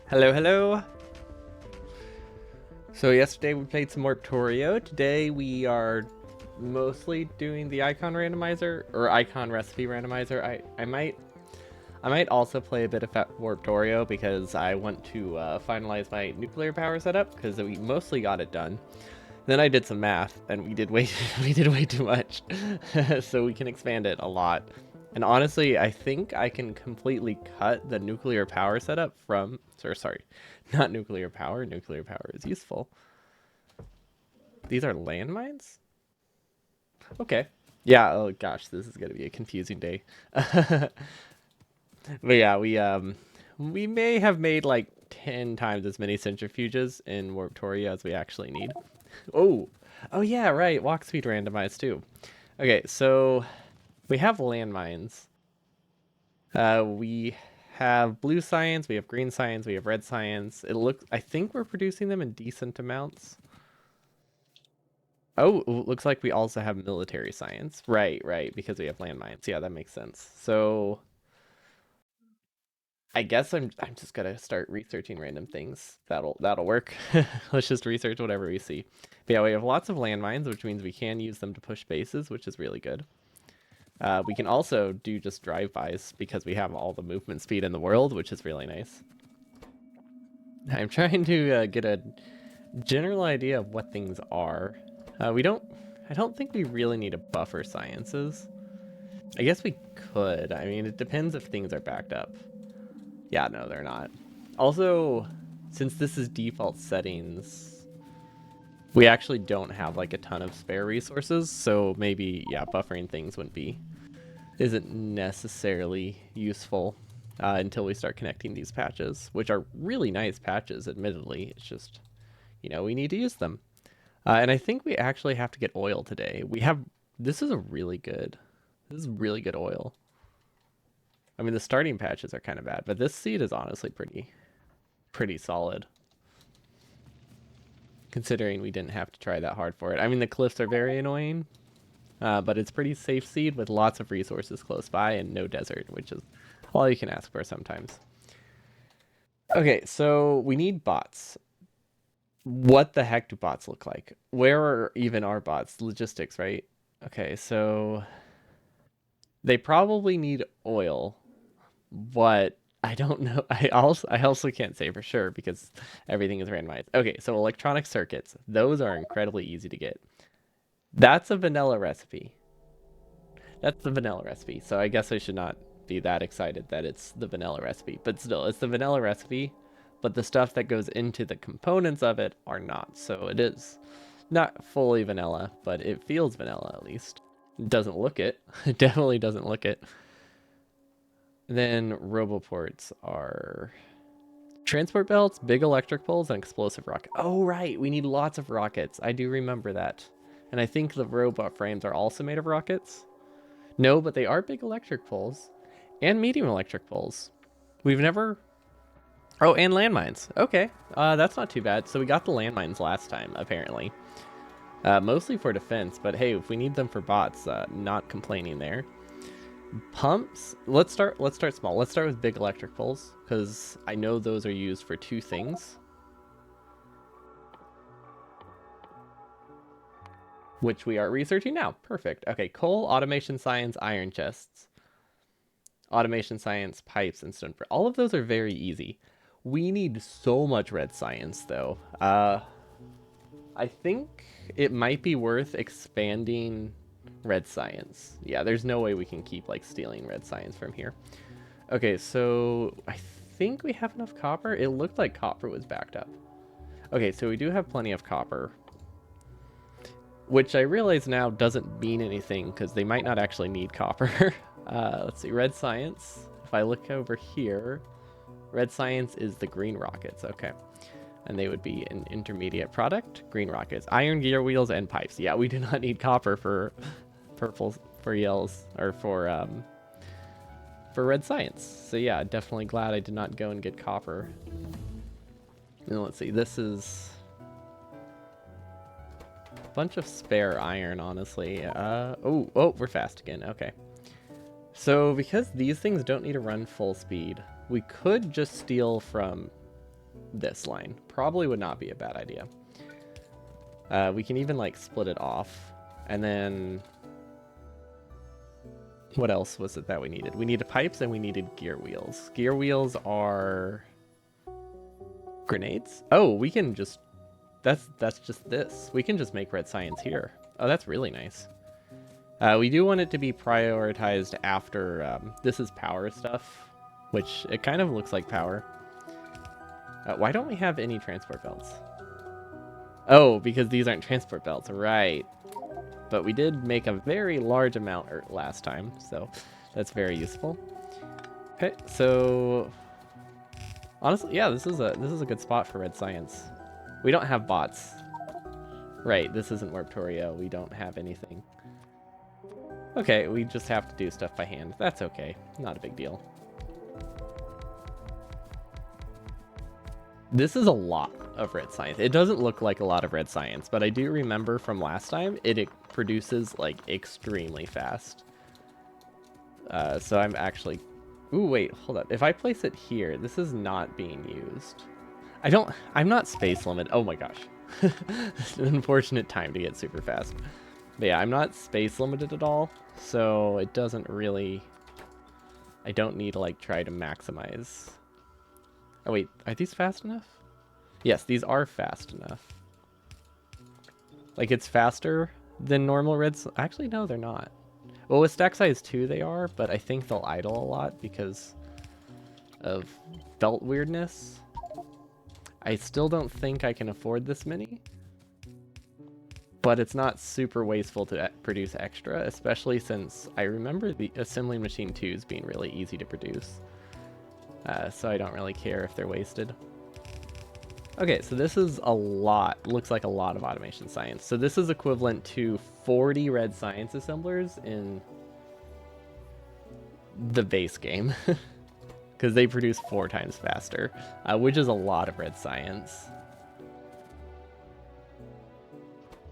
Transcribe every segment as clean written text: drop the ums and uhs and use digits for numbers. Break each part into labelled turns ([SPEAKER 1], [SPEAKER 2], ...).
[SPEAKER 1] Hello, hello. So yesterday we played some Morptorio. Today we are mostly doing the icon randomizer or icon recipe randomizer. I might also play a bit of Morptorio because I want to finalize my nuclear power setup because we mostly got it done. Then I did some math and we did way we did way too much, so we can expand it a lot. And honestly, I think I can completely cut the nuclear power setup from, or sorry, not nuclear power. Nuclear power is useful. These are landmines? Okay. Yeah, oh gosh, this is gonna be a confusing day. But yeah, we may have made like 10 times as many centrifuges in Warptoria as we actually need. Oh, oh yeah, right. Walk speed randomized too. Okay, so we have landmines. We have blue science, we have green science, we have red science. I think we're producing them in decent amounts. Oh, looks like we also have military science. Right, right, because we have landmines. Yeah, that makes sense. So I guess I'm just gonna start researching random things. That'll work. Let's just research whatever we see. But yeah, we have lots of landmines, which means we can use them to push bases, which is really good. We can also do just drive-bys because we have all the movement speed in the world, which is really nice. I'm trying to get a general idea of what things are. We don't. I don't think we really need a buffer sciences. I guess we could. I mean, it depends if things are backed up. Yeah, no, they're not. Also, since this is default settings, we actually don't have like a ton of spare resources, so maybe, yeah, buffering things isn't necessarily useful until we start connecting these patches, which are really nice patches, admittedly. It's just, we need to use them. And I think we actually have to get oil today. This is this is really good oil. I mean, the starting patches are kind of bad, but this seed is honestly pretty solid. Considering we didn't have to try that hard for it. I mean, the cliffs are very annoying, but it's pretty safe seed with lots of resources close by and no desert, which is all you can ask for sometimes. Okay, so we need bots. What the heck do bots look like? Where are even our bots? Logistics, right? Okay, so they probably need oil, but I don't know. I also can't say for sure because everything is randomized. Okay, so electronic circuits, those are incredibly easy to get. That's a vanilla recipe. That's the vanilla recipe. So I guess I should not be that excited that it's the vanilla recipe, but still, it's the vanilla recipe. But the stuff that goes into the components of it are not. So it is not fully vanilla, but it feels vanilla at least. It doesn't look it. It definitely doesn't look it. Then roboports are transport belts, big electric poles, and explosive rocket. Oh, right. We need lots of rockets. I do remember that. And I think the robot frames are also made of rockets. No, but they are big electric poles and medium electric poles. We've never. Oh, and landmines. Okay, that's not too bad. So we got the landmines last time, apparently. Mostly for defense, but hey, if we need them for bots, not complaining there. Pumps. Let's start small. Let's start with big electric poles because I know those are used for two things, which we are researching now. Perfect. Okay, coal, automation science, iron chests, automation science, pipes, and stone. All of those are very easy. We need so much red science though. I think it might be worth expanding red science. Yeah, there's no way we can keep like stealing red science from here. Okay, so I think we have enough copper. It looked like copper was backed up. Okay, so we do have plenty of copper, which I realize now doesn't mean anything because they might not actually need copper. Let's see, red science. If I look over here, red science is the green rockets. Okay. And they would be an intermediate product. Green rockets, iron gear wheels, and pipes. Yeah, we do not need copper for purple, for yells, or for red science. So yeah, definitely glad I did not go and get copper. And let's see, this is a bunch of spare iron, honestly. Oh, we're fast again. Okay. So because these things don't need to run full speed, we could just steal from this line. Probably would not be a bad idea. We can even like split it off. And then what else was it that we needed? We needed pipes and we needed gear wheels. Gear wheels are grenades. Oh, we can just, that's just this. We can just make red science here. Oh, that's really nice. We do want it to be prioritized after, this is power stuff, which it kind of looks like power. Why don't we have any transport belts? Oh, because these aren't transport belts, right. But we did make a very large amount last time, so that's very useful. Okay, so honestly, yeah, this is a good spot for red science. We don't have bots. Right, this isn't Warptoria. We don't have anything. Okay, we just have to do stuff by hand. That's okay. Not a big deal. This is a lot of red science. It doesn't look like a lot of red science, but I do remember from last time, it produces, like, extremely fast. So I'm actually... Ooh, wait, hold up. If I place it here, this is not being used. I'm not space limited. Oh my gosh. It's an unfortunate time to get super fast. But yeah, I'm not space limited at all, so it doesn't really... I don't need to, like, try to maximize... Oh wait, are these fast enough? Yes, these are fast enough. Like, it's faster than normal reds. Actually, no, they're not. Well, with stack size 2 they are, but I think they'll idle a lot because of belt weirdness. I still don't think I can afford this many. But it's not super wasteful to produce extra, especially since I remember the assembly machine 2s being really easy to produce. So I don't really care if they're wasted. Okay, so this is a lot, looks like a lot of automation science. So this is equivalent to 40 red science assemblers in the base game. Because they produce 4 times faster, which is a lot of red science.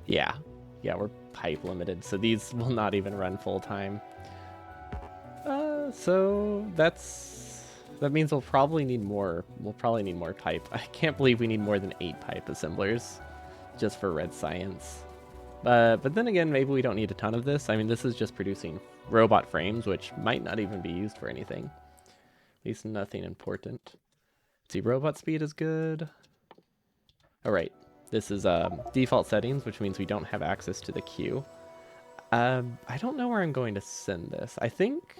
[SPEAKER 1] Yeah, we're pipe limited, so these will not even run full time. So that means we'll probably need more. We'll probably need more pipe. I can't believe we need more than 8 pipe assemblers just for red science. But then again, maybe we don't need a ton of this. I mean, this is just producing robot frames, which might not even be used for anything. At least nothing important. Let's see, robot speed is good. All right, this is default settings, which means we don't have access to the queue. I don't know where I'm going to send this. I think...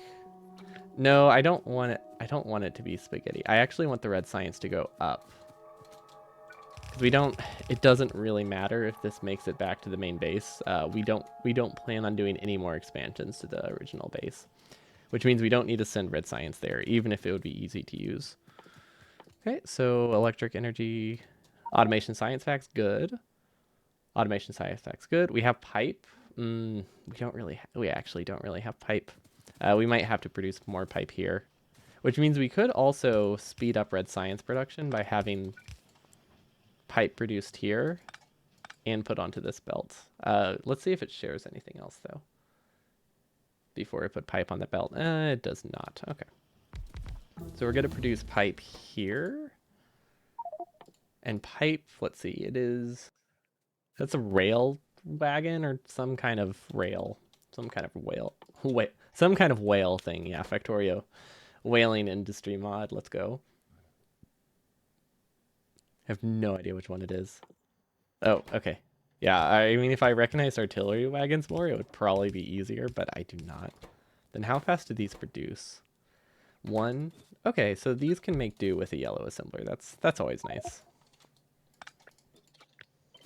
[SPEAKER 1] No, I don't want it. I don't want it to be spaghetti. I actually want the red science to go up. Because it doesn't really matter if this makes it back to the main base. We don't plan on doing any more expansions to the original base. Which means we don't need to send red science there, even if it would be easy to use. Okay, so electric energy, automation science facts, good. Automation science facts, good. We have pipe. We actually don't really have pipe. We might have to produce more pipe here, which means we could also speed up red science production by having pipe produced here and put onto this belt. Let's see if it shares anything else, though, before I put pipe on the belt. It does not. Okay. So we're going to produce pipe here. And pipe, let's see, that's a rail wagon or some kind of rail. Some kind of whale. Wait, some kind of whale thing. Yeah, Factorio. Whaling industry mod. Let's go. I have no idea which one it is. Oh, okay. Yeah, I mean, if I recognized artillery wagons more, it would probably be easier, but I do not. Then how fast do these produce? 1. Okay, so these can make do with a yellow assembler. That's always nice.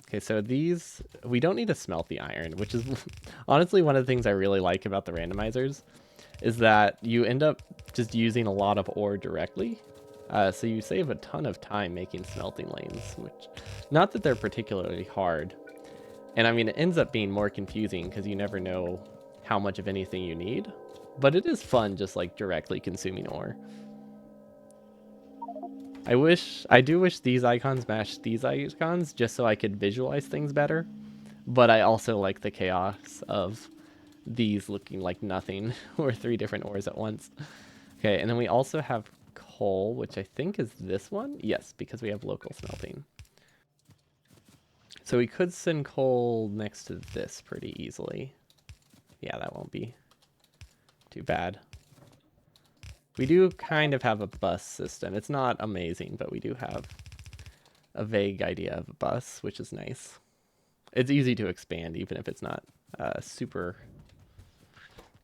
[SPEAKER 1] Okay, so these, we don't need to smelt the iron, which is honestly one of the things I really like about the randomizers, is that you end up just using a lot of ore directly. So you save a ton of time making smelting lanes, which, not that they're particularly hard. And I mean, it ends up being more confusing because you never know how much of anything you need, but it is fun just like directly consuming ore. I do wish these icons matched these icons just so I could visualize things better. But I also like the chaos of these looking like nothing or 3 different ores at once. Okay, and then we also have coal, which I think is this one. Yes, because we have local smelting. So we could send coal next to this pretty easily. Yeah, that won't be too bad. We do kind of have a bus system. It's not amazing, but we do have a vague idea of a bus, which is nice. It's easy to expand, even if it's not super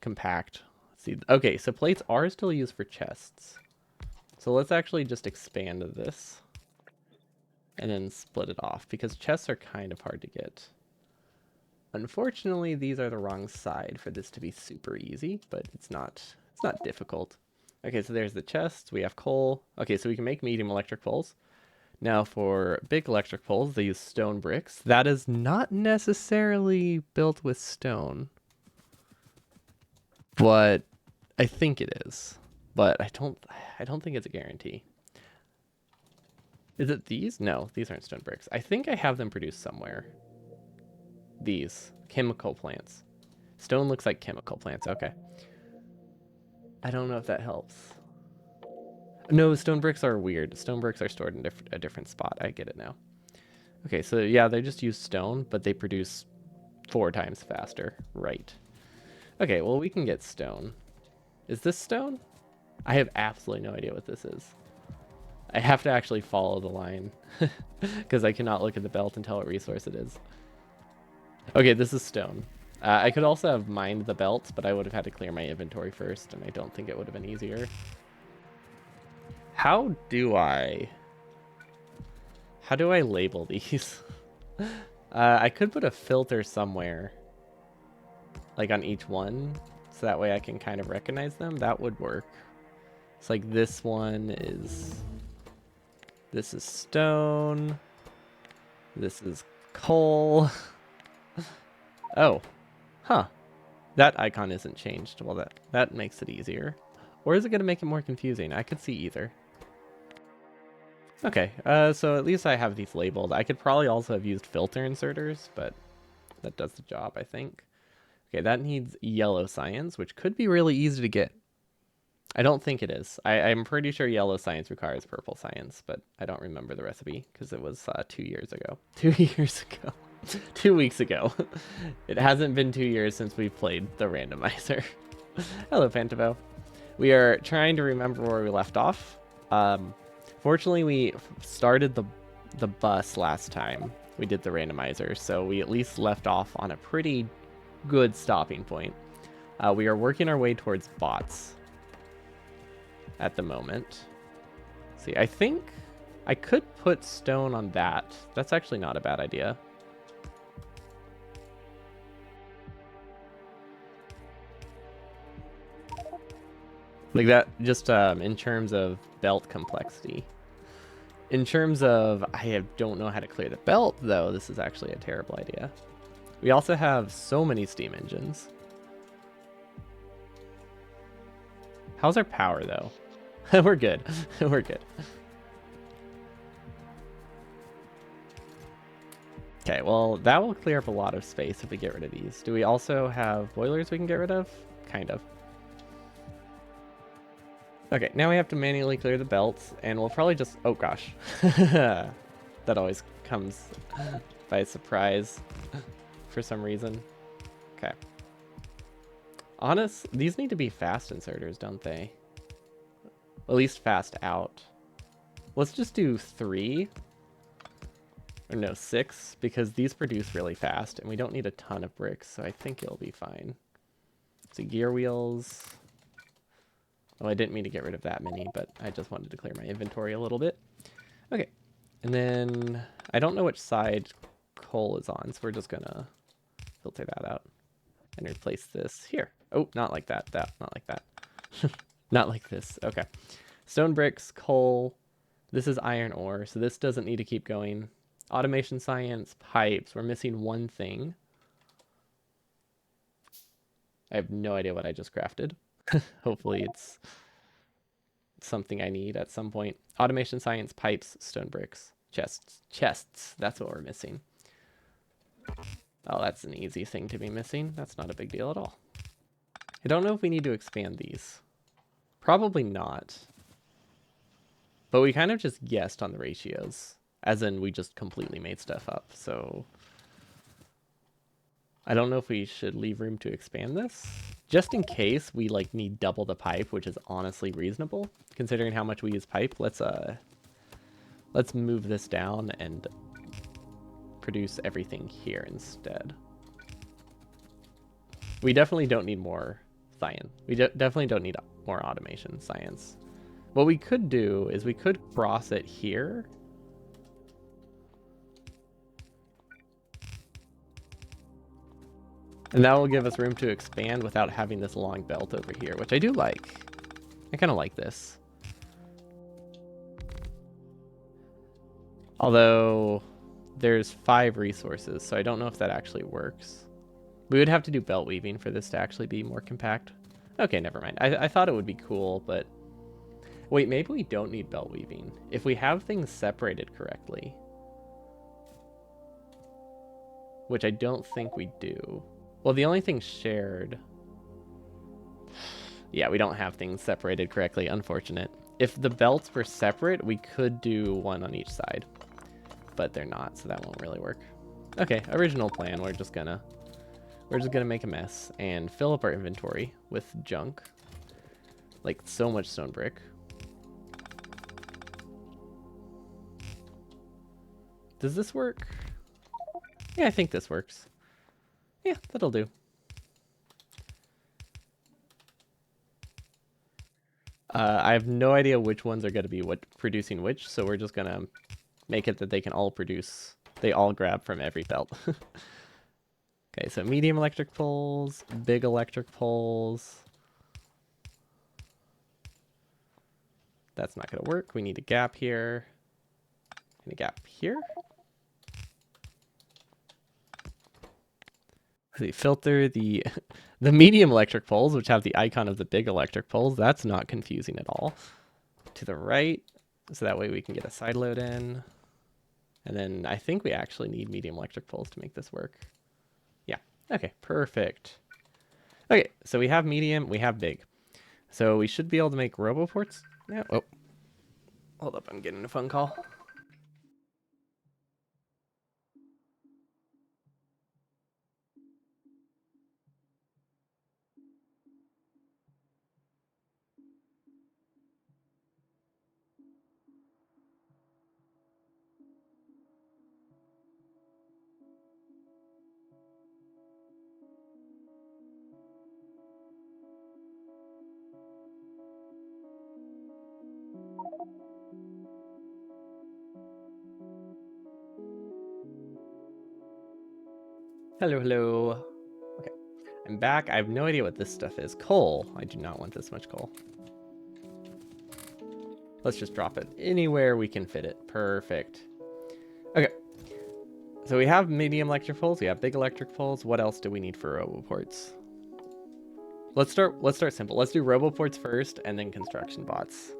[SPEAKER 1] compact. Let's see. Okay, so plates are still used for chests. So let's actually just expand this and then split it off, because chests are kind of hard to get. Unfortunately, these are the wrong side for this to be super easy, but it's not difficult. Okay, so there's the chests. We have coal. Okay, so we can make medium electric poles. Now for big electric poles, they use stone bricks. That is not necessarily built with stone, but I think it is. But I don't think it's a guarantee. Is it these? No, these aren't stone bricks. I think I have them produced somewhere. These chemical plants. Stone looks like chemical plants. Okay. I don't know if that helps. No, stone bricks are weird. Stone bricks are stored in a different spot. I get it now. Okay, so yeah, they just use stone, but they produce 4 times faster. Right. Okay, well, we can get stone. Is this stone? I have absolutely no idea what this is. I have to actually follow the line because I cannot look at the belt and tell what resource it is. Okay, this is stone. I could also have mined the belt, but I would have had to clear my inventory first, and I don't think it would have been easier. How do I label these? I could put a filter somewhere, like on each one, so that way I can kind of recognize them. That would work. It's like this one is... This is stone. This is coal. Oh. Huh. That icon isn't changed. Well, that makes it easier. Or is it going to make it more confusing? I could see either. Okay, so at least I have these labeled. I could probably also have used filter inserters, but that does the job, I think. Okay, that needs yellow science, which could be really easy to get. I don't think it is. I'm pretty sure yellow science requires purple science, but I don't remember the recipe because it was 2 years ago. 2 years ago. 2 weeks ago. It hasn't been 2 years since we played the randomizer. Hello, Pantavo. We are trying to remember where we left off. Fortunately, we started the bus last time we did the randomizer, so we at least left off on a pretty good stopping point. We are working our way towards bots at the moment. See, I think I could put stone on that. That's actually not a bad idea. Like that, just in terms of belt complexity. In terms of, don't know how to clear the belt, though, this is actually a terrible idea. We also have so many steam engines. How's our power, though? We're good. We're good. Okay, well, that will clear up a lot of space if we get rid of these. Do we also have boilers we can get rid of? Kind of. Okay, now we have to manually clear the belts, and we'll probably just... Oh, gosh. That always comes by surprise for some reason. Okay. These need to be fast inserters, don't they? At least fast out. Let's just do 3. Or no, 6, because these produce really fast, and we don't need a ton of bricks, so I think it'll be fine. So gear wheels... Well, I didn't mean to get rid of that many, but I just wanted to clear my inventory a little bit. Okay, and then I don't know which side coal is on, so we're just gonna filter that out and replace this here. Oh, not like that, not like that. Not like this, okay. Stone bricks, coal, this is iron ore, so this doesn't need to keep going. Automation science, pipes, we're missing one thing. I have no idea what I just crafted. Hopefully it's something I need at some point. Automation science, pipes, stone bricks, chests. That's what we're missing. Oh, that's an easy thing to be missing. That's not a big deal at all. I don't know if we need to expand these. Probably not. But we kind of just guessed on the ratios, as in we just completely made stuff up. So I don't know if we should leave room to expand this. Just in case we like need double the pipe, which is honestly reasonable considering how much we use pipe. Let's move this down and produce everything here instead. We definitely don't need more science. We definitely don't need more automation science. What we could do is we could cross it here. And that will give us room to expand without having this long belt over here, which I do like. I kind of like this. Although there's 5 resources, so I don't know if that actually works. We would have to do belt weaving for this to actually be more compact. Okay, never mind. I thought it would be cool, but... Wait, maybe we don't need belt weaving. If we have things separated correctly. Which I don't think we do. Well, the only thing shared... Yeah, we don't have things separated correctly. Unfortunate. If the belts were separate, we could do one on each side. But they're not, so that won't really work. Okay, original plan. We're just gonna make a mess and fill up our inventory with junk. Like so much stone brick. Does this work? Yeah, I think this works. Yeah, that'll do. I have no idea which ones are going to be producing which, so we're just going to make it that they can all produce. They all grab from every belt. Okay, so medium electric poles, big electric poles. That's not going to work. We need a gap here. And a gap here. So filter the medium electric poles, which have the icon of the big electric poles. That's not confusing at all. To the right, so that way we can get a side load in. And then I think we actually need medium electric poles to make this work. Yeah, okay, perfect. Okay, so we have medium, we have big. So we should be able to make roboports. Yeah, oh, hold up, I'm getting a phone call. Hello, hello. Okay, I'm back. I have no idea what this stuff is. Coal. I do not want this much coal. Let's just drop it anywhere we can fit it. Perfect. Okay. So we have medium electric poles. We have big electric poles. What else do we need for roboports? Let's start simple. Let's do roboports first and then construction bots.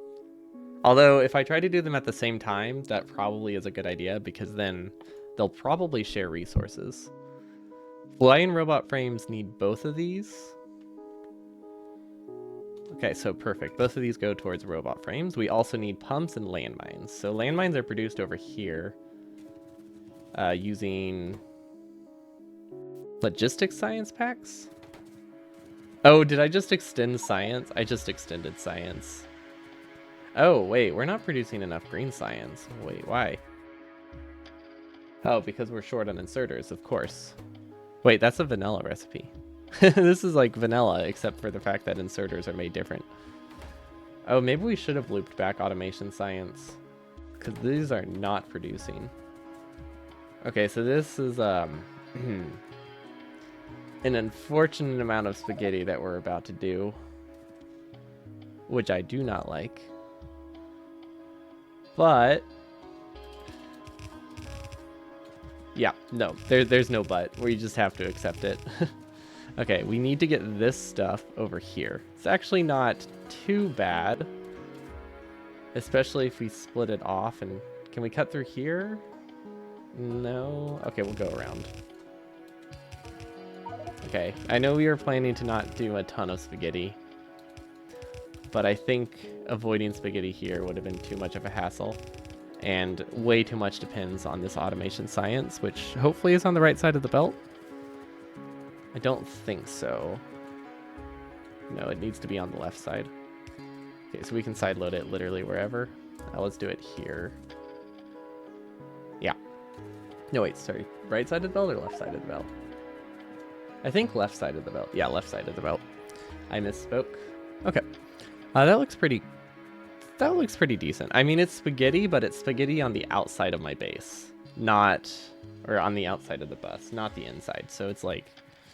[SPEAKER 1] Although if I try to do them at the same time, that probably is a good idea because then they'll probably share resources. Flying robot frames need both of these. Okay, so perfect. Both of these go towards robot frames. We also need pumps and landmines. So landmines are produced over here using logistics science packs. Oh, did I just extend science? I just extended science. Oh, wait, we're not producing enough green science. Wait, why? Oh, because we're short on inserters, of course. Wait, that's a vanilla recipe. This is like vanilla, except for the fact that inserters are made different. Oh, maybe we should have looped back automation science, because these are not producing. Okay, so this is an unfortunate amount of spaghetti that we're about to do, which I do not like. But yeah, no, there's no but. We just have to accept it. Okay, we need to get this stuff over here. It's actually not too bad, especially if we split it off. And can we cut through here? No. Okay, we'll go around. Okay, I know we were planning to not do a ton of spaghetti. but I think avoiding spaghetti here would have been too much of a hassle. And way too much depends on this automation science, which hopefully is on the right side of the belt. I don't think so. No, it needs to be on the left side. Okay, so we can sideload it literally wherever. Let's do it here. Yeah. No, wait, sorry. Right side of the belt or left side of the belt? I think left side of the belt. Yeah, left side of the belt. I misspoke. Okay. That looks pretty decent. I mean, it's spaghetti, but it's spaghetti on the outside of my base. Or on the outside of the bus, not the inside. So it's like,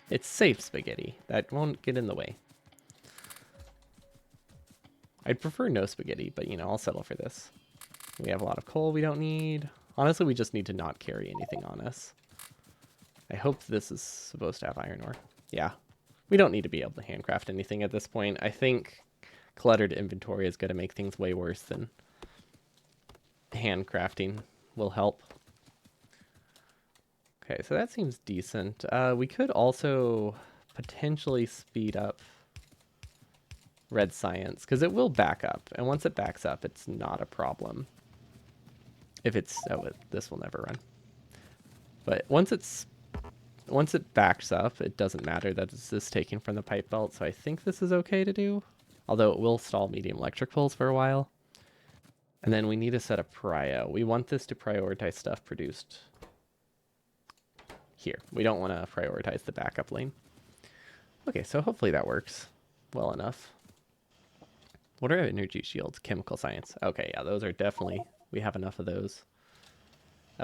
[SPEAKER 1] it's safe spaghetti. That won't get in the way. I'd prefer no spaghetti, but I'll settle for this. We have a lot of coal we don't need. Honestly, we just need to not carry anything on us. I hope this is supposed to have iron ore. Yeah. We don't need to be able to handcraft anything at this point. I think cluttered inventory is going to make things way worse than handcrafting will help. Okay, so that seems decent. We could also potentially speed up red science, because it will back up. And once it backs up, it's not a problem. If it's... Oh, this will never run. But once it backs up, it doesn't matter that it's just taken from the pipe belt, so I think this is okay to do. Although it will stall medium electric poles for a while. And then we need to set a prio. We want this to prioritize stuff produced here. We don't want to prioritize the backup lane. Okay, so hopefully that works well enough. What are energy shields? Chemical science. Okay, yeah, those are definitely... We have enough of those.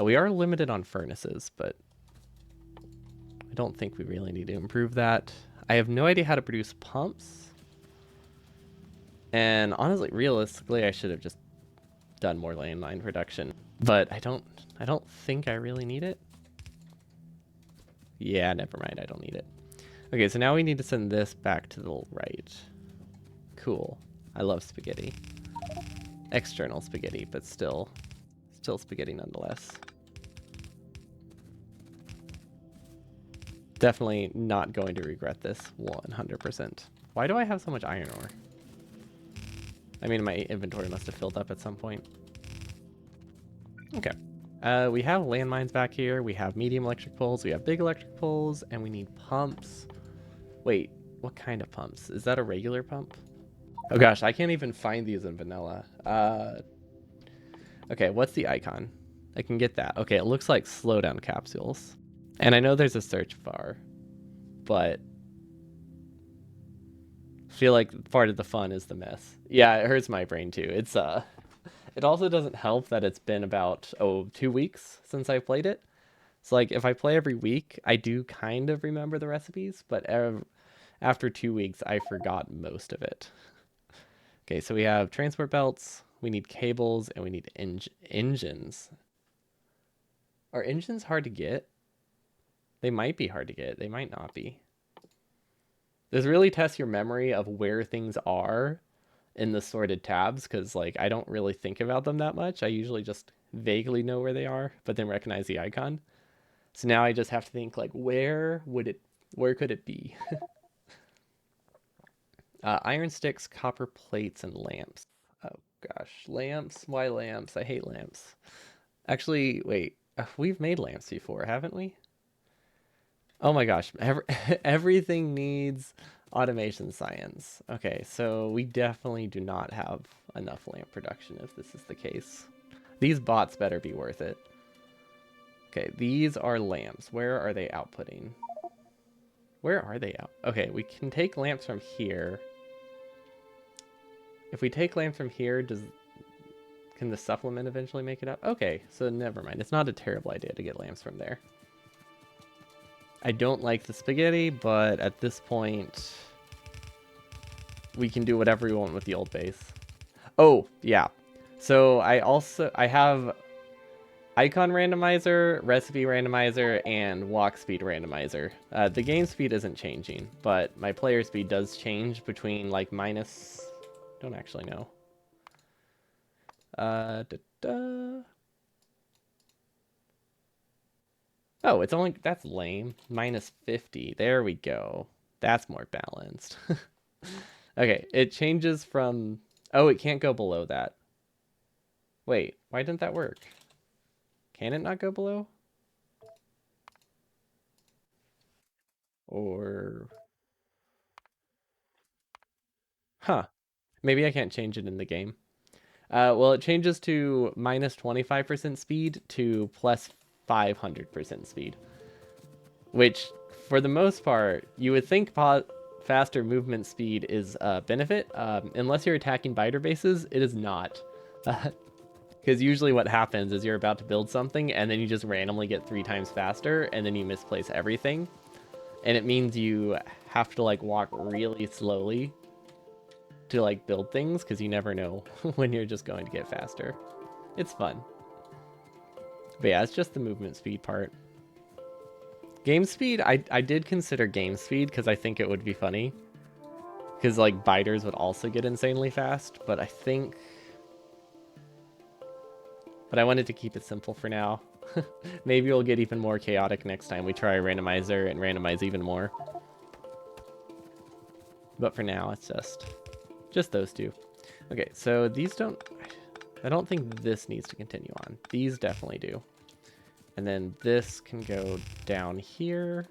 [SPEAKER 1] We are limited on furnaces, but I don't think we really need to improve that. I have no idea how to produce pumps. And honestly, realistically, I should have just done more landmine production. But I don't think I really need it. Yeah, never mind, I don't need it. Okay, so now we need to send this back to the right. Cool. I love spaghetti. External spaghetti, but still spaghetti nonetheless. Definitely not going to regret this 100%. Why do I have so much iron ore? I mean, my inventory must have filled up at some point. Okay. We have landmines back here. We have medium electric poles. We have big electric poles. And we need pumps. Wait, what kind of pumps? Is that a regular pump? Oh gosh, I can't even find these in vanilla. Okay, what's the icon? I can get that. Okay, it looks like slowdown capsules. And I know there's a search bar, but I feel like part of the fun is the mess. Yeah, it hurts my brain too. It's it also doesn't help that it's been about 2 weeks since I played it. So like if I play every week, I do kind of remember the recipes, but after 2 weeks, I forgot most of it. Okay, so we have transport belts, we need cables, and we need engines. Are engines hard to get? They might be hard to get. They might not be. This really tests your memory of where things are in the sorted tabs, because like I don't really think about them that much. I usually just vaguely know where they are, but then recognize the icon. So now I just have to think like where could it be? Iron sticks, copper plates, and lamps. Oh gosh, lamps. Why lamps? I hate lamps. Actually, wait. We've made lamps before, haven't we? Oh my gosh, everything needs automation science. Okay, so we definitely do not have enough lamp production if this is the case. These bots better be worth it. Okay, these are lamps. Where are they outputting? Where are they out? Okay, we can take lamps from here. If we take lamps from here, can the supplement eventually make it up? Okay, so never mind. It's not a terrible idea to get lamps from there. I don't like the spaghetti, but at this point, we can do whatever we want with the old base. Oh, yeah. So I have icon randomizer, recipe randomizer, and walk speed randomizer. The game speed isn't changing, but my player speed does change between like minus... Don't actually know. Oh, it's only... That's lame. Minus 50. There we go. That's more balanced. Okay, it changes from... Oh, it can't go below that. Wait, why didn't that work? Can it not go below? Or... Huh. Maybe I can't change it in the game. Well, it changes to minus 25% speed to plus 500% speed, which, for the most part, you would think faster movement speed is a benefit. Unless you're attacking biter bases, it is not. Because usually what happens is you're about to build something, and then you just randomly get 3 times faster, and then you misplace everything. And it means you have to, like, walk really slowly to, like, build things, because you never know when you're just going to get faster. It's fun. But yeah, it's just the movement speed part. Game speed, I did consider game speed because I think it would be funny. Because, like, biters would also get insanely fast, but I think... But I wanted to keep it simple for now. Maybe we'll get even more chaotic next time we try a randomizer and randomize even more. But for now, it's just those two. Okay, so these don't... I don't think this needs to continue on. These definitely do. And then this can go down here.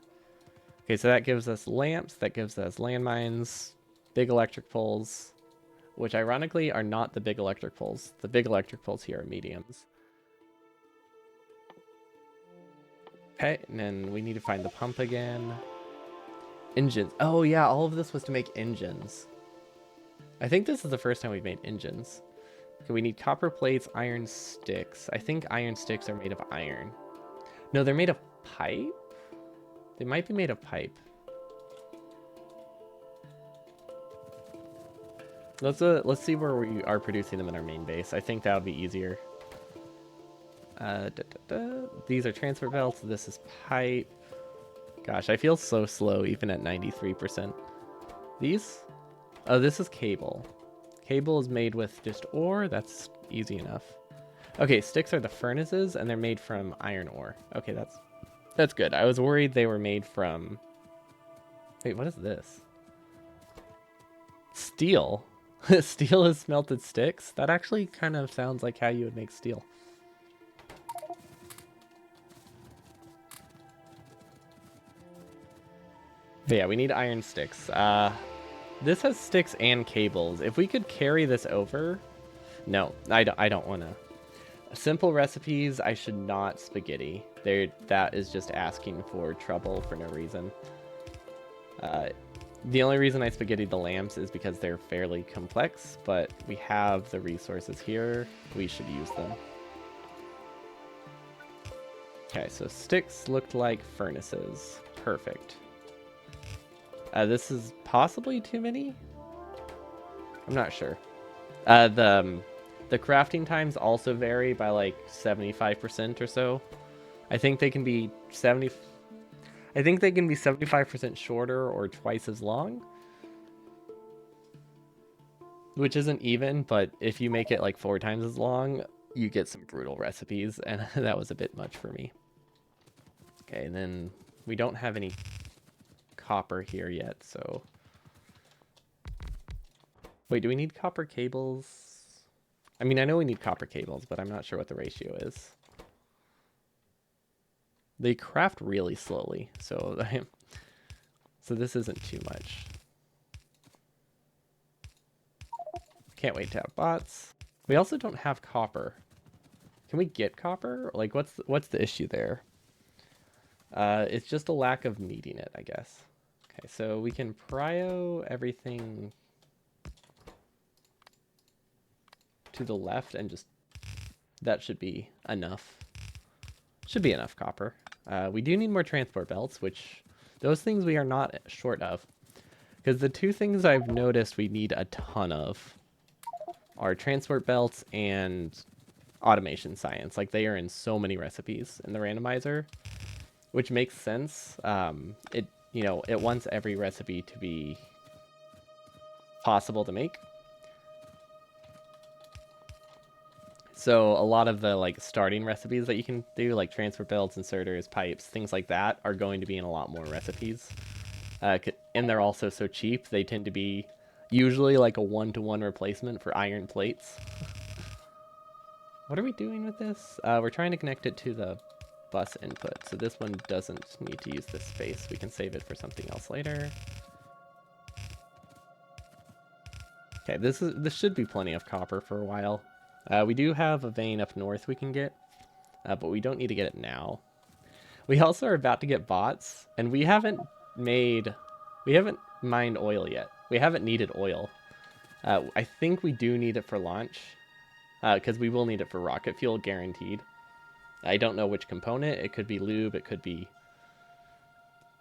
[SPEAKER 1] Okay, so that gives us lamps, that gives us landmines, big electric poles, which ironically are not the big electric poles. The big electric poles here are mediums. Okay, and then we need to find the pump again. Engines. Oh yeah, all of this was to make engines. I think this is the first time we've made engines. Okay, we need copper plates, iron sticks. I think iron sticks are made of iron. No, they're made of pipe? They might be made of pipe. Let's see where we are producing them in our main base. I think that would be easier. These are transfer belts. This is pipe. Gosh, I feel so slow even at 93%. These? Oh, this is cable. Cable is made with just ore. That's easy enough. Okay, sticks are the furnaces, and they're made from iron ore. Okay, that's good. I was worried they were made from... Wait, what is this? Steel? Steel is smelted sticks? That actually kind of sounds like how you would make steel. But yeah, we need iron sticks. This has sticks and cables. If we could carry this over... No, I don't want to. Simple recipes, I should not spaghetti. That is just asking for trouble for no reason. The only reason I spaghetti the lamps is because they're fairly complex, but we have the resources here. We should use them. Okay, so sticks looked like furnaces. Perfect. This is possibly too many? I'm not sure. The crafting times also vary by like 75% or so. I think they can be 75% shorter or twice as long. Which isn't even, but if you make it like 4 times as long, you get some brutal recipes, and that was a bit much for me. Okay, and then we don't have any copper here yet, so... Wait, do we need copper cables? I mean, I know we need copper cables, but I'm not sure what the ratio is. They craft really slowly, so so this isn't too much. Can't wait to have bots. We also don't have copper. Can we get copper? Like, what's the issue there? It's just a lack of needing it, I guess. Okay, so we can prio everything to the left and just... That should be enough. Should be enough copper. We do need more transport belts, which... Those things we are not short of. Because the 2 things I've noticed we need a ton of are transport belts and automation science. Like, they are in so many recipes in the randomizer, which makes sense. It wants every recipe to be possible to make. So a lot of the like starting recipes that you can do, like transfer belts, inserters, pipes, things like that, are going to be in a lot more recipes. And they're also so cheap, they tend to be Usually like a 1-to-1 replacement for iron plates. What are we doing with this? We're trying to connect it to the bus input, so this one doesn't need to use this space. We can save it for something else later. Okay, this should be plenty of copper for a while. We do have a vein up north we can get, but we don't need to get it now. We also are about to get bots, and we haven't mined oil yet. We haven't needed oil. I think we do need it for launch, because we will need it for rocket fuel, guaranteed. I don't know which component. It could be lube, it could be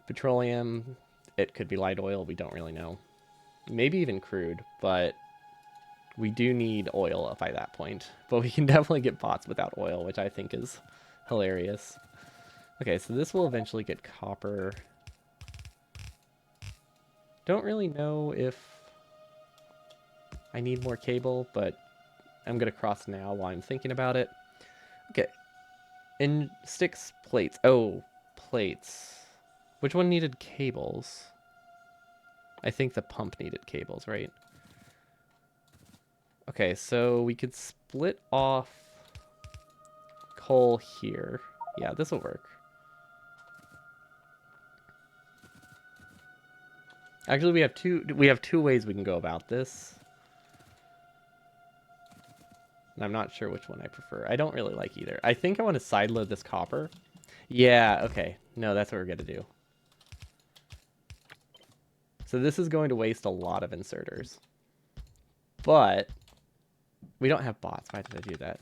[SPEAKER 1] petroleum, it could be light oil, we don't really know. Maybe even crude, but we do need oil by that point. But we can definitely get bots without oil, which I think is hilarious. Okay, so this will eventually get copper. Don't really know if I need more cable, but I'm going to cross now while I'm thinking about it. Okay. In sticks, plates. Oh, plates. Which one needed cables? I think the pump needed cables, right? Okay, so we could split off coal here. Yeah, this will work. Actually, we have two ways we can go about this. And I'm not sure which one I prefer. I don't really like either. I think I want to sideload this copper. Yeah, okay. No, that's what we're going to do. So this is going to waste a lot of inserters. But we don't have bots. Why did I do that?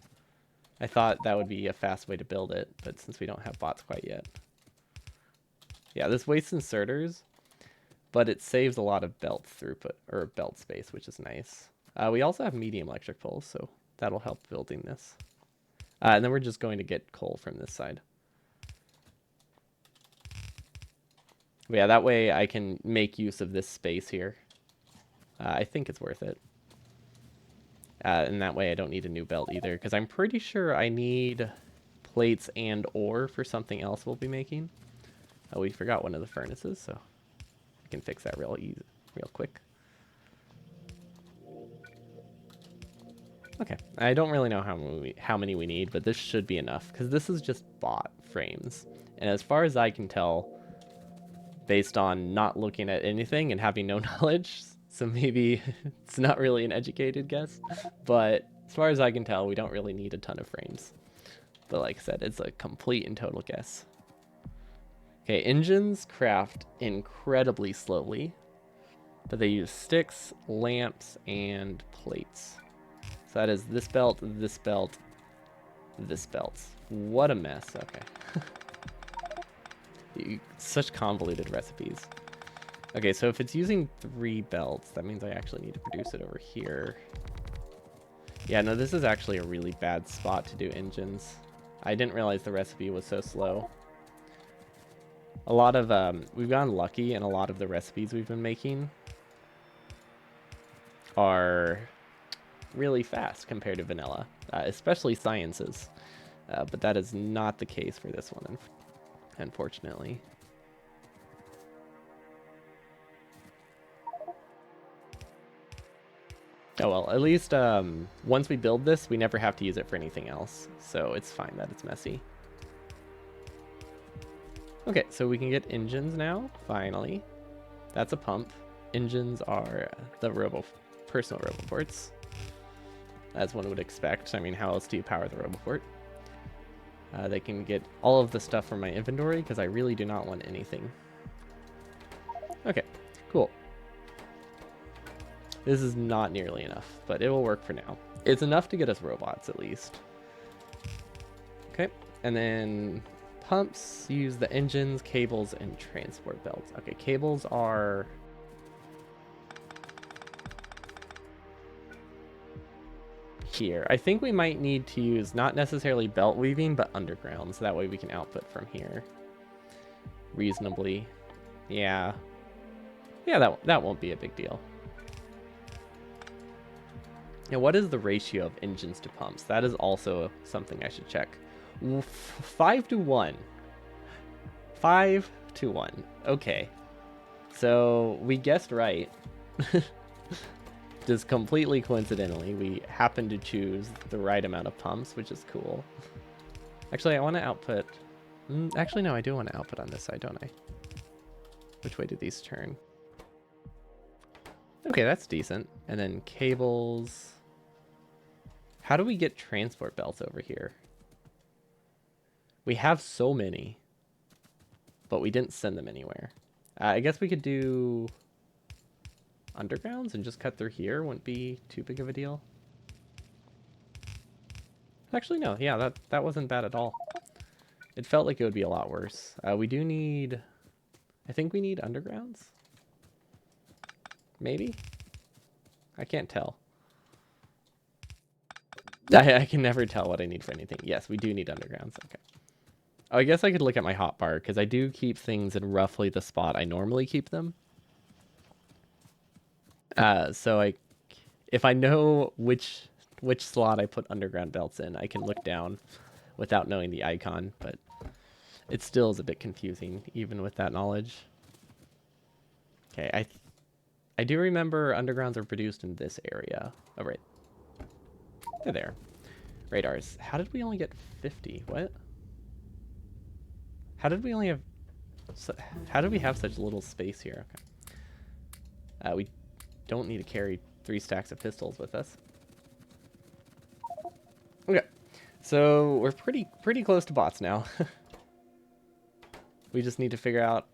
[SPEAKER 1] I thought that would be a fast way to build it, but since we don't have bots quite yet. Yeah, this wastes inserters, but it saves a lot of belt throughput, or belt space, which is nice. We also have medium electric poles, so that'll help building this. And then we're just going to get coal from this side. But yeah, that way I can make use of this space here. I think it's worth it. And that way I don't need a new belt either, because I'm pretty sure I need plates and ore for something else we'll be making. We forgot one of the furnaces, so we can fix that real quick. Okay, I don't really know how many we need, but this should be enough, because this is just bot frames. And as far as I can tell, based on not looking at anything and having no knowledge, so maybe it's not really an educated guess, but as far as I can tell, we don't really need a ton of frames. But like I said, it's a complete and total guess. Okay, engines craft incredibly slowly, but they use sticks, lamps, and plates. So that is this belt, this belt, this belt. What a mess. Okay. Such convoluted recipes. Okay, so if it's using 3 belts, that means I actually need to produce it over here. Yeah, no, this is actually a really bad spot to do engines. I didn't realize the recipe was so slow. A lot of, we've gotten lucky, and a lot of the recipes we've been making are really fast compared to vanilla, especially sciences. But that is not the case for this one, unfortunately. Oh well, at least once we build this, we never have to use it for anything else, so it's fine that it's messy. Okay, so we can get engines now, finally. That's a pump. Engines are the personal roboports, as one would expect. I mean, how else do you power the roboport? They can get all of the stuff from my inventory, because I really do not want anything. Okay, cool. This is not nearly enough, but it will work for now. It's enough to get us robots, at least. Okay, and then pumps use the engines, cables, and transport belts. Okay, cables are... here. I think we might need to use not necessarily belt weaving, but underground, so that way we can output from here reasonably. Yeah, that won't be a big deal. Now, what is the ratio of engines to pumps? That is also something I should check. 5 to 1. 5 to 1. Okay, so we guessed right. Just completely coincidentally, we happen to choose the right amount of pumps, which is cool. Actually, I want to output... actually, no, I do want to output on this side, don't I? Which way do these turn? Okay, that's decent. And then cables... How do we get transport belts over here? We have so many, but we didn't send them anywhere. I guess we could do undergrounds and just cut through here. Wouldn't be too big of a deal. Actually, no. Yeah, that wasn't bad at all. It felt like it would be a lot worse. We do need... I think we need undergrounds? Maybe? I can't tell. I can never tell what I need for anything. Yes, we do need undergrounds. Okay. Oh, I guess I could look at my hotbar, because I do keep things in roughly the spot I normally keep them. So if I know which slot I put underground belts in, I can look down without knowing the icon, but it still is a bit confusing, even with that knowledge. Okay, I do remember undergrounds are produced in this area. Oh, right. They're there. Radars. How did we only get 50? What? How did we only have... How did we have such little space here? Okay. We don't need to carry 3 stacks of pistols with us. Okay. So we're pretty close to bots now. We just need to figure out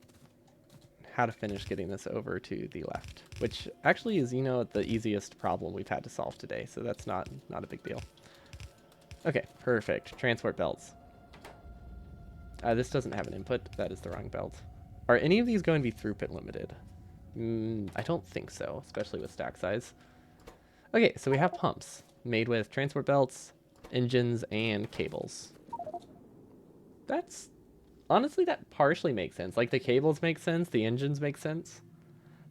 [SPEAKER 1] how to finish getting this over to the left, which actually is, the easiest problem we've had to solve today, so that's not a big deal. Okay, perfect. Transport belts. This doesn't have an input. That is the wrong belt. Are any of these going to be throughput limited? I don't think so, especially with stack size. Okay, so we have pumps made with transport belts, engines, and cables. Honestly, that partially makes sense. Like, the cables make sense, the engines make sense.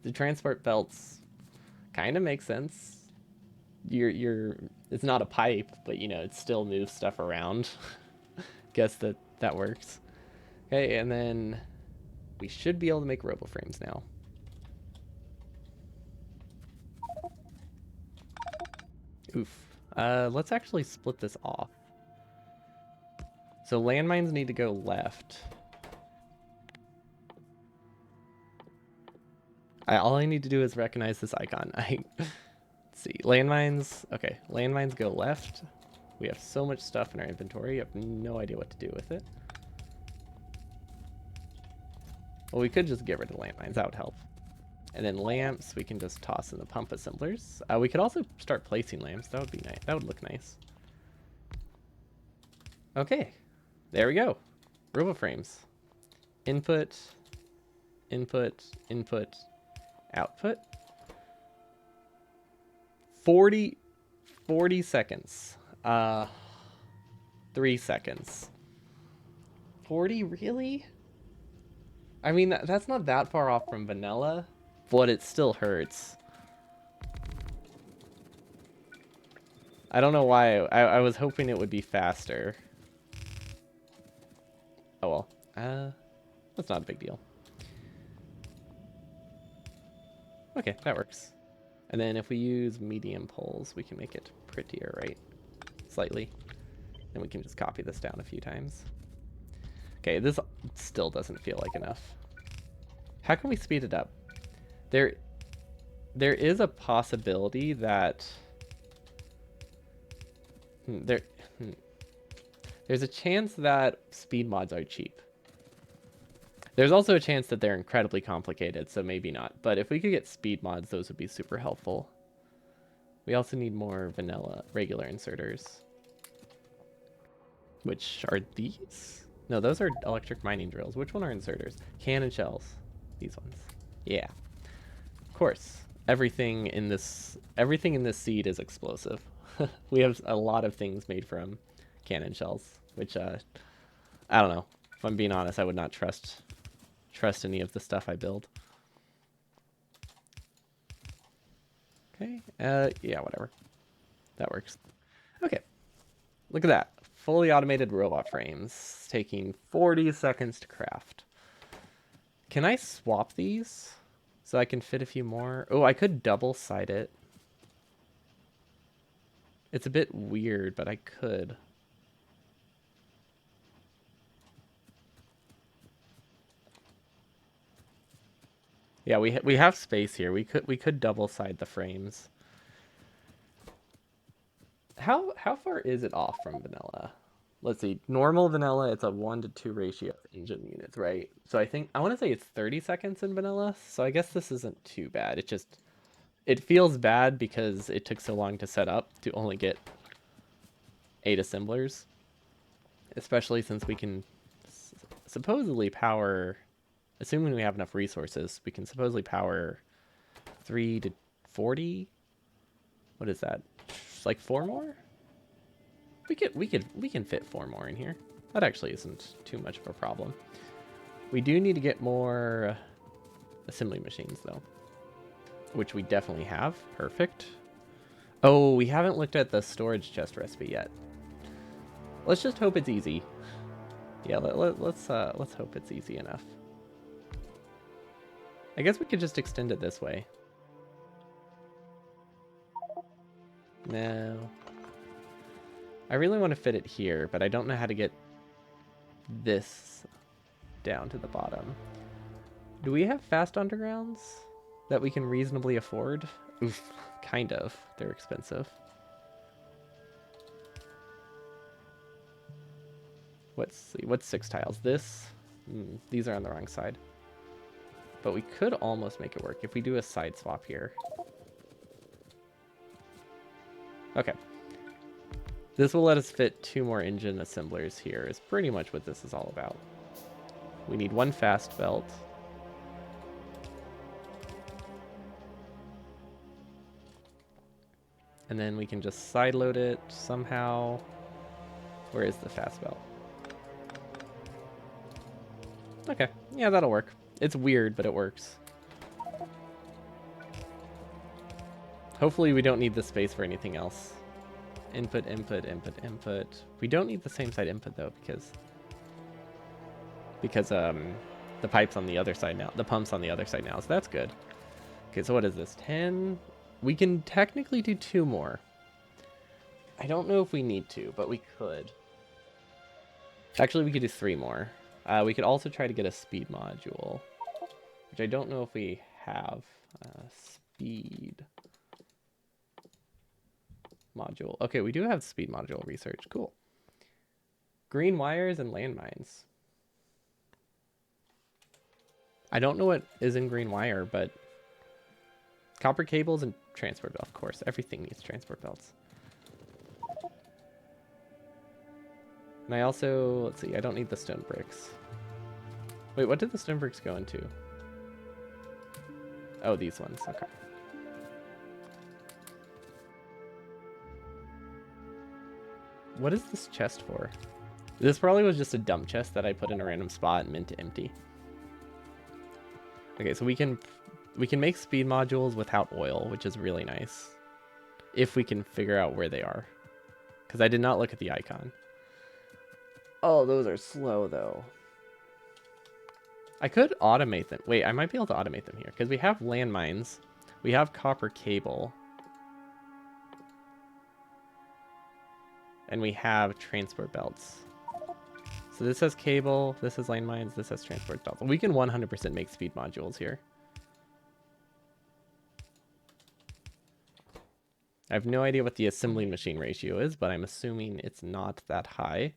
[SPEAKER 1] The transport belts kind of make sense. It's not a pipe, but it still moves stuff around. Guess that works. Okay, and then we should be able to make RoboFrames now. Oof. Let's actually split this off. So landmines need to go left. All I need to do is recognize this icon. Let's see. Landmines. Okay, landmines go left. We have so much stuff in our inventory. I have no idea what to do with it. Well, we could just get rid of landmines. That would help. And then lamps, we can just toss in the pump assemblers. We could also start placing lamps. That would be nice. That would look nice. Okay, there we go. RoboFrames. Input, input, input, output. 40 seconds. 3 seconds. 40, really? I mean, that's not that far off from vanilla, but it still hurts. I don't know why. I was hoping it would be faster. Oh well. That's not a big deal. Okay, that works. And then if we use medium poles, we can make it prettier, right? Slightly. Then we can just copy this down a few times. Okay, this still doesn't feel like enough. How can we speed it up? There is a possibility that there's a chance that speed mods are cheap. There's also a chance that they're incredibly complicated, so maybe not. But if we could get speed mods, those would be super helpful. We also need more vanilla regular inserters. Which are these? No, those are electric mining drills. Which one are inserters? Cannon shells. These ones. Yeah. Of course. Everything in this seed is explosive. We have a lot of things made from cannon shells, which I don't know. If I'm being honest, I would not trust any of the stuff I build. Okay. Yeah, whatever. That works. Okay. Look at that. Fully automated robot frames, taking 40 seconds to craft. Can I swap these so I can fit a few more? Oh, I could double side it. It's a bit weird, but I could. Yeah, we have space here. We could double side the frames. How far is it off from vanilla? Let's see. Normal vanilla, it's a 1 to 2 ratio of engine units, right? So I want to say it's 30 seconds in vanilla. So I guess this isn't too bad. It feels bad because it took so long to set up to only get 8 assemblers, especially since we can supposedly power, assuming we have enough resources, we can supposedly power 3 to 40. What is that? Like 4 more? We can fit 4 more in here. That actually isn't too much of a problem. We do need to get more assembly machines though, which we definitely have. Perfect. Oh, we haven't looked at the storage chest recipe yet. Let's just hope it's easy. Yeah, let's hope it's easy enough. I guess we could just extend it this way. No. I really want to fit it here, but I don't know how to get this down to the bottom. Do we have fast undergrounds that we can reasonably afford? Oof, kind of. They're expensive. Let's see, what's 6 tiles? This? These are on the wrong side. But we could almost make it work if we do a side swap here. Okay. This will let us fit 2 more engine assemblers here, is pretty much what this is all about. We need 1 fast belt. And then we can just side load it somehow. Where is the fast belt? Okay, yeah, that'll work. It's weird, but it works. Hopefully we don't need the space for anything else. Input, input, input, input. We don't need the same side input though, because the pipe's on the other side now. The pump's on the other side now, so that's good. Okay, so what is this? 10? We can technically do 2 more. I don't know if we need to, but we could. Actually, we could do 3 more. We could also try to get a speed module, which I don't know if we have. Speed module. Okay, we do have speed module research. Cool. Green wires and landmines. I don't know what is in green wire, but copper cables and transport belt, of course. Everything needs transport belts. And I also, let's see, I don't need the stone bricks. Wait, what did the stone bricks go into? Oh, these ones, okay. What is this chest for? This probably was just a dump chest that I put in a random spot and meant to empty. Okay, so we can make speed modules without oil, which is really nice. If we can figure out where they are. Because I did not look at the icon. Oh, those are slow though. I could automate them. Wait, I might be able to automate them here. Because we have landmines. We have copper cable. And we have transport belts. So this has cable, this has landmines, this has transport belts. We can 100% make speed modules here. I have no idea what the assembly machine ratio is, but I'm assuming it's not that high.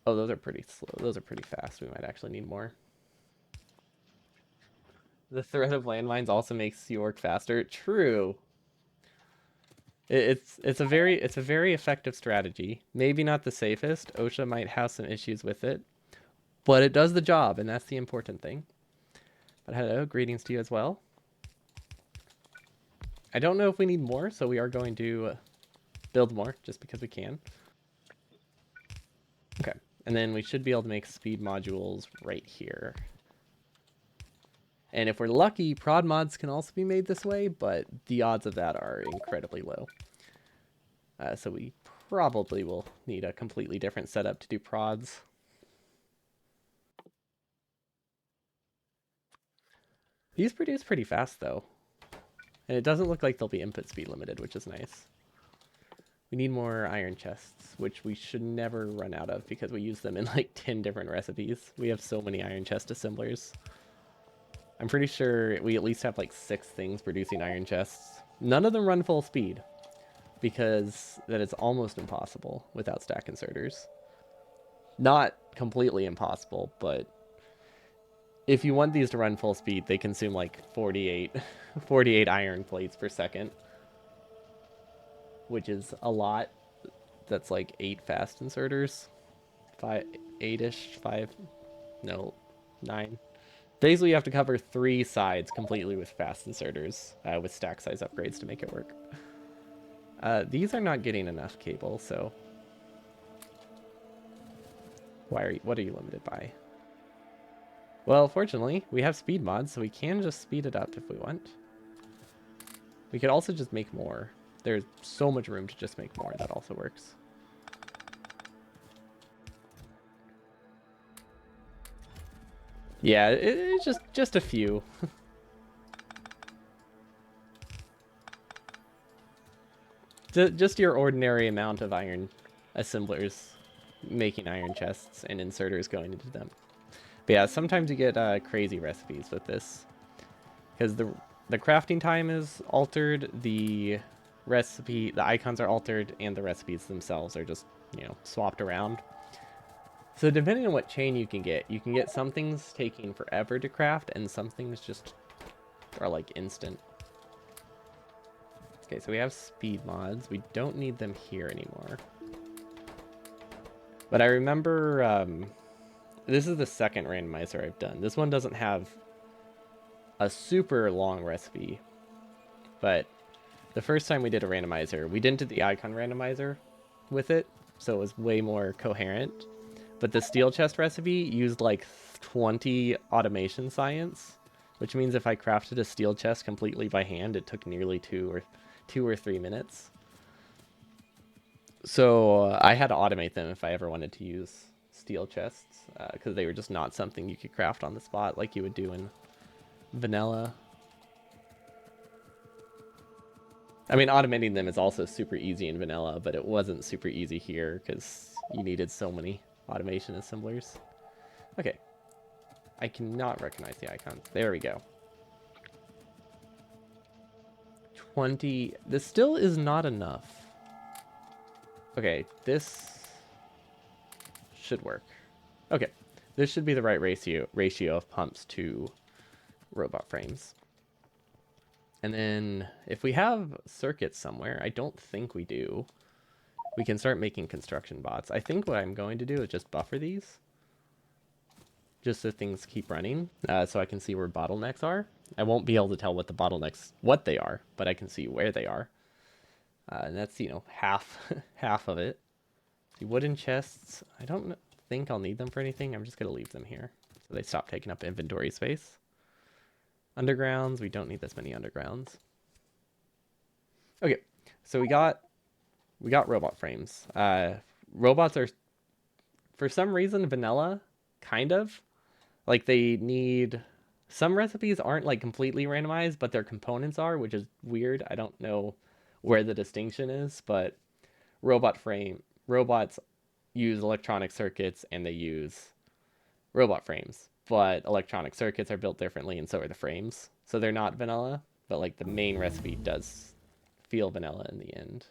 [SPEAKER 1] Oh, those are pretty slow. Those are pretty fast. We might actually need more. The threat of landmines also makes you work faster. True. It's a very effective strategy. Maybe not the safest. OSHA might have some issues with it, but it does the job, and that's the important thing. But hello, greetings to you as well. I don't know if we need more, so we are going to build more just because we can. Okay, and then we should be able to make speed modules right here. And if we're lucky, prod mods can also be made this way, but the odds of that are incredibly low. So we probably will need a completely different setup to do prods. These produce pretty fast, though. And it doesn't look like they'll be input speed limited, which is nice. We need more iron chests, which we should never run out of because we use them in like 10 different recipes. We have so many iron chest assemblers. I'm pretty sure we at least have like 6 things producing iron chests. None of them run full speed because that is almost impossible without stack inserters. Not completely impossible, but if you want these to run full speed, they consume like 48 iron plates per second, which is a lot. That's like 8 fast inserters. 8-ish, 9. Basically, you have to cover 3 sides completely with fast inserters with stack size upgrades to make it work. These are not getting enough cable, so what are you limited by? Well, fortunately, we have speed mods, so we can just speed it up if we want. We could also just make more. There's so much room to just make more. That also works. Yeah, it's just a few. Just your ordinary amount of iron assemblers making iron chests and inserters going into them. But yeah, sometimes you get crazy recipes with this because the crafting time is altered, the icons are altered, and the recipes themselves are just, swapped around. So depending on what chain you can get some things taking forever to craft, and some things just are like instant. Okay, so we have speed mods. We don't need them here anymore. But I remember, this is the second randomizer I've done. This one doesn't have a super long recipe, but the first time we did a randomizer, we didn't do the icon randomizer with it, so it was way more coherent. But the steel chest recipe used like 20 automation science, which means if I crafted a steel chest completely by hand, it took nearly 2 or 3 minutes. So I had to automate them if I ever wanted to use steel chests, because they were just not something you could craft on the spot like you would do in vanilla. I mean, automating them is also super easy in vanilla, but it wasn't super easy here because you needed so many automation assemblers. Okay. I cannot recognize the icons. There we go. 20. This still is not enough. Okay, this should work. Okay, this should be the right ratio of pumps to robot frames. And then if we have circuits somewhere, I don't think we do, we can start making construction bots. I think what I'm going to do is just buffer these, just so things keep running, so I can see where bottlenecks are. I won't be able to tell what the bottlenecks, what they are, but I can see where they are. And that's, half of it. See, wooden chests, I don't think I'll need them for anything. I'm just going to leave them here so they stop taking up inventory space. Undergrounds, we don't need this many undergrounds. Okay, so we got robot frames. Robots are, for some reason, vanilla, kind of. Like, they need... Some recipes aren't, like, completely randomized, but their components are, which is weird. I don't know where the distinction is, but robots use electronic circuits, and they use robot frames. But electronic circuits are built differently, and so are the frames. So they're not vanilla, but, like, the main recipe does feel vanilla in the end.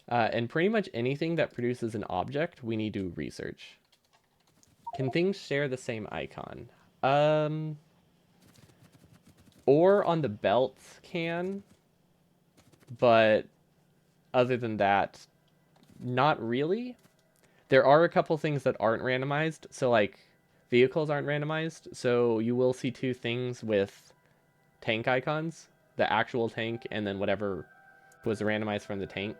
[SPEAKER 1] And pretty much anything that produces an object, we need to research. Can things share the same icon? Ore on the belts can, but other than that, not really. There are a couple things that aren't randomized, so like vehicles aren't randomized, so you will see 2 things with tank icons, the actual tank and then whatever was randomized from the tank.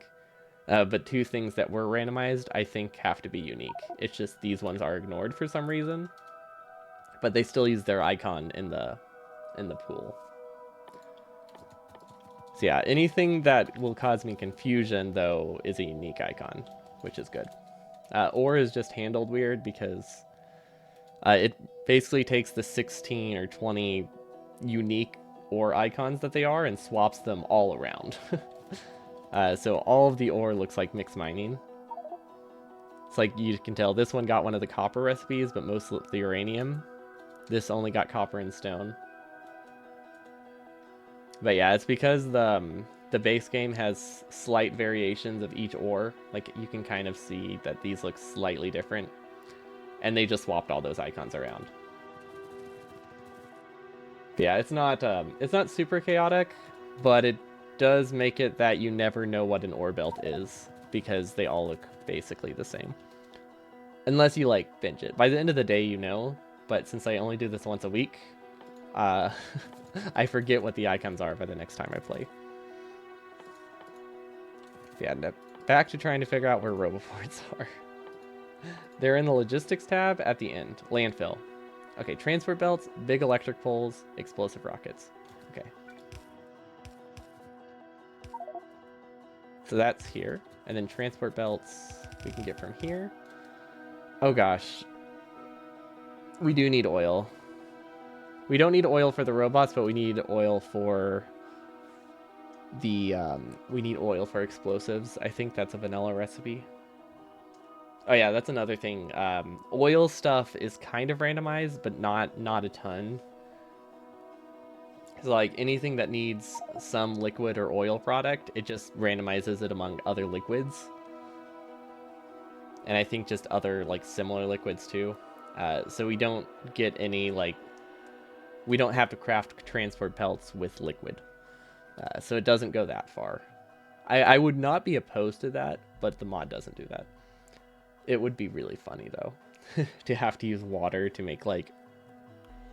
[SPEAKER 1] But 2 things that were randomized, I think, have to be unique. It's just these ones are ignored for some reason, but they still use their icon in the pool. So yeah, anything that will cause me confusion, though, is a unique icon, which is good. Ore is just handled weird because it basically takes the 16 or 20 unique ore icons that they are and swaps them all around. So all of the ore looks like mixed mining. It's like you can tell this one got one of the copper recipes, but most of the uranium. This only got copper and stone. But yeah, it's because the base game has slight variations of each ore. Like you can kind of see that these look slightly different, and they just swapped all those icons around. But yeah, it's not super chaotic, but it does make it that you never know what an ore belt is because they all look basically the same. Unless you like binge it. By the end of the day, you know. But since I only do this once a week, I forget what the icons are by the next time I play. Yeah, back to trying to figure out where roboports are. They're in the logistics tab at the end. Landfill. Okay, transport belts, big electric poles, explosive rockets. Okay. So that's here. And then transport belts we can get from here. Oh gosh. We do need oil. We don't need oil for the robots, but we need oil for the we need oil for explosives. I think that's a vanilla recipe. Oh yeah, that's another thing. Oil stuff is kind of randomized, but not a ton. So like anything that needs some liquid or oil product, it just randomizes it among other liquids. And I think just other like similar liquids too. So we don't get any like we don't have to craft transport pelts with liquid. So it doesn't go that far. I would not be opposed to that, but the mod doesn't do that. It would be really funny though to have to use water to make like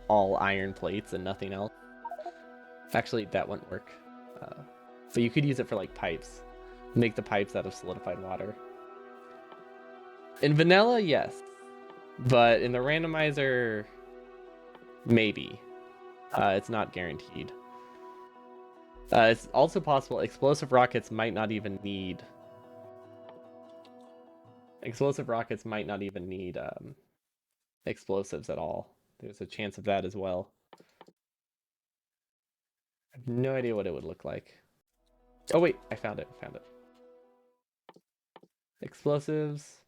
[SPEAKER 1] all iron plates and nothing else. Actually, that wouldn't work. But you could use it for like pipes. Make the pipes out of solidified water. In vanilla, yes. But in the randomizer, maybe. It's not guaranteed. It's also possible explosive rockets might not even need... Explosive rockets might not even need explosives at all. There's a chance of that as well. I have no idea what it would look like. Oh wait, I found it. Explosives.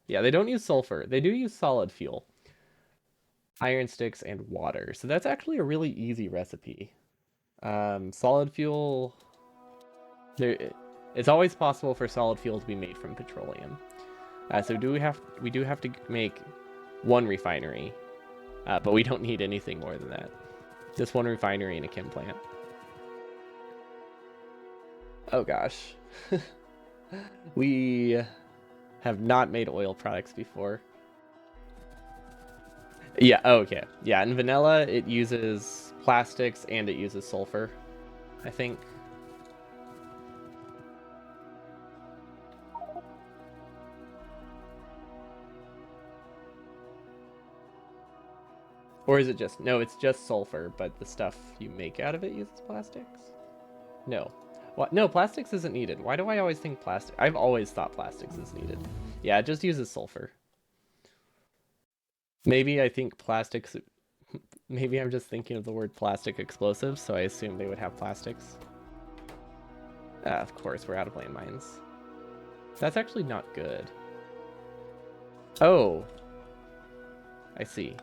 [SPEAKER 1] Yeah, they don't use sulfur. They do use solid fuel. Iron sticks and water. So that's actually a really easy recipe. Solid fuel. It's always possible for solid fuel to be made from petroleum. So we do have to make one refinery, but we don't need anything more than that. Just one refinery and a chem plant. Oh gosh. We have not made oil products before. Yeah, okay. Yeah, in vanilla it uses plastics and it uses sulfur, I think. Or is it just... No, it's just sulfur, but the stuff you make out of it uses plastics? No. What? No, plastics isn't needed. Why do I always think plastic? I've always thought plastics is needed. Yeah, it just uses sulfur. Maybe I think plastics... Maybe I'm just thinking of the word plastic explosives, so I assume they would have plastics. Of course, we're out of landmines. That's actually not good. Oh. I see.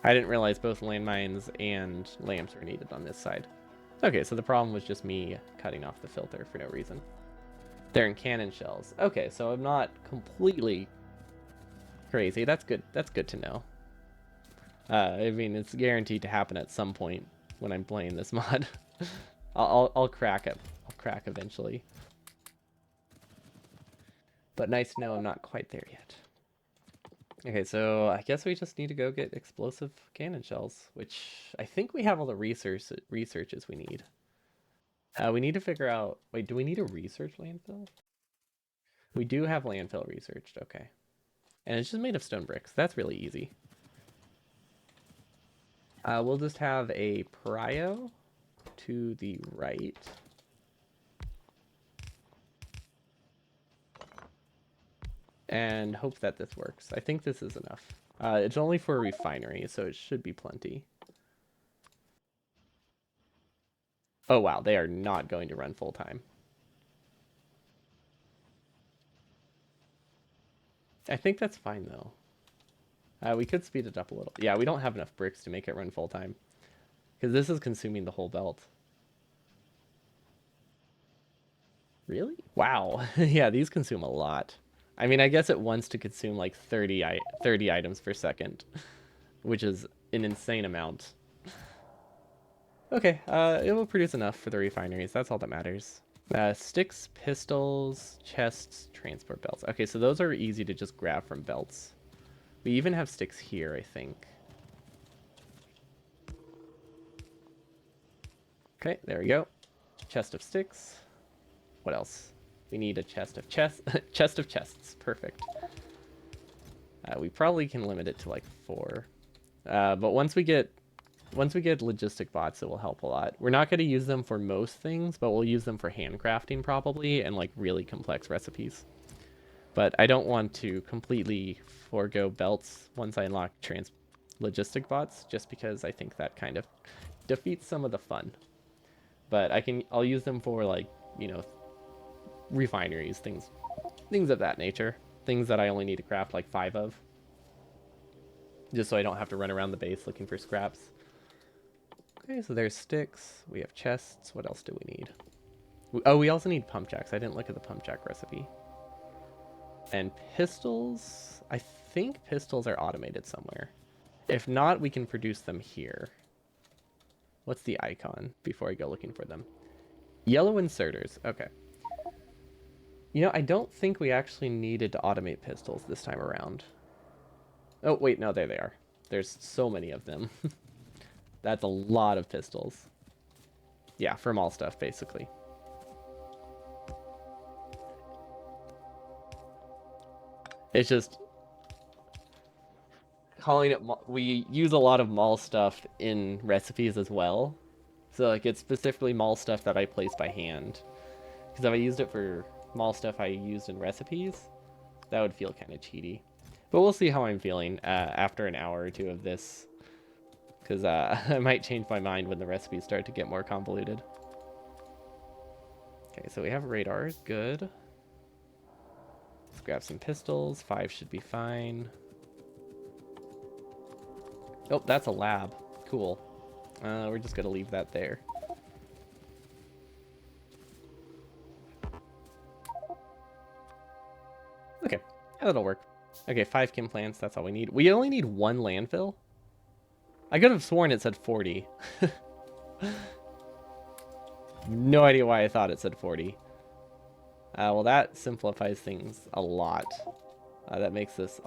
[SPEAKER 1] I didn't realize both landmines and lamps were needed on this side. Okay, so the problem was just me cutting off the filter for no reason. They're in cannon shells. Okay, so I'm not completely crazy. That's good. That's good to know. I mean, it's guaranteed to happen at some point when I'm playing this mod. I'll crack it. I'll crack eventually. But nice to know I'm not quite there yet. Okay, so I guess we just need to go get explosive cannon shells, which I think we have all the researches we need. We need to figure out... Wait, do we need a research landfill? We do have landfill researched, okay. And it's just made of stone bricks. That's really easy. We'll just have a prio to the right. and hope that this works. I think this is enough. It's only for a refinery, so it should be plenty. Oh wow, they are not going to run full time. I think that's fine though. We could speed it up a little. Yeah, we don't have enough bricks to make it run full time because this is consuming the whole belt. Really? Wow. Yeah, these consume a lot. I mean, I guess it wants to consume like 30 items per second, which is an insane amount. Okay, it will produce enough for the refineries. That's all that matters. Sticks, pistols, chests, transport belts. Okay, so those are easy to just grab from belts. We even have sticks here, I think. Okay, there we go. Chest of sticks. What else? We need a chest of chests. Chest of chests. Perfect. We probably can limit it to like 4. But once we get logistic bots, it will help a lot. We're not going to use them for most things, but we'll use them for handcrafting probably and like really complex recipes. But I don't want to completely forego belts once I unlock logistic bots, just because I think that kind of defeats some of the fun. But I'll use them for like, refineries, things of that nature. Things that I only need to craft like 5 of. Just so I don't have to run around the base looking for scraps. Okay, so there's sticks. We have chests. What else do we need? Oh, we also need pump jacks. I didn't look at the pump jack recipe. And pistols. I think pistols are automated somewhere. If not, we can produce them here. What's the icon before I go looking for them? Yellow inserters. Okay. I don't think we actually needed to automate pistols this time around. Oh, wait, no, there they are. There's so many of them. That's a lot of pistols. Yeah, from all stuff, basically. It's just calling it. We use a lot of mall stuff in recipes as well, so like it's specifically mall stuff that I place by hand. Because if I used it for mall stuff I used in recipes, that would feel kind of cheaty. But we'll see how I'm feeling after an hour or 2 of this, because I might change my mind when the recipes start to get more convoluted. Okay, so we have radars. Good. Let's grab some pistols. 5 should be fine. Oh, that's a lab. Cool. We're just going to leave that there. Okay, yeah, that'll work. Okay, 5 chem plants. That's all we need. We only need 1 landfill? I could have sworn it said 40. No idea why I thought it said 40. Well, that simplifies things a lot. That makes this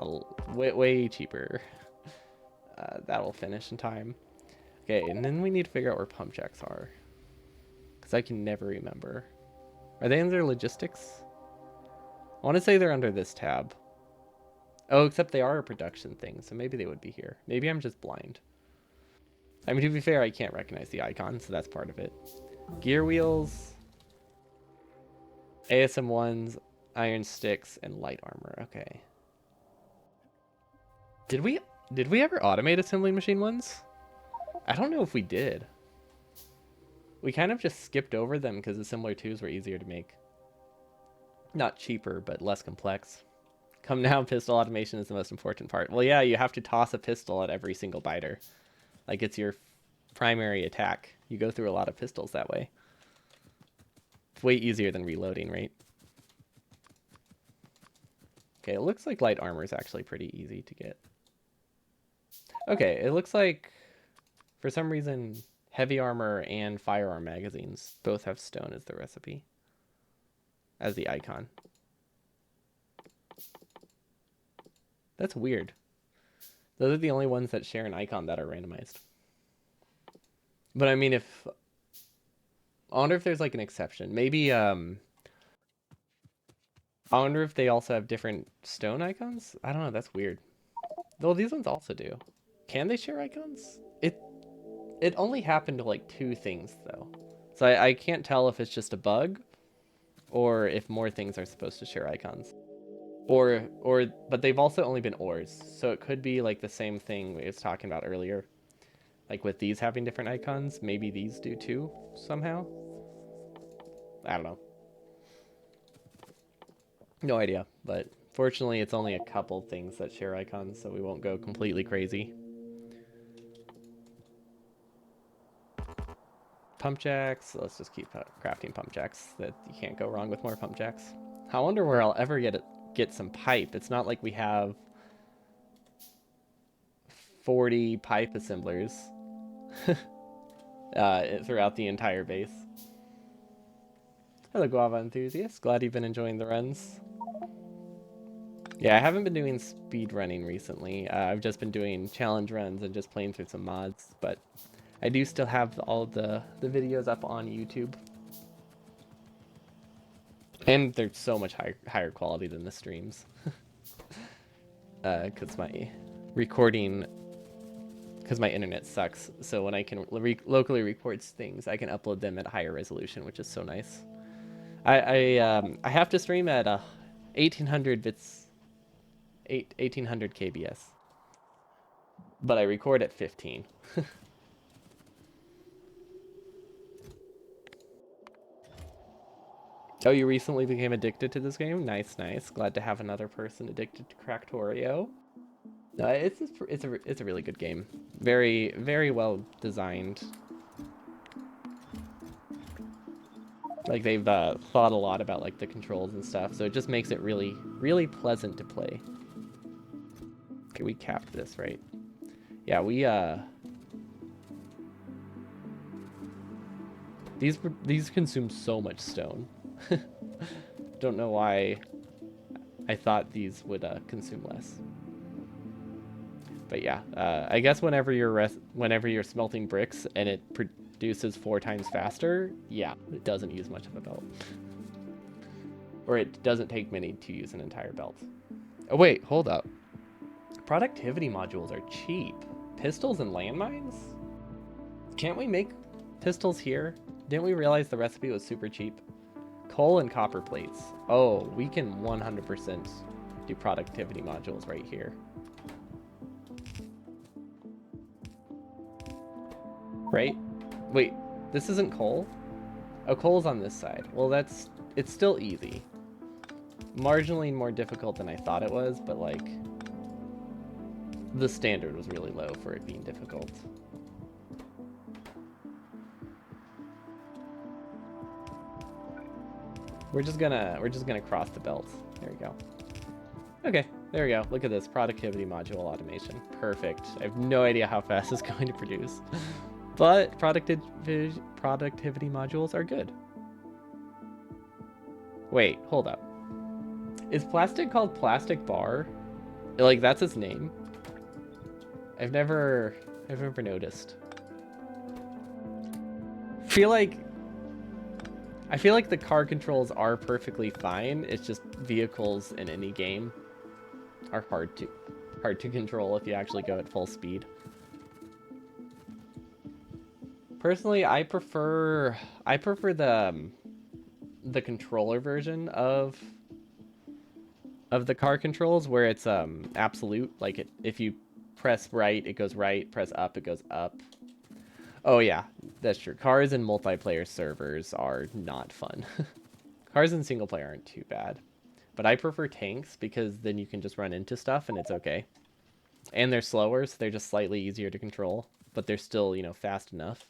[SPEAKER 1] way cheaper. That'll finish in time. Okay, and then we need to figure out where pump jacks are. Because I can never remember. Are they under logistics? I want to say they're under this tab. Oh, except they are a production thing, so maybe they would be here. Maybe I'm just blind. I mean, to be fair, I can't recognize the icon, so that's part of it. Gear wheels, ASM ones, iron sticks, and light armor. Okay. Did we ever automate assembling machine ones? I don't know if we did. We kind of just skipped over them because assembler 2s were easier to make. Not cheaper, but less complex. Come now, pistol automation is the most important part. Well, yeah, you have to toss a pistol at every single biter. Like, it's your primary attack. You go through a lot of pistols that way. It's way easier than reloading, right? Okay, it looks like light armor is actually pretty easy to get. Okay, it looks like, for some reason, heavy armor and firearm magazines both have stone as the recipe. As the icon. That's weird. Those are the only ones that share an icon that are randomized. But I mean, I wonder if there's like an exception. Maybe, I wonder if they also have different stone icons? I don't know, that's weird. Well, these ones also do. Can they share icons? It only happened to like 2 things, though. So I can't tell if it's just a bug or if more things are supposed to share icons. But they've also only been ores, so it could be like the same thing we was talking about earlier. Like with these having different icons, maybe these do too, somehow. I don't know. No idea, but fortunately it's only a couple things that share icons, so we won't go completely crazy. Pump jacks, let's just keep crafting pump jacks. That you can't go wrong with more pump jacks. I wonder where I'll ever get some pipe. It's not like we have 40 pipe assemblers throughout the entire base. Hello, Guava enthusiast. Glad you've been enjoying the runs. Yeah, I haven't been doing speed running recently. I've just been doing challenge runs and just playing through some mods, but I do still have all the videos up on YouTube. And they're so much higher quality than the streams. Because my recording, because my internet sucks. So when I can locally record things, I can upload them at higher resolution, which is so nice. I have to stream at 1800 bits, 1800 kbs, but I record at 15. Oh, you recently became addicted to this game? Nice, nice. Glad to have another person addicted to Cractorio. No, it's a really good game. Very, very well designed. Like they've thought a lot about like the controls and stuff, so it just makes it really, really pleasant to play. Okay, we capped this, right? Yeah, we these consume so much stone. Don't know why I thought these would consume less. But yeah, I guess whenever you're smelting bricks and it produces 4 times faster, yeah, it doesn't use much of a belt. Or it doesn't take many to use an entire belt. Oh wait, hold up. Productivity modules are cheap. Pistols and landmines? Can't we make pistols here? Didn't we realize the recipe was super cheap? Coal and copper plates. Oh, we can 100% do productivity modules right here. Right? Wait, this isn't coal? Oh, coal's on this side. Well, it's still easy. Marginally more difficult than I thought it was, but like, the standard was really low for it being difficult. We're just gonna cross the belt. There we go. Okay, there we go. Look at this productivity module automation. Perfect. I have no idea how fast it's going to produce, but productivity modules are good. Wait, hold up. Is plastic called plastic bar? Like that's its name? I've never noticed. I feel like the car controls are perfectly fine. It's just vehicles in any game are hard to control if you actually go at full speed. Personally, I prefer the controller version of the car controls where it's absolute, like if you press right, it goes right, press up, it goes up. Oh yeah, that's true. Cars in multiplayer servers are not fun. Cars in single player aren't too bad. But I prefer tanks because then you can just run into stuff and it's okay. And they're slower, so they're just slightly easier to control, but they're still, you know, fast enough.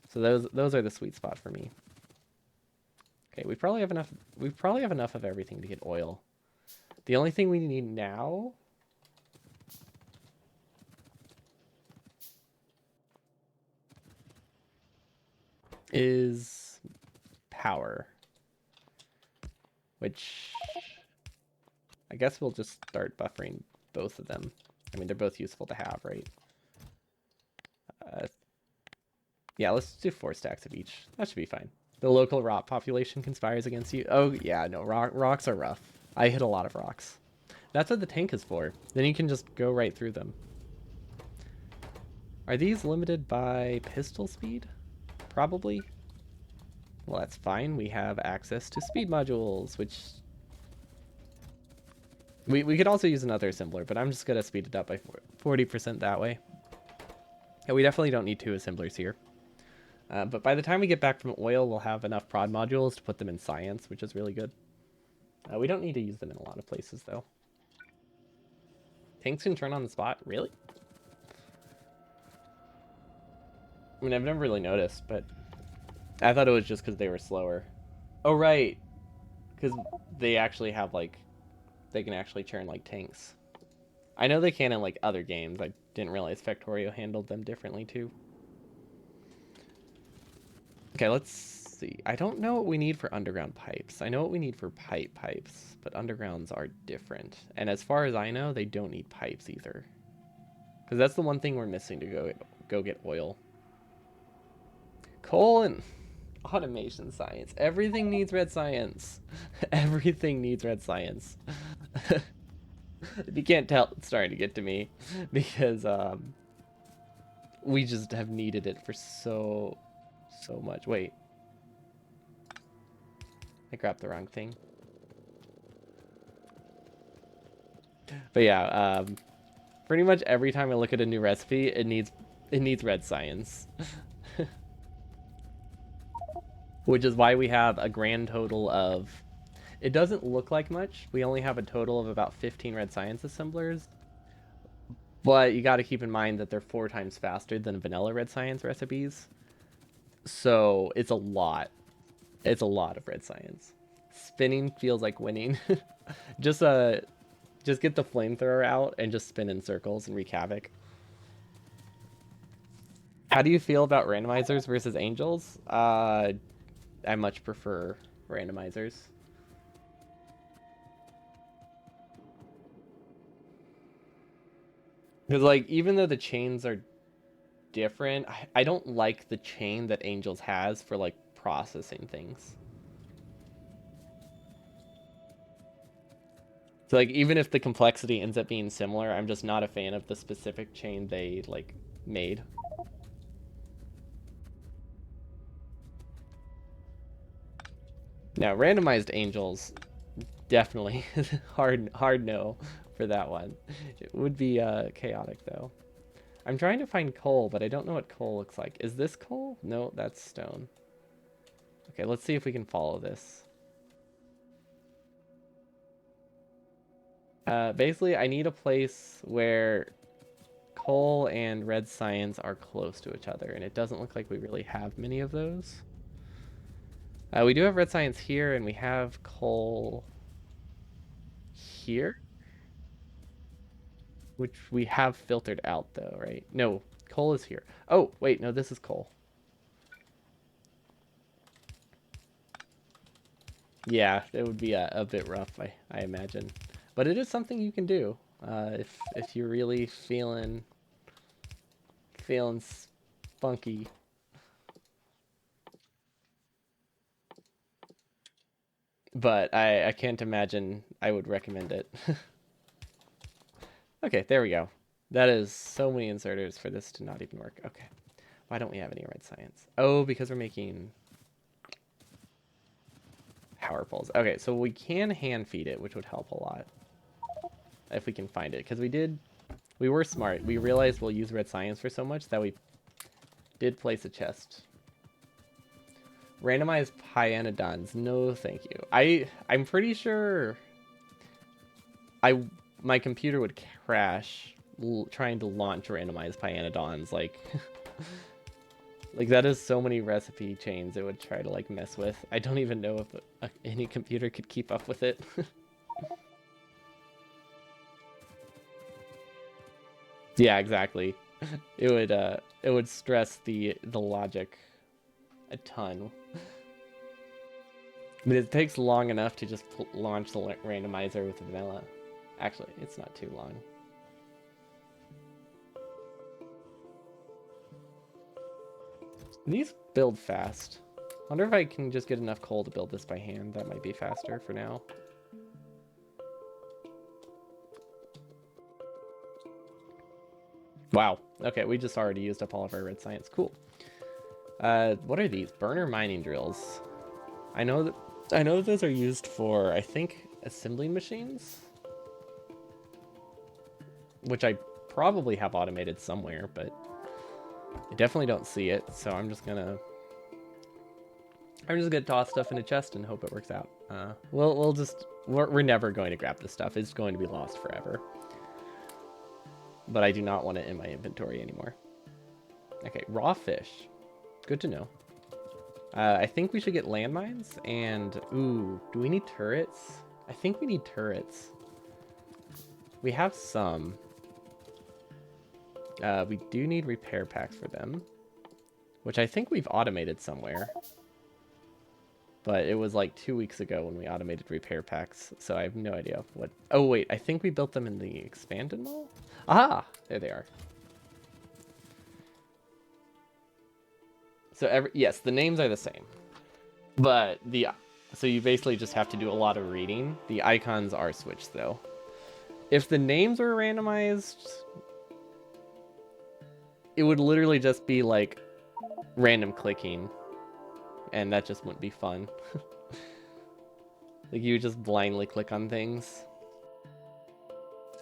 [SPEAKER 1] So those are the sweet spot for me. Okay, we probably have enough of everything to get oil. The only thing we need now is power, which I guess we'll just start buffering both of them. I mean, they're both useful to have, right? Yeah, let's do 4 stacks of each. That should be fine. The local rock population conspires against you. Oh, yeah, no, rocks are rough. I hit a lot of rocks. That's what the tank is for. Then you can just go right through them. Are these limited by pistol speed? Probably. Well, that's fine. We have access to speed modules, which We could also use another assembler, but I'm just going to speed it up by 40% that way. And we definitely don't need 2 assemblers here. But by the time we get back from oil, we'll have enough prod modules to put them in science, which is really good. We don't need to use them in a lot of places, though. Tanks can turn on the spot? Really? I mean, I've never really noticed, but I thought it was just because they were slower. Oh, right. Because they actually have, like, they can actually turn, like, tanks. I know they can in, like, other games. I didn't realize Factorio handled them differently, too. Okay, let's see. I don't know what we need for underground pipes. I know what we need for pipes, but undergrounds are different. And as far as I know, they don't need pipes either. Because that's the one thing we're missing to go get oil. Coal and automation science. Everything needs red science. Everything needs red science. If you can't tell, it's starting to get to me. Because we just have needed it for so much. Wait. I grabbed the wrong thing. But yeah, pretty much every time I look at a new recipe, it needs red science. Which is why we have a grand total of, it doesn't look like much. We only have a total of about 15 red science assemblers. But you got to keep in mind that they're 4 times faster than vanilla red science recipes. So it's a lot. It's a lot of red science. Spinning feels like winning. just get the flamethrower out and just spin in circles and wreak havoc. How do you feel about randomizers versus angels? I much prefer randomizers. Because, like, even though the chains are different, I don't like the chain that angels has for, like, processing things. So, like, even if the complexity ends up being similar, I'm just not a fan of the specific chain they, like, made. Now, randomized angels, definitely hard no for that one. It would be chaotic, though. I'm trying to find coal, but I don't know what coal looks like. Is this coal? No, that's stone. Okay, let's see if we can follow this. Basically, I need a place where coal and red science are close to each other, and it doesn't look like we really have many of those. We do have red science here, and we have coal here, which we have filtered out, though, right? No, coal is here. Oh, wait, no, this is coal. Yeah, it would be a bit rough, I imagine. But it is something you can do if you're really feeling spunky. But I can't imagine I would recommend it. Okay, there we go. That is so many inserters for this to not even work. Okay. Why don't we have any red science? Oh, because we're making power poles. Okay, so we can hand feed it, which would help a lot. If we can find it. Because we were smart. We realized we'll use red science for so much that we did place a chest. Randomized pyanodons. No, thank you. I'm pretty sure my computer would crash trying to launch randomized pyanodons. Like, like that is so many recipe chains it would try to like mess with. I don't even know if any computer could keep up with it. Yeah, exactly. It would stress the logic a ton. I mean, it takes long enough to just launch the randomizer with vanilla. Actually, it's not too long. These build fast. Wonder if I can just get enough coal to build this by hand. That might be faster for now. Wow. Okay, we just already used up all of our red science. Cool. What are these? Burner mining drills. I know that those are used for, I think, assembling machines. which I probably have automated somewhere, but I definitely don't see it. So I'm just gonna toss stuff in a chest and hope it works out. We're never going to grab this stuff. It's going to be lost forever. But I do not want it in my inventory anymore. Okay, raw fish. Good to know. I think we should get landmines, and ooh, do we need turrets? I think we need turrets. We have some. We do need repair packs for them, which I think we've automated somewhere. But it was like 2 weeks ago when we automated repair packs, so I have no idea what... Oh wait, I think we built them in the expanded mall? Aha! There they are. So yes, the names are the same. But so you basically just have to do a lot of reading. The icons are switched though. If the names were randomized, it would literally just be like random clicking. And that just wouldn't be fun. Like, you would just blindly click on things.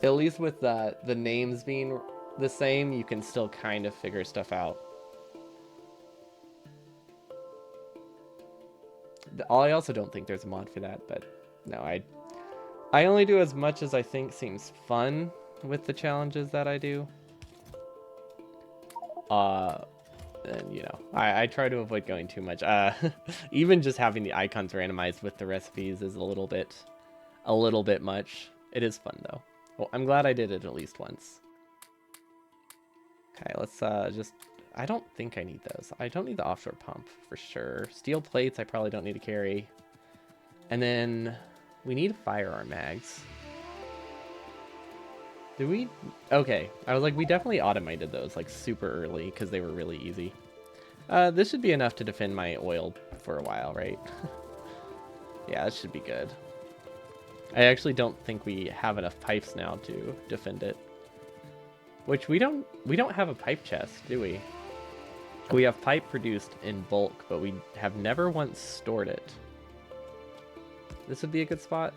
[SPEAKER 1] At least with the names being the same, you can still kind of figure stuff out. I also don't think there's a mod for that, but no, I only do as much as I think seems fun with the challenges that I do. And you know, I try to avoid going too much. Even just having the icons randomized with the recipes is a little bit much. It is fun though. Well, I'm glad I did it at least once. Okay, let's I don't think I need those. I don't need the offshore pump for sure. Steel plates I probably don't need to carry. And then we need firearm mags. Do we? Okay, I was like, we definitely automated those like super early because they were really easy. This should be enough to defend my oil for a while, right? Yeah, this should be good. I actually don't think we have enough pipes now to defend it. Which we don't have a pipe chest, do we? We have pipe produced in bulk, but we have never once stored it. This would be a good spot.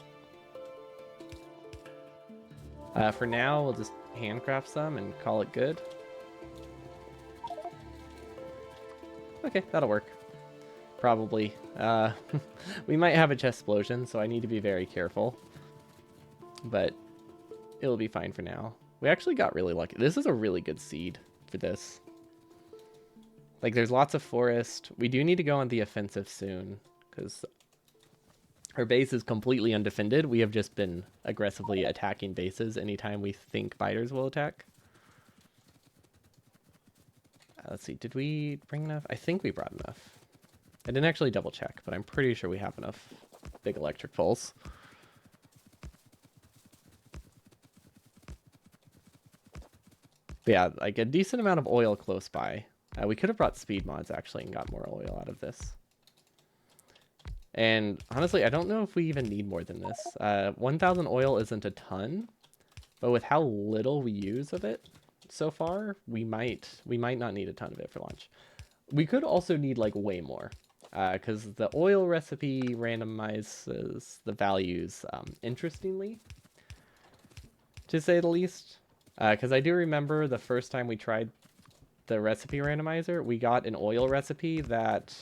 [SPEAKER 1] For now, we'll just handcraft some and call it good. Okay, that'll work. Probably. We might have a chest explosion, so I need to be very careful. But it'll be fine for now. We actually got really lucky. This is a really good seed for this. Like, there's lots of forest. We do need to go on the offensive soon, because our base is completely undefended. We have just been aggressively attacking bases anytime we think biters will attack. Let's see, did we bring enough? I think we brought enough. I didn't actually double check, but I'm pretty sure we have enough big electric poles. But yeah, like a decent amount of oil close by. We could have brought speed mods actually and got more oil out of this. And honestly, I don't know if we even need more than this. 1,000 oil isn't a ton, but with how little we use of it so far, we might not need a ton of it for launch. We could also need like way more, because the oil recipe randomizes the values interestingly, to say the least. Because I do remember the first time we tried the recipe randomizer, we got an oil recipe that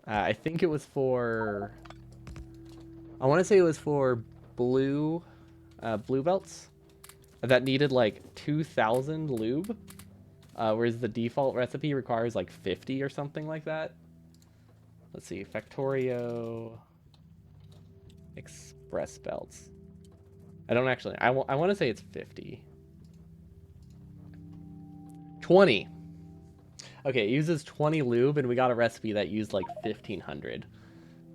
[SPEAKER 1] I think it was for, I want to say it was for blue belts that needed like 2,000 lube, whereas the default recipe requires like 50 or something like that. Let's see, Factorio Express belts. I don't actually, I want to say it's 50. 20. Okay, it uses 20 lube, and we got a recipe that used like 1,500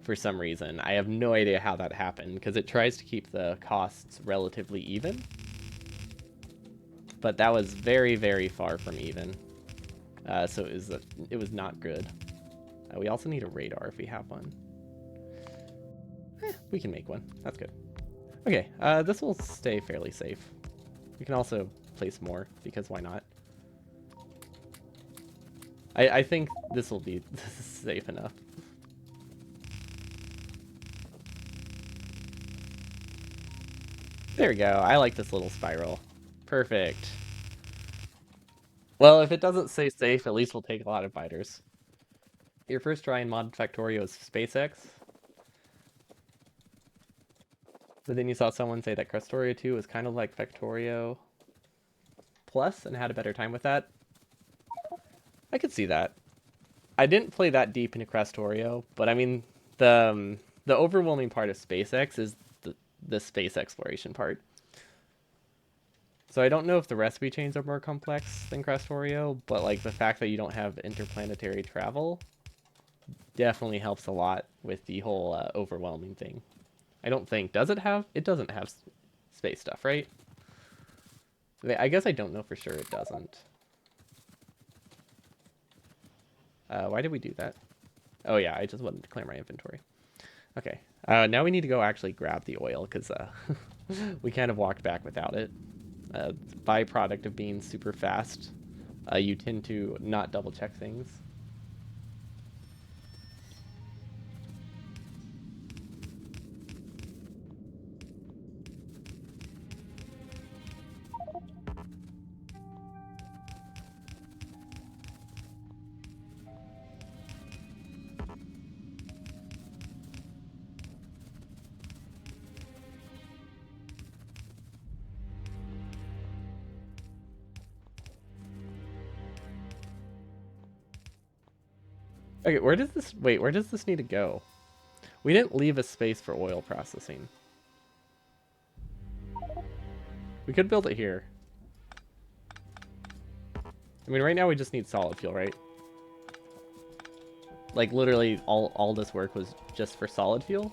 [SPEAKER 1] for some reason. I have no idea how that happened, because it tries to keep the costs relatively even. But that was very, very far from even. So it was not good. We also need a radar if we have one. We can make one. That's good. Okay, this will stay fairly safe. We can also place more, because why not? I think this is safe enough. There we go. I like this little spiral. Perfect. Well, if it doesn't say safe, at least we'll take a lot of biters. Your first try in mod Factorio is SpaceX. But then you saw someone say that Crestorio 2 was kind of like Factorio Plus and had a better time with that. I could see that. I didn't play that deep into Crestorio, but I mean, the overwhelming part of SpaceX is the space exploration part. So I don't know if the recipe chains are more complex than Crestorio, but like the fact that you don't have interplanetary travel definitely helps a lot with the whole overwhelming thing. I don't think. Does it have? It doesn't have space stuff, right? I guess I don't know for sure it doesn't. Why did we do that? Oh yeah, I just wanted to clear my inventory. Okay. Now we need to go actually grab the oil because we kind of walked back without it. Byproduct of being super fast. You tend to not double check things. Okay, where does this... Wait, where does this need to go? We didn't leave a space for oil processing. We could build it here. I mean, right now we just need solid fuel, right? Like, literally, all this work was just for solid fuel.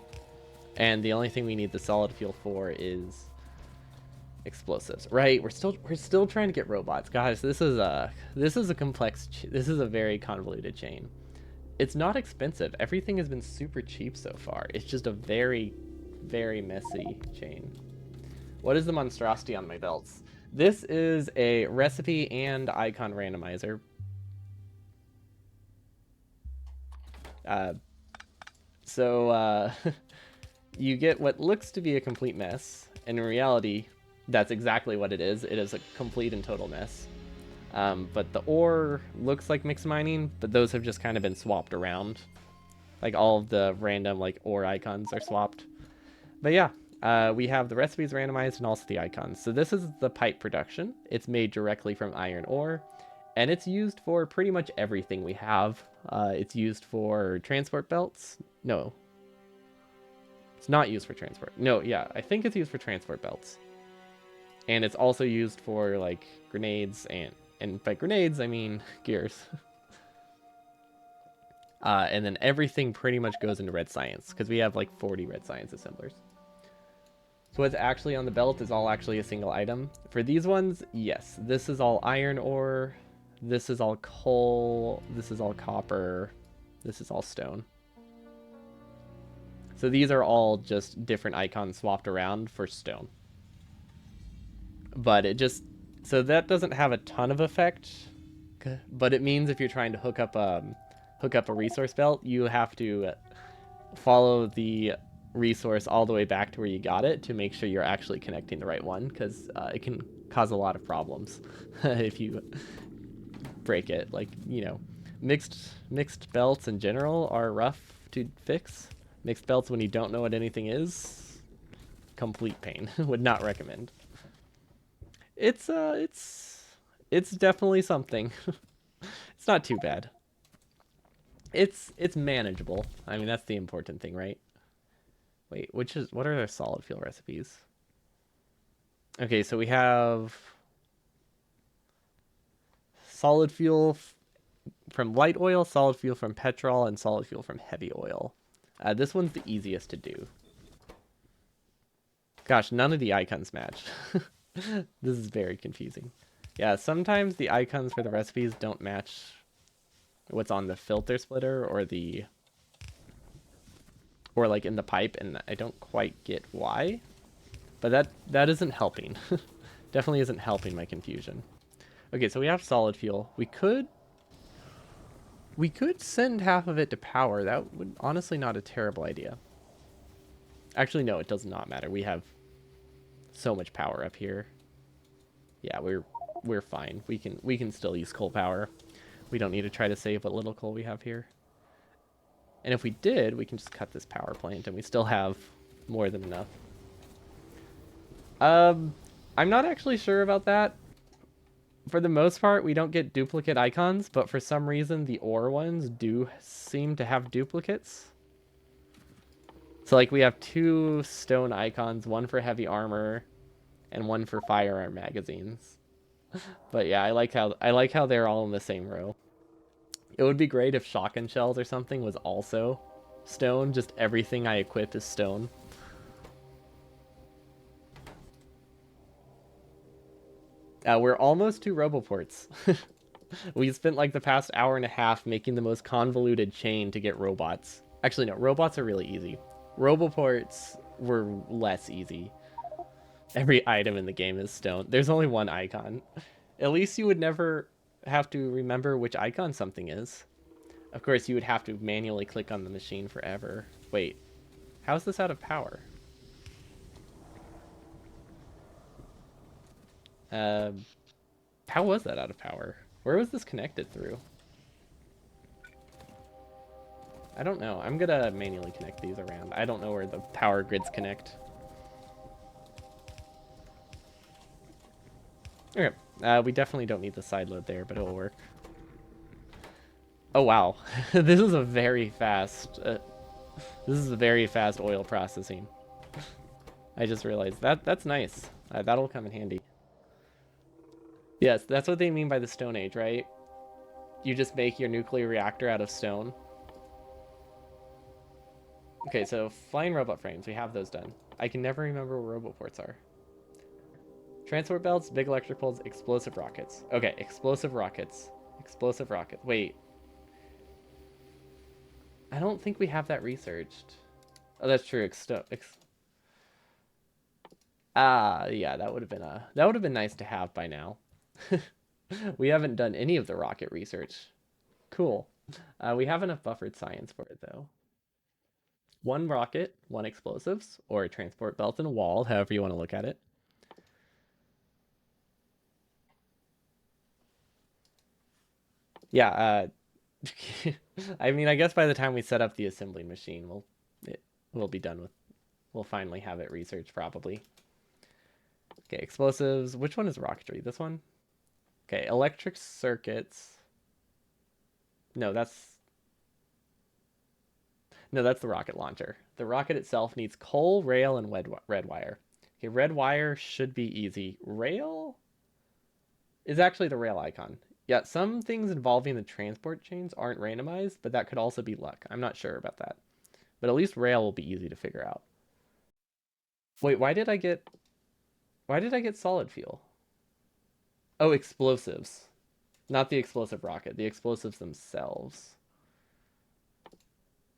[SPEAKER 1] And the only thing we need the solid fuel for is explosives. Right, we're still trying to get robots. Guys, this is a complex... This is a very convoluted chain. It's not expensive. Everything has been super cheap so far. It's just a very, very messy chain. What is the monstrosity on my belts? This is a recipe and icon randomizer. You get what looks to be a complete mess. And in reality, that's exactly what it is. It is a complete and total mess. But the ore looks like mixed mining, but those have just kind of been swapped around. Like all of the random like ore icons are swapped. But yeah, we have the recipes randomized and also the icons. So this is the pipe production. It's made directly from iron ore, and it's used for pretty much everything we have. It's used for transport belts. No, it's not used for transport. No, yeah, I think it's used for transport belts. And it's also used for like grenades and by grenades, I mean gears. And then everything pretty much goes into red science because we have like 40 red science assemblers. So what's actually on the belt is all actually a single item. For these ones, yes, this is all iron ore. This is all coal. This is all copper. This is all stone. So these are all just different icons swapped around for stone. But it just... So that doesn't have a ton of effect. But it means if you're trying to hook up a resource belt, you have to follow the resource all the way back to where you got it to make sure you're actually connecting the right one, because it can cause a lot of problems if you break it. Like, you know, mixed belts in general are rough to fix. Mixed belts when you don't know what anything is, complete pain. Would not recommend. It's definitely something. It's not too bad. It's manageable. I mean, that's the important thing, right? Wait, what are their solid fuel recipes? Okay, so we have solid fuel from light oil, solid fuel from petrol, and solid fuel from heavy oil. This one's the easiest to do. Gosh, none of the icons match. This is very confusing. Yeah, sometimes the icons for the recipes don't match what's on the filter splitter or like in the pipe, and I don't quite get why. But that isn't helping. Definitely isn't helping my confusion. Okay, so we have solid fuel. We could send half of it to power. That would honestly not a terrible idea. Actually, no, it does not matter. We have so much power up here. Yeah, we're fine. We can still use coal power. We don't need to try to save what little coal we have here. And if we did, we can just cut this power plant and we still have more than enough. Um, I'm not actually sure about that. For the most part, we don't get duplicate icons, but for some reason, the ore ones do seem to have duplicates. So, like, we have two stone icons, one for heavy armor and one for firearm magazines. But yeah, I like how they're all in the same row. It would be great if shotgun shells or something was also stone. Just everything I equip is stone. We're almost to roboports. We spent like the past hour and a half making the most convoluted chain to get robots. Actually, no, robots are really easy. Roboports were less easy. Every item in the game is stone. There's only one icon. At least you would never have to remember which icon something is. Of course, you would have to manually click on the machine forever. Wait, how is this out of power? Uh, how was that out of power? Where was this connected through? I don't know. I'm gonna manually connect these around. I don't know where the power grids connect. Okay, we definitely don't need the side load there, but it'll work. Oh wow, this is a very fast. This is a very fast oil processing. I just realized that's nice. That'll come in handy. Yes, that's what they mean by the Stone Age, right? You just make your nuclear reactor out of stone. Okay, so flying robot frames, we have those done. I can never remember where robot ports are. Transport belts, big electric poles, explosive rockets. Okay, explosive rockets. Explosive rocket. Wait. I don't think we have that researched. Oh, that's true. Yeah, that would have been nice to have by now. We haven't done any of the rocket research. Cool. We have enough buffered science for it though. One rocket, one explosives, or a transport belt and a wall, however you want to look at it. Yeah, I mean, I guess by the time we set up the assembly machine, we'll be done with. We'll finally have it researched probably. Okay, explosives. Which one is rocketry? This one? Okay, electric circuits. No, that's the rocket launcher. The rocket itself needs coal, rail, and red wire. Okay, red wire should be easy. Rail is actually the rail icon. Yeah, some things involving the transport chains aren't randomized, but that could also be luck. I'm not sure about that. But at least rail will be easy to figure out. Wait, why did I get solid fuel? Oh, explosives. Not the explosive rocket, the explosives themselves.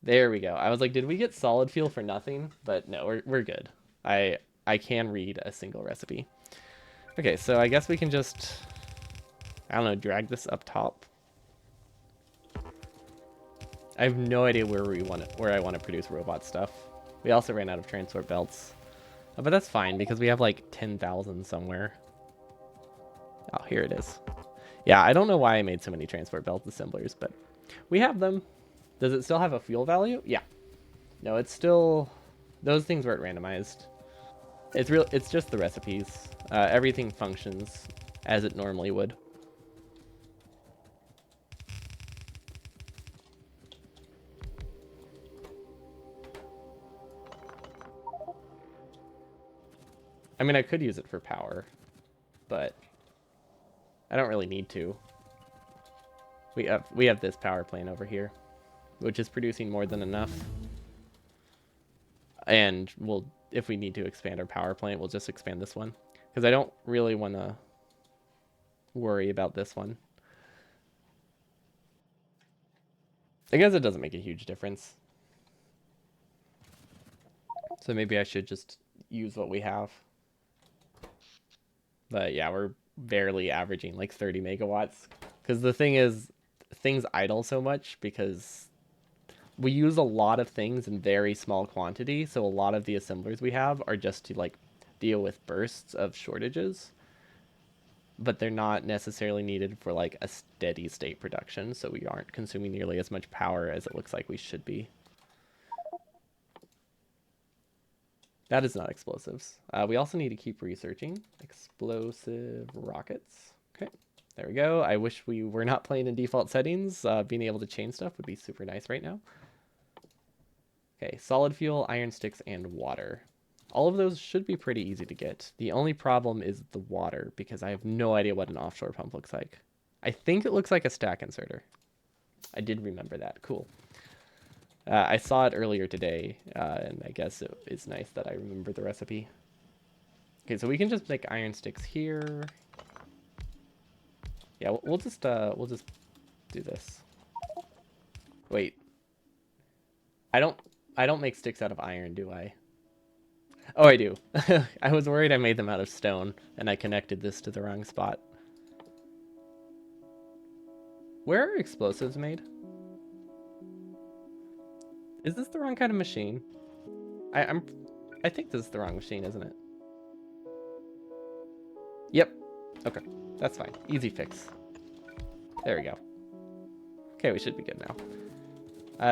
[SPEAKER 1] There we go. I was like, did we get solid fuel for nothing? But no, we're good. I can read a single recipe. Okay, so I guess we can just, I don't know, drag this up top. I have no idea where I want to produce robot stuff. We also ran out of transport belts. But that's fine because we have like 10,000 somewhere. Oh, here it is. Yeah, I don't know why I made so many transport belt assemblers, but we have them. Does it still have a fuel value? Yeah. No, it's still... Those things weren't randomized. It's just the recipes. Everything functions as it normally would. I mean, I could use it for power, but I don't really need to. We have this power plant over here, which is producing more than enough. And if we need to expand our power plant, we'll just expand this one. Because I don't really want to worry about this one. I guess it doesn't make a huge difference. So maybe I should just use what we have. But yeah, we're barely averaging like 30 megawatts. Because the thing is, things idle so much because we use a lot of things in very small quantity. So a lot of the assemblers we have are just to like deal with bursts of shortages. but they're not necessarily needed for like a steady state production, so we aren't consuming nearly as much power as it looks like we should be. That is not explosives. We also need to keep researching explosive rockets. Okay, there we go. I wish we were not playing in default settings. Being able to change stuff would be super nice right now. Okay, solid fuel, iron sticks, and water. All of those should be pretty easy to get. The only problem is the water, because I have no idea what an offshore pump looks like. I think it looks like a stack inserter. I did remember that. Cool. I saw it earlier today, and I guess it's nice that I remember the recipe. Okay, so we can just make iron sticks here. Yeah, we'll just do this. Wait. I don't make sticks out of iron, do I? Oh, I do. I was worried I made them out of stone, and I connected this to the wrong spot. Where are explosives made? Is this the wrong kind of machine? I think this is the wrong machine, isn't it? Yep. Okay, that's fine. Easy fix. There we go. Okay, we should be good now.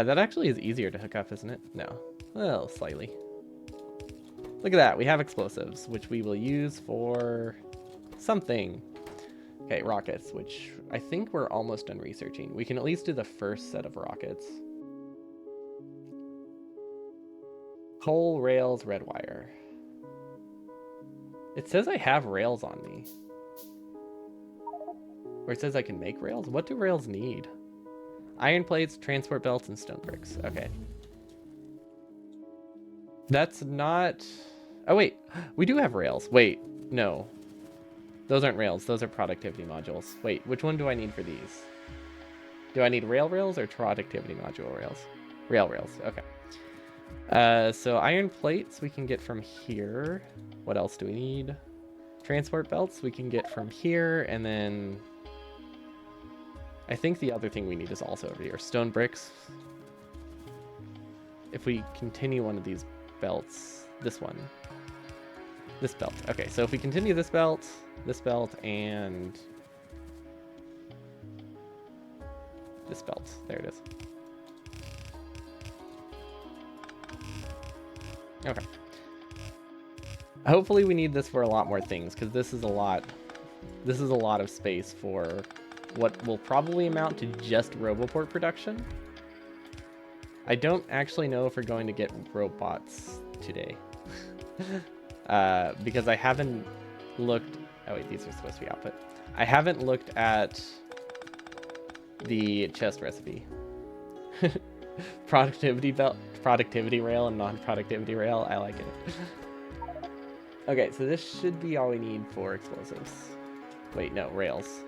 [SPEAKER 1] That actually is easier to hook up, isn't it? No. Well, slightly. Look at that. We have explosives, which we will use for something. Okay, rockets, which I think we're almost done researching. We can at least do the first set of rockets. Coal, rails, red wire. It says I have rails on me. Or it says I can make rails? What do rails need? Iron plates, transport belts, and stone bricks. Okay. That's not... Oh, wait. We do have rails. Wait. No. Those aren't rails. Those are productivity modules. Wait, which one do I need for these? Do I need rail rails or productivity module rails? Rail rails. Okay. So iron plates we can get from here. What else do we need? Transport belts we can get from here, and then... I think the other thing we need is also over here. Stone bricks. If we continue one of these belts, this one. This belt. Okay, so if we continue this belt, and this belt. There it is. Okay. Hopefully we need this for a lot more things, because this is a lot of space for what will probably amount to just Roboport production. I don't actually know if we're going to get robots today. Because I haven't looked... Oh wait, these are supposed to be output. I haven't looked at the chest recipe. Productivity belt, productivity rail, and non-productivity rail. I like it. Okay, so this should be all we need for explosives. Wait, no, rails.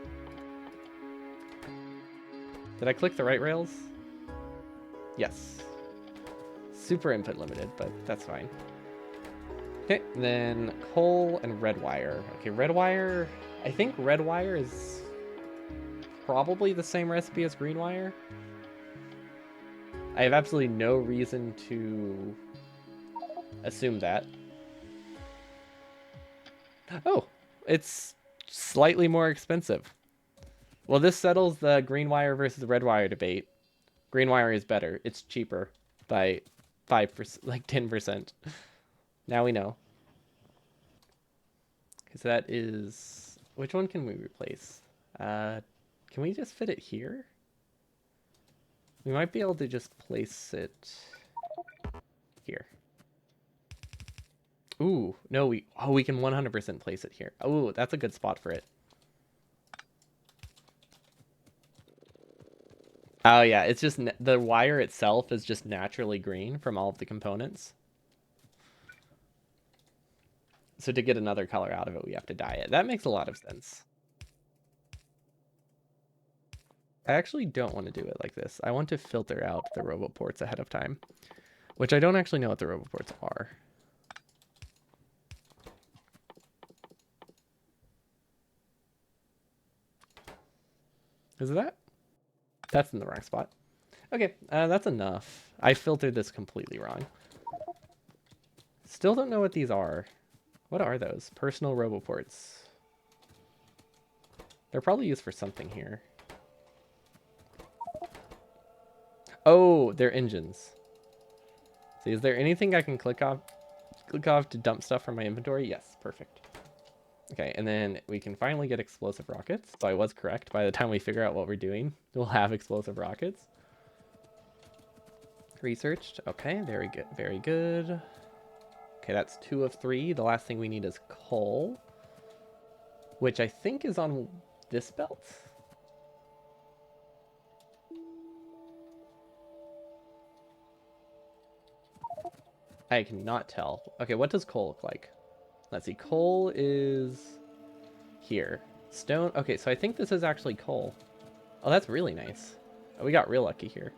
[SPEAKER 1] Did I click the right rails? Yes. Super input limited, but that's fine. Okay, then coal and red wire. Okay, red wire... I think red wire is probably the same recipe as green wire. I have absolutely no reason to assume that. Oh, it's slightly more expensive. Well, this settles the green wire versus red wire debate. Green wire is better. It's cheaper by 5%, like 10%. Now we know. Because that is... Which one can we replace? Can we just fit it here? We might be able to just place it here. Ooh, no, we can 100% place it here. Oh, that's a good spot for it. Oh yeah, it's just the wire itself is just naturally green from all of the components. So to get another color out of it, we have to dye it. That makes a lot of sense. I actually don't want to do it like this. I want to filter out the roboports ahead of time, which I don't actually know what the roboports are. Is it that? That's in the wrong spot. Okay, that's enough. I filtered this completely wrong. Still don't know what these are. What are those? Personal roboports. They're probably used for something here. Oh, they're engines. See, is there anything I can click off to dump stuff from my inventory? Yes, perfect. Okay, and then we can finally get explosive rockets. So I was correct. By the time we figure out what we're doing, we'll have explosive rockets. Researched. Okay, very good. Very good. Okay, that's 2 of 3. The last thing we need is coal, which I think is on this belt. I cannot tell. Okay, what does coal look like? Let's see. Coal is here. Stone. Okay, so I think this is actually coal. Oh, that's really nice. Oh, we got real lucky here.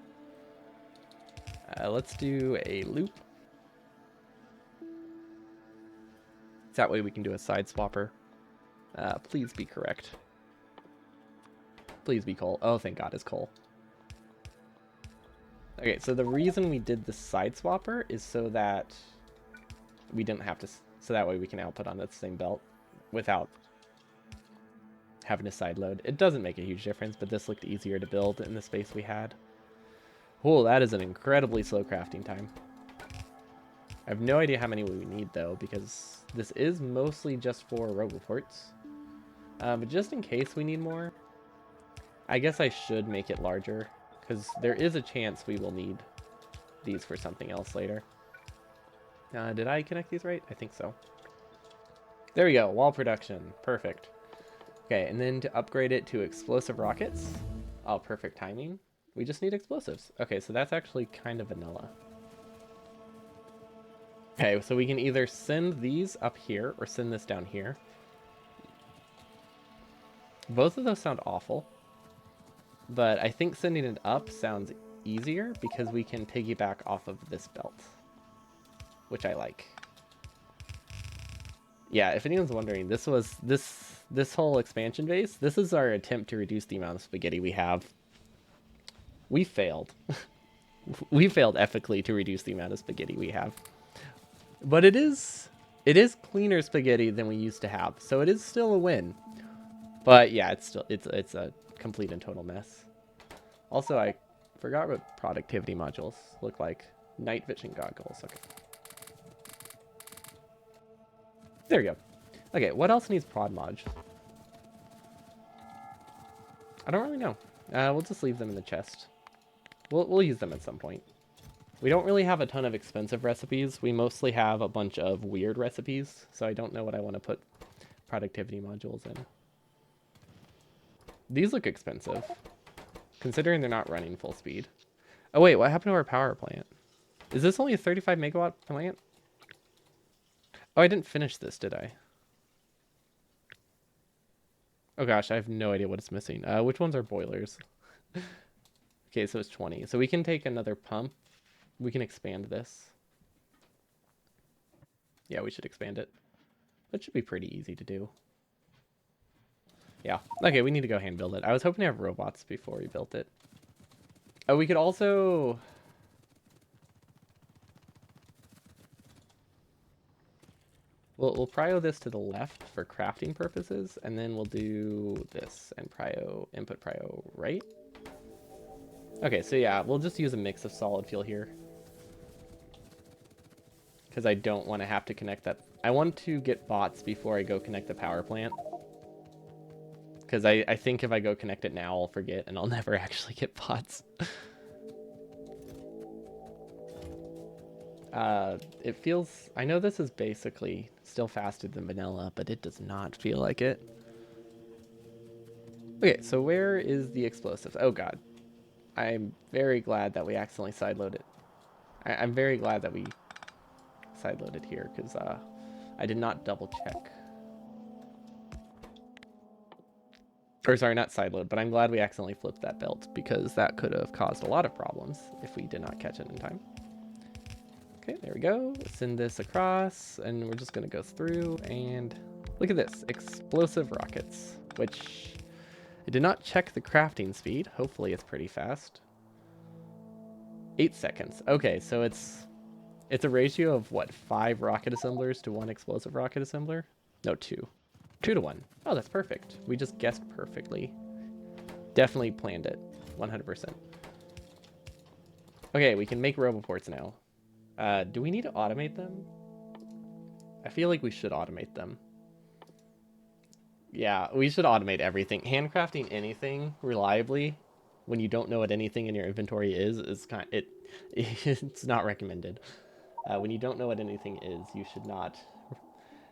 [SPEAKER 1] Let's do a loop. That way we can do a side swapper. Please be correct. Please be coal. Oh, thank God it's coal. Okay, so the reason we did the side swapper is so that we didn't have to, so that way we can output on the same belt without having to side load. It doesn't make a huge difference, but this looked easier to build in the space we had. Oh, that is an incredibly slow crafting time. I have no idea how many we need though, because this is mostly just for roboports. But just in case we need more, I guess I should make it larger, because there is a chance we will need these for something else later. Did I connect these right? I think so. There we go, wall production, perfect. Okay, and then to upgrade it to explosive rockets, oh, perfect timing. We just need explosives. Okay, so that's actually kind of vanilla. Okay, so we can either send these up here or send this down here. Both of those sound awful, but I think sending it up sounds easier because we can piggyback off of this belt, which I like. Yeah, if anyone's wondering, this whole expansion base, this is our attempt to reduce the amount of spaghetti we have. We failed. We failed epically to reduce the amount of spaghetti we have. But it is cleaner spaghetti than we used to have, so it is still a win. But yeah, it's a complete and total mess. Also, I forgot what productivity modules look like. Night vision goggles. Okay. There we go. Okay, what else needs prod mods? I don't really know. We'll just leave them in the chest. We'll use them at some point. We don't really have a ton of expensive recipes. We mostly have a bunch of weird recipes, so I don't know what I want to put productivity modules in. These look expensive, considering they're not running full speed. Oh wait, what happened to our power plant? Is this only a 35 megawatt plant? Oh, I didn't finish this, did I? Oh gosh, I have no idea what it's missing. Which ones are boilers? Okay, so it's 20. So we can take another pump. We can expand this. Yeah, we should expand it. That should be pretty easy to do. Yeah. Okay, we need to go hand build it. I was hoping to have robots before we built it. Oh, we could also... We'll prio this to the left for crafting purposes, and then we'll do this and prio, input prio right. Okay, so yeah, we'll just use a mix of solid fuel here. Because I don't want to have to connect that. I want to get bots before I go connect the power plant. Because I think if I go connect it now, I'll forget and I'll never actually get bots. It feels... I know this is basically still faster than vanilla, but it does not feel like it. Okay, so where is the explosives? Oh god. I'm very glad that we accidentally sideloaded. I'm very glad that we sideloaded here, because I did not double check. Or sorry, not sideload, but I'm glad we accidentally flipped that belt, because that could have caused a lot of problems if we did not catch it in time. Okay, there we go. Send this across, and we're just going to go through, and look at this. Explosive rockets, which I did not check the crafting speed. Hopefully it's pretty fast. 8 seconds. Okay, so it's a ratio of, what, 5 rocket assemblers to 1 explosive rocket assembler? No, 2. 2 to 1. Oh, that's perfect. We just guessed perfectly. Definitely planned it. 100%. Okay, we can make roboports now. Do we need to automate them? I feel like we should automate them. Yeah, we should automate everything. Handcrafting anything reliably when you don't know what anything in your inventory is it's not recommended. When you don't know what anything is, you should not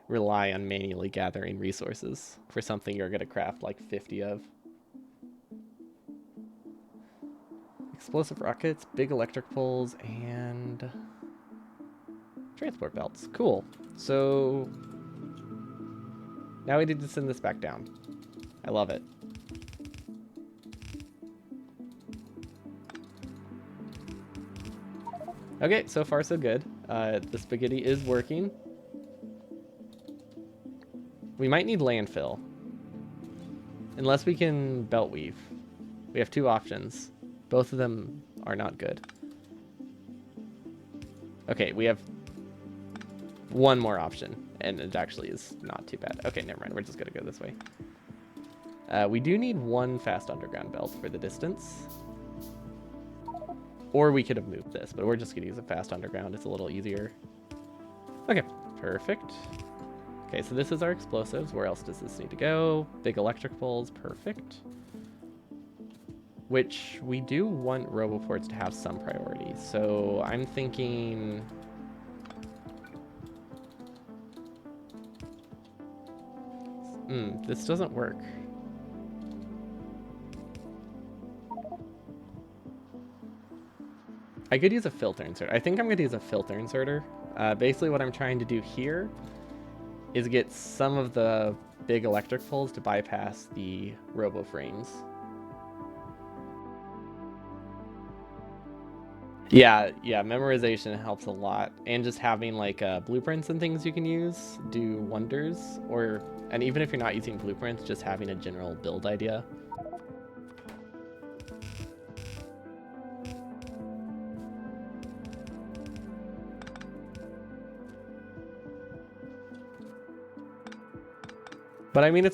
[SPEAKER 1] rely on manually gathering resources for something you're going to craft like 50 of. Explosive rockets, big electric poles, and transport belts. Cool. So now we need to send this back down. I love it. Okay, so far so good. The spaghetti is working. We might need landfill. Unless we can belt weave. We have 2 options. Both of them are not good. Okay, we have 1 more option, and it actually is not too bad. Okay, never mind. We're just going to go this way. We do need 1 fast underground belt for the distance. Or we could have moved this, but we're just going to use a fast underground. It's a little easier. Okay, perfect. Okay, so this is our explosives. Where else does this need to go? Big electric poles, perfect. Which we do want roboports to have some priority. So I'm thinking... this doesn't work. I could use a filter inserter. I think I'm going to use a filter inserter. Basically what I'm trying to do here is get some of the big electric poles to bypass the robo frames. Yeah, memorization helps a lot. And just having like blueprints and things you can use do wonders. And even if you're not using blueprints, just having a general build idea. But I mean,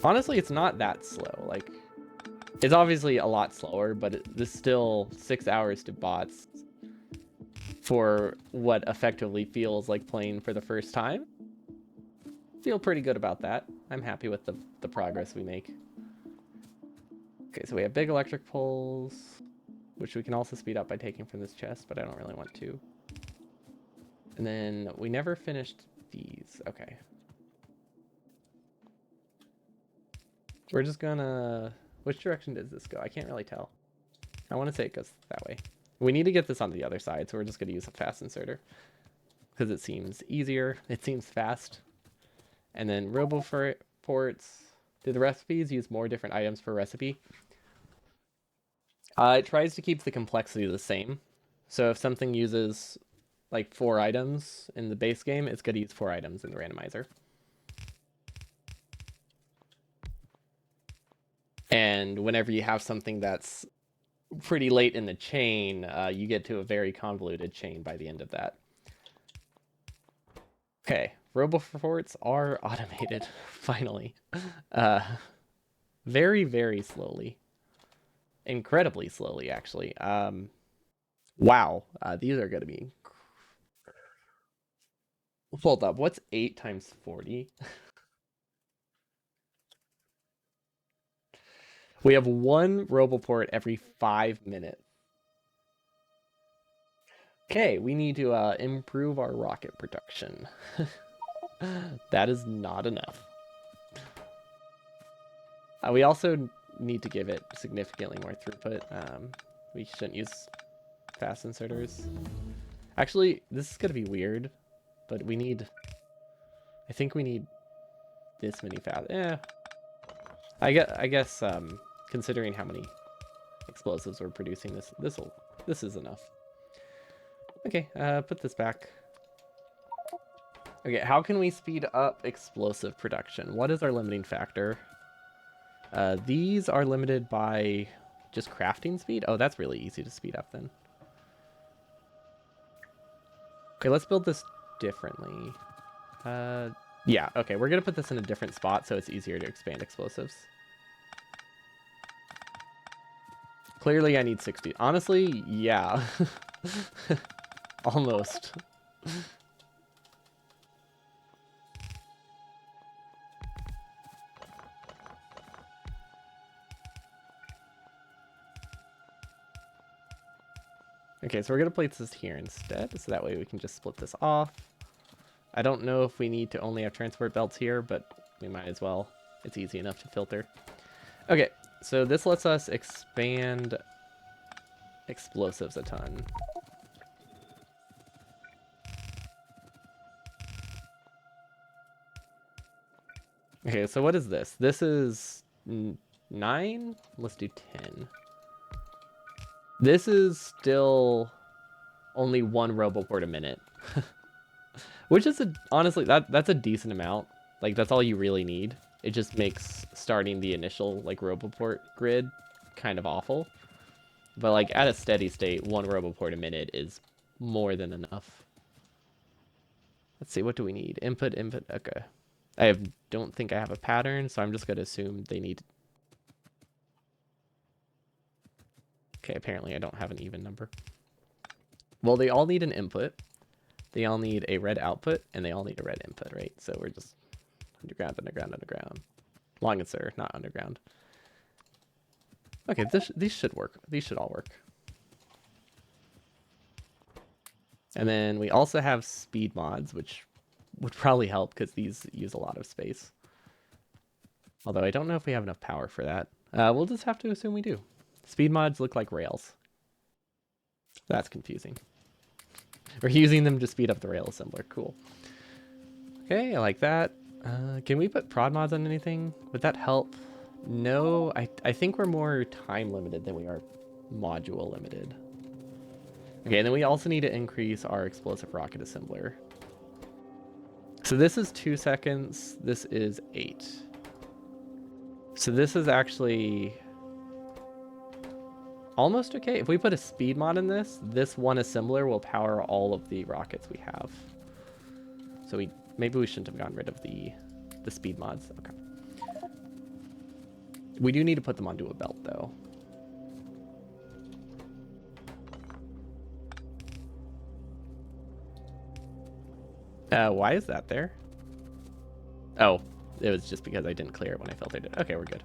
[SPEAKER 1] honestly, it's not that slow. Like, it's obviously a lot slower, but this still 6 hours to bots for what effectively feels like playing for the first time. Feel pretty good about that. I'm happy with the progress we make. Okay, so we have big electric poles, which we can also speed up by taking from this chest, but I don't really want to. And then we never finished these. Okay. We're just gonna... Which direction does this go? I can't really tell. I want to say it goes that way. We need to get this on the other side, so we're just going to use a fast inserter. Because it seems easier. It seems fast. And then roboports. Do the recipes use more different items per recipe? It tries to keep the complexity the same. So if something uses like 4 items in the base game, it's going to use 4 items in the randomizer. And whenever you have something that's pretty late in the chain, you get to a very convoluted chain by the end of that. Okay, roboforts are automated, finally. Very, very slowly. Incredibly slowly, actually. Wow, these are going to be... Hold up, what's 8 times 40? We have 1 roboport every 5 minutes. Okay, we need to improve our rocket production. That is not enough. We also need to give it significantly more throughput. We shouldn't use fast inserters. Actually, this is going to be weird, but we need... I think we need this many fast... I guess considering how many explosives we're producing, this is enough. Okay, put this back. Okay, how can we speed up explosive production? What is our limiting factor? These are limited by just crafting speed? Oh, that's really easy to speed up then. Okay, let's build this differently. Yeah, okay, we're gonna put this in a different spot so it's easier to expand explosives. Clearly I need 60. Honestly, yeah. Almost. Okay, so we're gonna place this here instead, so that way we can just split this off. I don't know if we need to only have transport belts here, but we might as well. It's easy enough to filter. Okay, so this lets us expand explosives a ton. Okay, so what is this? This is 9? Let's do 10. This is still only 1 roboport a minute. Which is, honestly, that's a decent amount. Like, that's all you really need. It just makes starting the initial, like, roboport grid kind of awful. But, like, at a steady state, 1 roboport a minute is more than enough. Let's see, what do we need? Input, okay. Don't think I have a pattern, so I'm just going to assume they need... Okay, apparently I don't have an even number. Well, they all need an input. They all need a red output, and they all need a red input, right? So we're just underground, underground, underground. Long and sir, not underground. Okay, these should work. These should all work. And then we also have speed mods, which would probably help because these use a lot of space. Although I don't know if we have enough power for that. We'll just have to assume we do. Speed mods look like rails. That's confusing. We're using them to speed up the rail assembler. Cool. Okay, I like that. Can we put prod mods on anything? Would that help? No, I think we're more time limited than we are module limited. Okay, and then we also need to increase our explosive rocket assembler. So this is 2 seconds. This is 8. So this is actually almost okay. If we put a speed mod in this one assembler will power all of the rockets we have. So maybe we shouldn't have gotten rid of the speed mods. Okay. We do need to put them onto a belt though. Why is that there? Oh, it was just because I didn't clear it when I filtered it. Okay, we're good.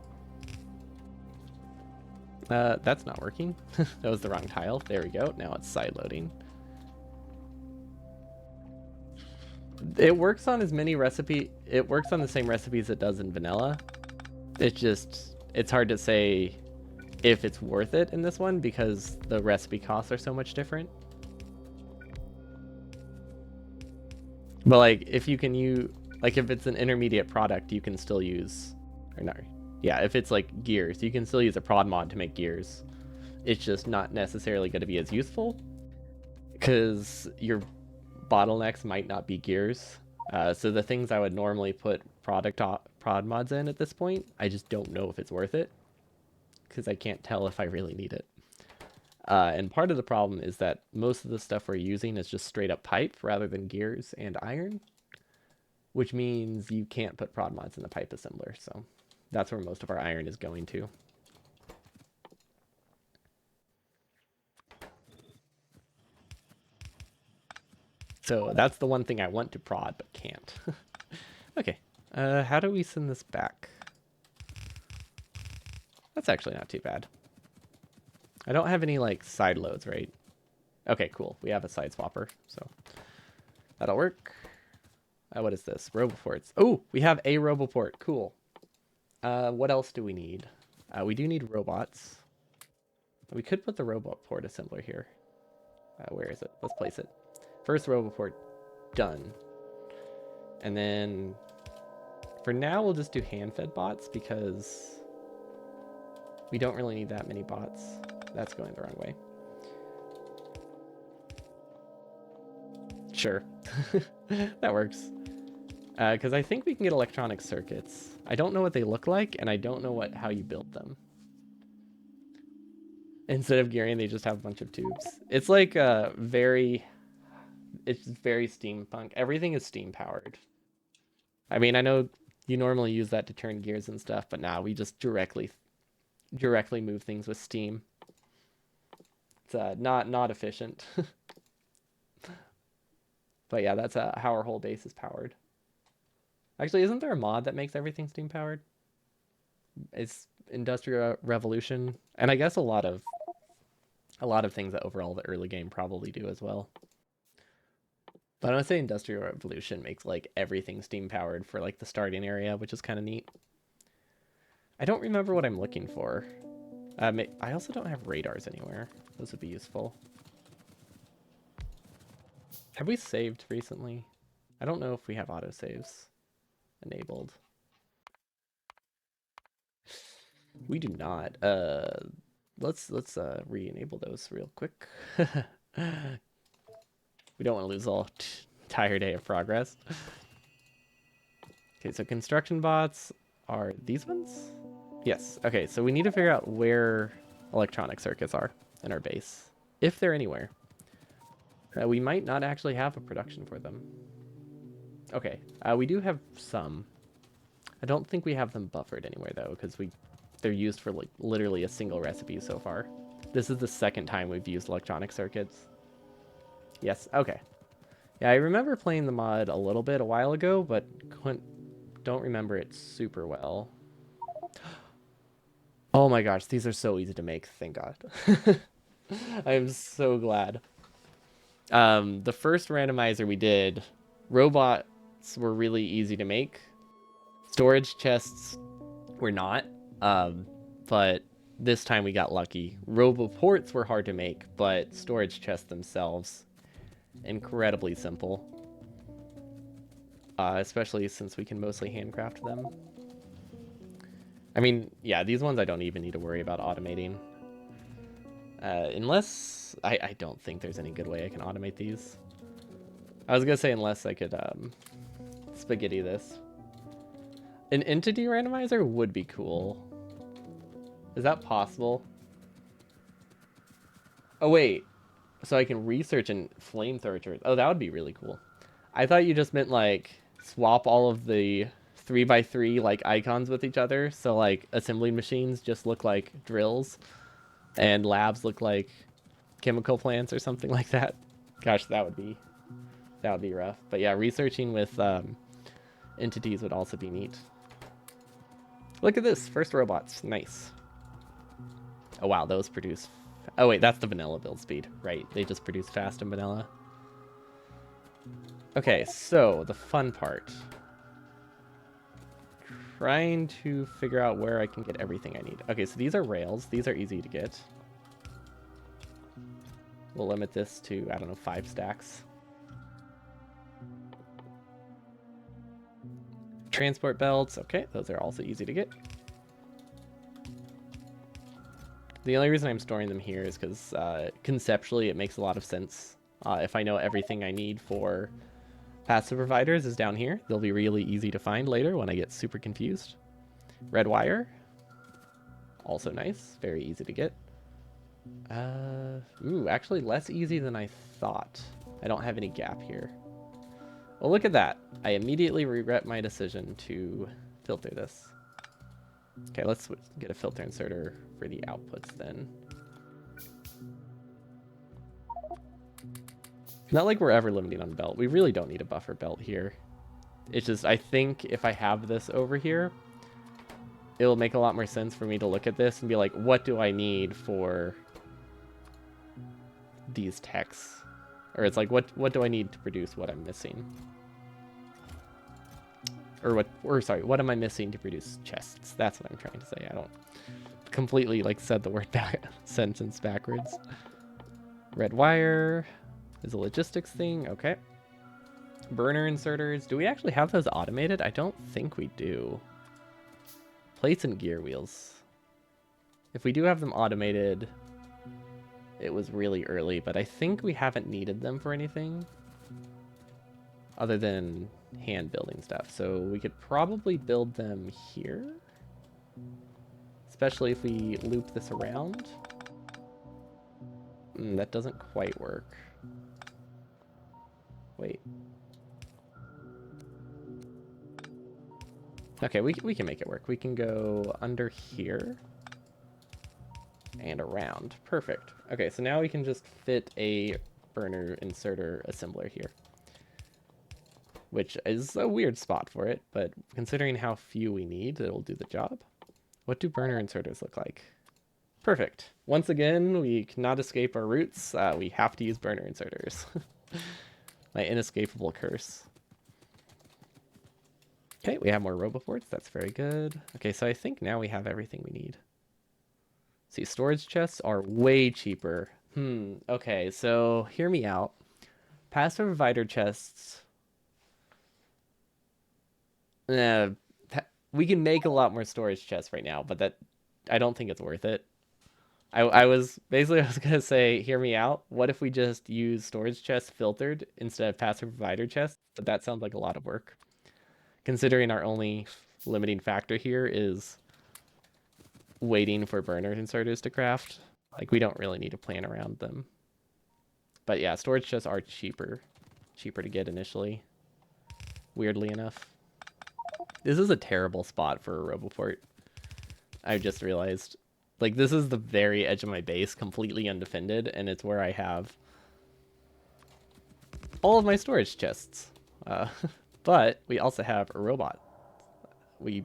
[SPEAKER 1] That's not working. That was the wrong tile. There we go. Now it's side loading. It works on as many it works on the same recipes it does in vanilla. It's hard to say if it's worth it in this one because the recipe costs are so much different. But like if you can if it's an intermediate product, you can still use, or no, yeah, if it's like gears, you can still use a prod mod to make gears. It's just not necessarily going to be as useful because your bottlenecks might not be gears. So the things I would normally put prod mods in at this point, I just don't know if it's worth it because I can't tell if I really need it. And part of the problem is that most of the stuff we're using is just straight up pipe rather than gears and iron, which means you can't put prod mods in the pipe assembler. So that's where most of our iron is going to. So that's the one thing I want to prod but can't. Okay, how do we send this back? That's actually not too bad. I don't have any like side loads, right? Okay, cool. We have a side swapper, so that'll work. What is this? Roboports. Oh, we have a roboport. Cool. What else do we need? We do need robots. We could put the roboport assembler here. Where is it? Let's place it. First roboport done. And then for now, we'll just do hand-fed bots because we don't really need that many bots. That's going the wrong way. Sure. That works. Because I think we can get electronic circuits. I don't know what they look like, and I don't know how you build them. Instead of gearing, they just have a bunch of tubes. It's like it's very steampunk. Everything is steam powered. I mean, I know you normally use that to turn gears and stuff, but now we just directly move things with steam. It's not efficient. But yeah, that's how our whole base is powered. Actually, isn't there a mod that makes everything steam powered? It's Industrial Revolution, and I guess a lot of things that overall the early game probably do as well. But I would say Industrial Revolution makes like everything steam powered for like the starting area, which is kind of neat. I don't remember what I'm looking for. I also don't have radars anywhere. Those would be useful. Have we saved recently? I don't know if we have autosaves enabled. We do not. Let's re-enable those real quick. We don't want to lose all entire day of progress. Okay, so construction bots are these ones? Yes. Okay, so we need to figure out where electronic circuits are in our base, if they're anywhere. We might not actually have a production for them. Okay, we do have some. I don't think we have them buffered anywhere though, because they're used for like literally a single recipe so far. This is the second time we've used electronic circuits. Yes, okay. Yeah, I remember playing the mod a little bit a while ago, but don't remember it super well. Oh my gosh, these are so easy to make, thank God. I am so glad. The first randomizer we did, robots were really easy to make. Storage chests were not, but this time we got lucky. Roboports were hard to make, but storage chests themselves, incredibly simple. Especially since we can mostly handcraft them. I mean, yeah, these ones I don't even need to worry about automating. Unless... I don't think there's any good way I can automate these. I was gonna say unless I could spaghetti this. An entity randomizer would be cool. Is that possible? Oh, wait. So I can research and flamethrower. Oh, that would be really cool. I thought you just meant, like, swap all of the 3x3, like, icons with each other. So, like, assembly machines just look like drills. And labs look like chemical plants or something like that. Gosh, that would be rough. But yeah, researching with entities would also be neat. Look at this. First robots. Nice. Oh, wow. Those produce... Oh, wait. That's the vanilla build speed. Right. They just produce fast and vanilla. Okay, so the fun part. Trying to figure out where I can get everything I need. Okay, so these are rails. These are easy to get. We'll limit this to, I don't know, 5 stacks. Transport belts. Okay, those are also easy to get. The only reason I'm storing them here is because conceptually it makes a lot of sense. If I know everything I need for passive providers is down here, they'll be really easy to find later when I get super confused. Red wire. Also nice. Very easy to get. Ooh, actually less easy than I thought. I don't have any gap here. Well, look at that. I immediately regret my decision to filter this. Okay, let's get a filter inserter for the outputs then. Not like we're ever limiting on belt. We really don't need a buffer belt here. It's just, I think if I have this over here, it'll make a lot more sense for me to look at this and be like, what do I need for these techs? Or it's like, what do I need to produce what I'm missing? What am I missing to produce chests? That's what I'm trying to say. I don't completely like said the word sentence backwards. Red wire is a logistics thing. Okay. Burner inserters. Do we actually have those automated? I don't think we do. Plates and gear wheels. If we do have them automated, it was really early, but I think we haven't needed them for anything other than hand building stuff. So we could probably build them here, especially if we loop this around. That doesn't quite work. Wait. Okay, we can make it work. We can go under here and around. Perfect. Okay, so now we can just fit a burner inserter assembler here, which is a weird spot for it, but considering how few we need, it'll do the job. What do burner inserters look like? Perfect. Once again, we cannot escape our roots. We have to use burner inserters. My inescapable curse. Okay, we have more roboports. That's very good. Okay, so I think now we have everything we need. See, storage chests are way cheaper. Okay, so hear me out. Passive provider chests. We can make a lot more storage chests right now, but I don't think it's worth it. I was gonna say, hear me out. What if we just use storage chests filtered instead of passive provider chests? But that sounds like a lot of work. Considering our only limiting factor here is waiting for burner inserters to craft. Like, we don't really need to plan around them. But yeah, storage chests are cheaper to get initially, weirdly enough. This is a terrible spot for a roboport. I just realized, like, this is the very edge of my base, completely undefended, and it's where I have all of my storage chests. But we also have a robot. We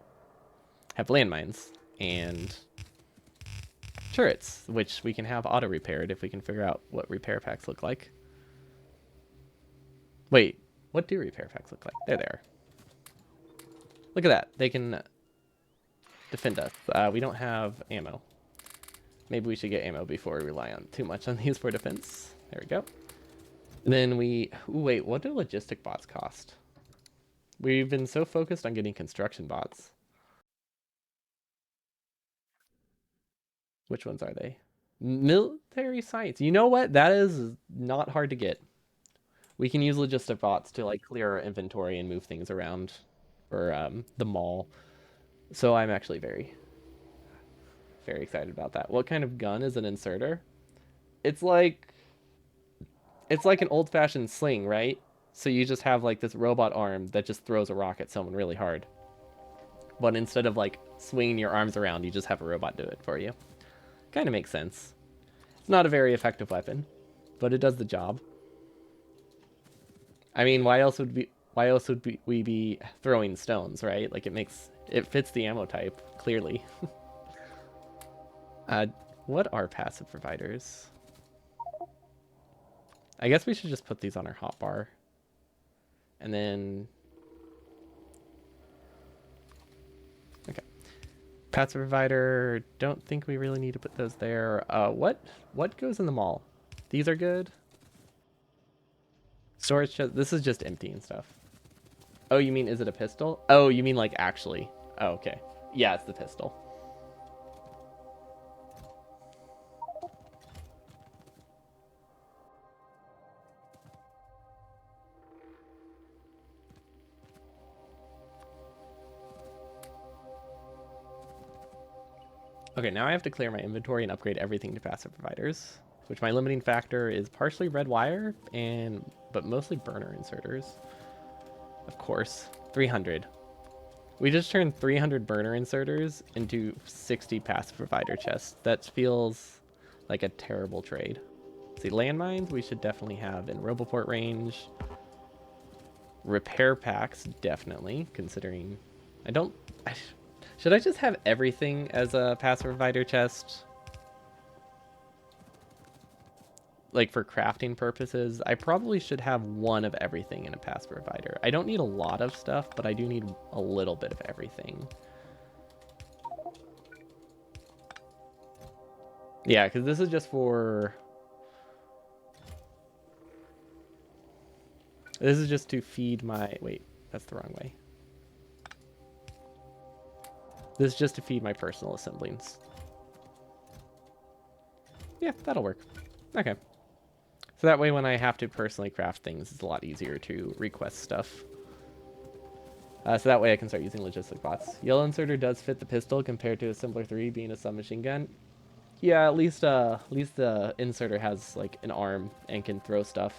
[SPEAKER 1] have landmines and turrets, which we can have auto repaired if we can figure out what repair packs look like. Wait, what do repair packs look like? There they are. Look at that. They can defend us. We don't have ammo. Maybe we should get ammo before we rely on too much on these for defense. There we go. And then ooh, wait, what do logistic bots cost? We've been so focused on getting construction bots. Which ones are they? Military science. You know what? That is not hard to get. We can use logistic bots to like clear our inventory and move things around for the mall. So I'm actually very, very excited about that. What kind of gun is an inserter? It's like an old-fashioned sling, right? So you just have like this robot arm that just throws a rock at someone really hard. But instead of like swinging your arms around, you just have a robot do it for you. Kind of makes sense. It's not a very effective weapon, but it does the job. I mean, why else would we be throwing stones, right? Like it fits the ammo type clearly. What are passive providers? I guess we should just put these on our hotbar. And then okay. Passive provider, don't think we really need to put those there. What goes in the mall? These are good. Storage chest, this is just emptying stuff. Oh, you mean, is it a pistol? Oh, you mean like actually. Oh, okay. Yeah, it's the pistol. Okay, now I have to clear my inventory and upgrade everything to passive providers, which my limiting factor is partially red wire but mostly burner inserters. Of course, 300. We just turned 300 burner inserters into 60 passive provider chests. That feels like a terrible trade. See, landmines we should definitely have in roboport range. Repair packs, definitely, considering should I just have everything as a passive provider chest? Like for crafting purposes, I probably should have one of everything in a passive provider. I don't need a lot of stuff, but I do need a little bit of everything. Yeah, because this is just for... This is just to feed my... Wait, that's the wrong way. This is just to feed my personal assemblings. Yeah, that'll work. Okay. So that way when I have to personally craft things, it's a lot easier to request stuff. So that way I can start using logistic bots. Yellow inserter does fit the pistol compared to Assembler 3 being a submachine gun. Yeah, at least the inserter has like an arm and can throw stuff.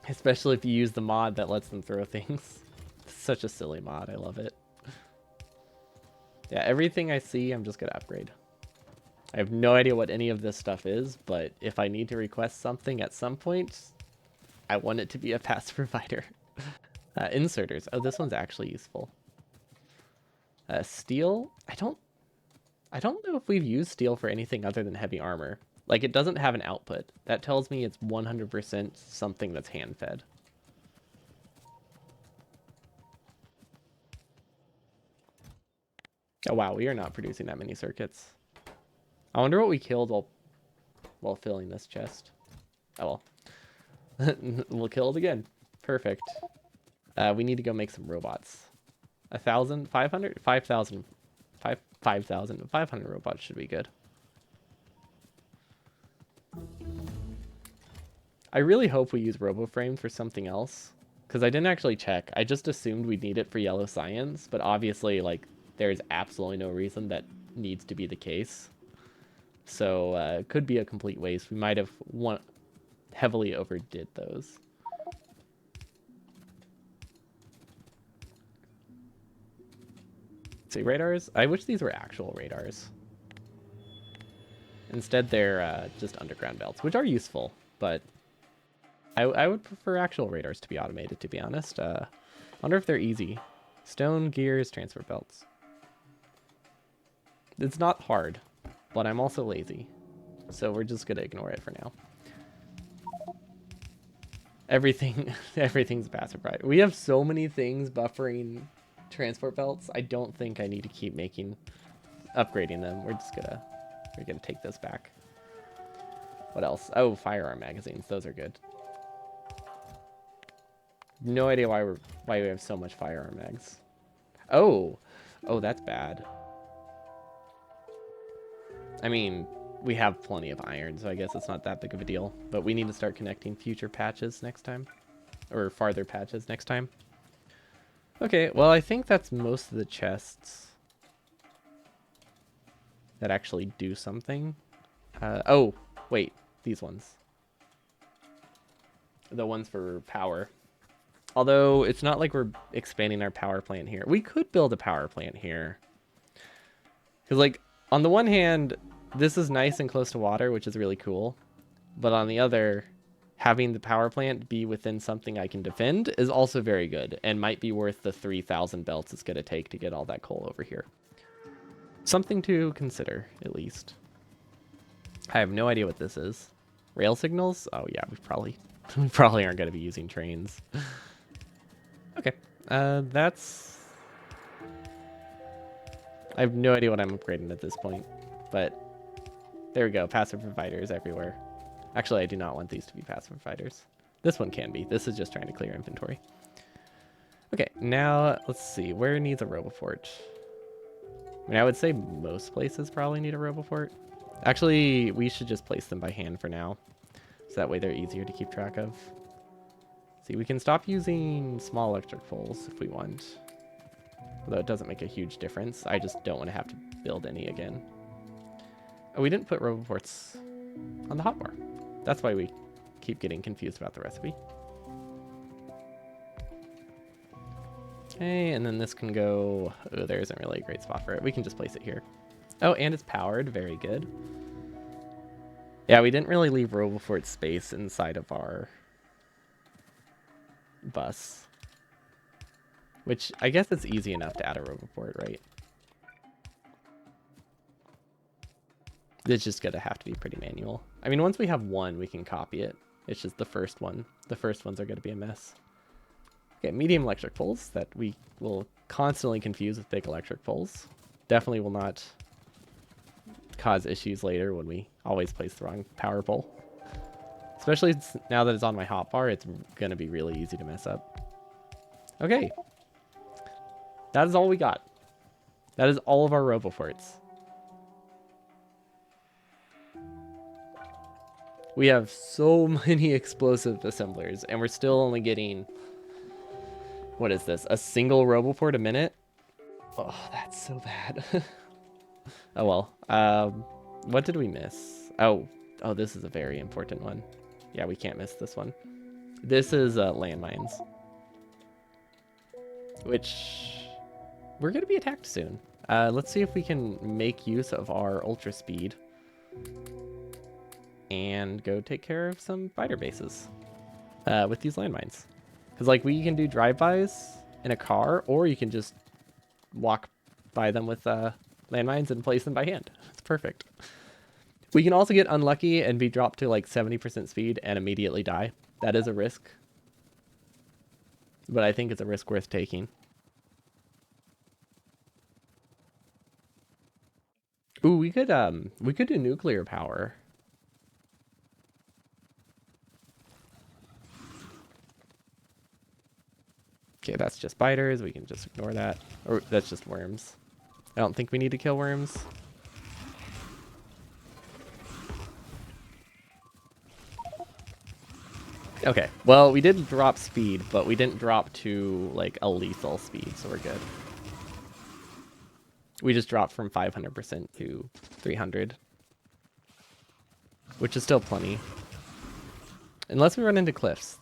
[SPEAKER 1] Especially if you use the mod that lets them throw things. It's such a silly mod, I love it. Yeah, everything I see, I'm just gonna upgrade. I have no idea what any of this stuff is, but if I need to request something at some point, I want it to be a pass provider. Inserters. Oh, this one's actually useful. Steel. I don't know if we've used steel for anything other than heavy armor. Like, it doesn't have an output. That tells me it's 100% something that's hand-fed. Oh wow, we are not producing that many circuits. I wonder what we killed while filling this chest. Oh well. We'll kill it again. Perfect. We need to go make some robots. 1,000? 500? 5,000. 5,000. 500 robots should be good. I really hope we use RoboFrame for something else, because I didn't actually check. I just assumed we'd need it for yellow science, but obviously, like, there's absolutely no reason that needs to be the case. So, it could be a complete waste. We might have heavily overdid those. See, radars? I wish these were actual radars. Instead, they're just underground belts, which are useful, but I would prefer actual radars to be automated, to be honest. Wonder if they're easy. Stone, gears, transfer belts. It's not hard, but I'm also lazy. So we're just gonna ignore it for now. Everything's pacified. We have so many things buffering transport belts. I don't think I need to keep upgrading them. We're gonna take this back. What else? Oh, firearm magazines. Those are good. No idea why we have so much firearm mags. Oh, that's bad. I mean, we have plenty of iron, so I guess it's not that big of a deal. But we need to start connecting future patches next time, or farther patches next time. Okay, well, I think that's most of the chests that actually do something. Oh, wait, these ones. The ones for power. Although, it's not like we're expanding our power plant here. We could build a power plant here. Because, like, on the one hand, this is nice and close to water, which is really cool. But on the other, having the power plant be within something I can defend is also very good. And might be worth the 3,000 belts it's going to take to get all that coal over here. Something to consider, at least. I have no idea what this is. Rail signals? Oh yeah, we probably aren't going to be using trains. Okay, that's... I have no idea what I'm upgrading at this point, but there we go. Passive providers everywhere. Actually, I do not want these to be passive providers. This one can be. This is just trying to clear inventory. Okay, now let's see. Where needs a RoboFort? I mean, I would say most places probably need a RoboFort. Actually, we should just place them by hand for now, so that way they're easier to keep track of. See, we can stop using small electric poles if we want. Although it doesn't make a huge difference. I just don't want to have to build any again. Oh, we didn't put RoboForts on the hotbar. That's why we keep getting confused about the recipe. Okay, and then this can go... Oh, there isn't really a great spot for it. We can just place it here. Oh, and it's powered. Very good. Yeah, we didn't really leave RoboFort space inside of our bus. Which, I guess it's easy enough to add a RoboFort, right? It's just gonna have to be pretty manual. I mean, once we have one, we can copy it. It's just the first one. The first ones are gonna be a mess. Okay, medium electric poles that we will constantly confuse with big electric poles. Definitely will not cause issues later when we always place the wrong power pole. Especially now that it's on my hotbar, it's gonna be really easy to mess up. Okay. That is all we got. That is all of our RoboForts. We have so many explosive assemblers, and we're still only getting... What is this? A single RoboFort a minute? Oh, that's so bad. Oh well. What did we miss? Oh, this is a very important one. Yeah, we can't miss this one. This is landmines. Which... we're going to be attacked soon. Let's see if we can make use of our ultra speed and go take care of some fighter bases with these landmines. Because like we can do drive-bys in a car, or you can just walk by them with landmines and place them by hand. It's perfect. We can also get unlucky and be dropped to like 70% speed and immediately die. That is a risk, but I think it's a risk worth taking. Ooh, we could do nuclear power. Okay, that's just spiders. We can just ignore that. Or that's just worms. I don't think we need to kill worms. Okay, well, we did drop speed, but we didn't drop to, like, a lethal speed, so we're good. We just dropped from 500% to 300. Which is still plenty. Unless we run into cliffs.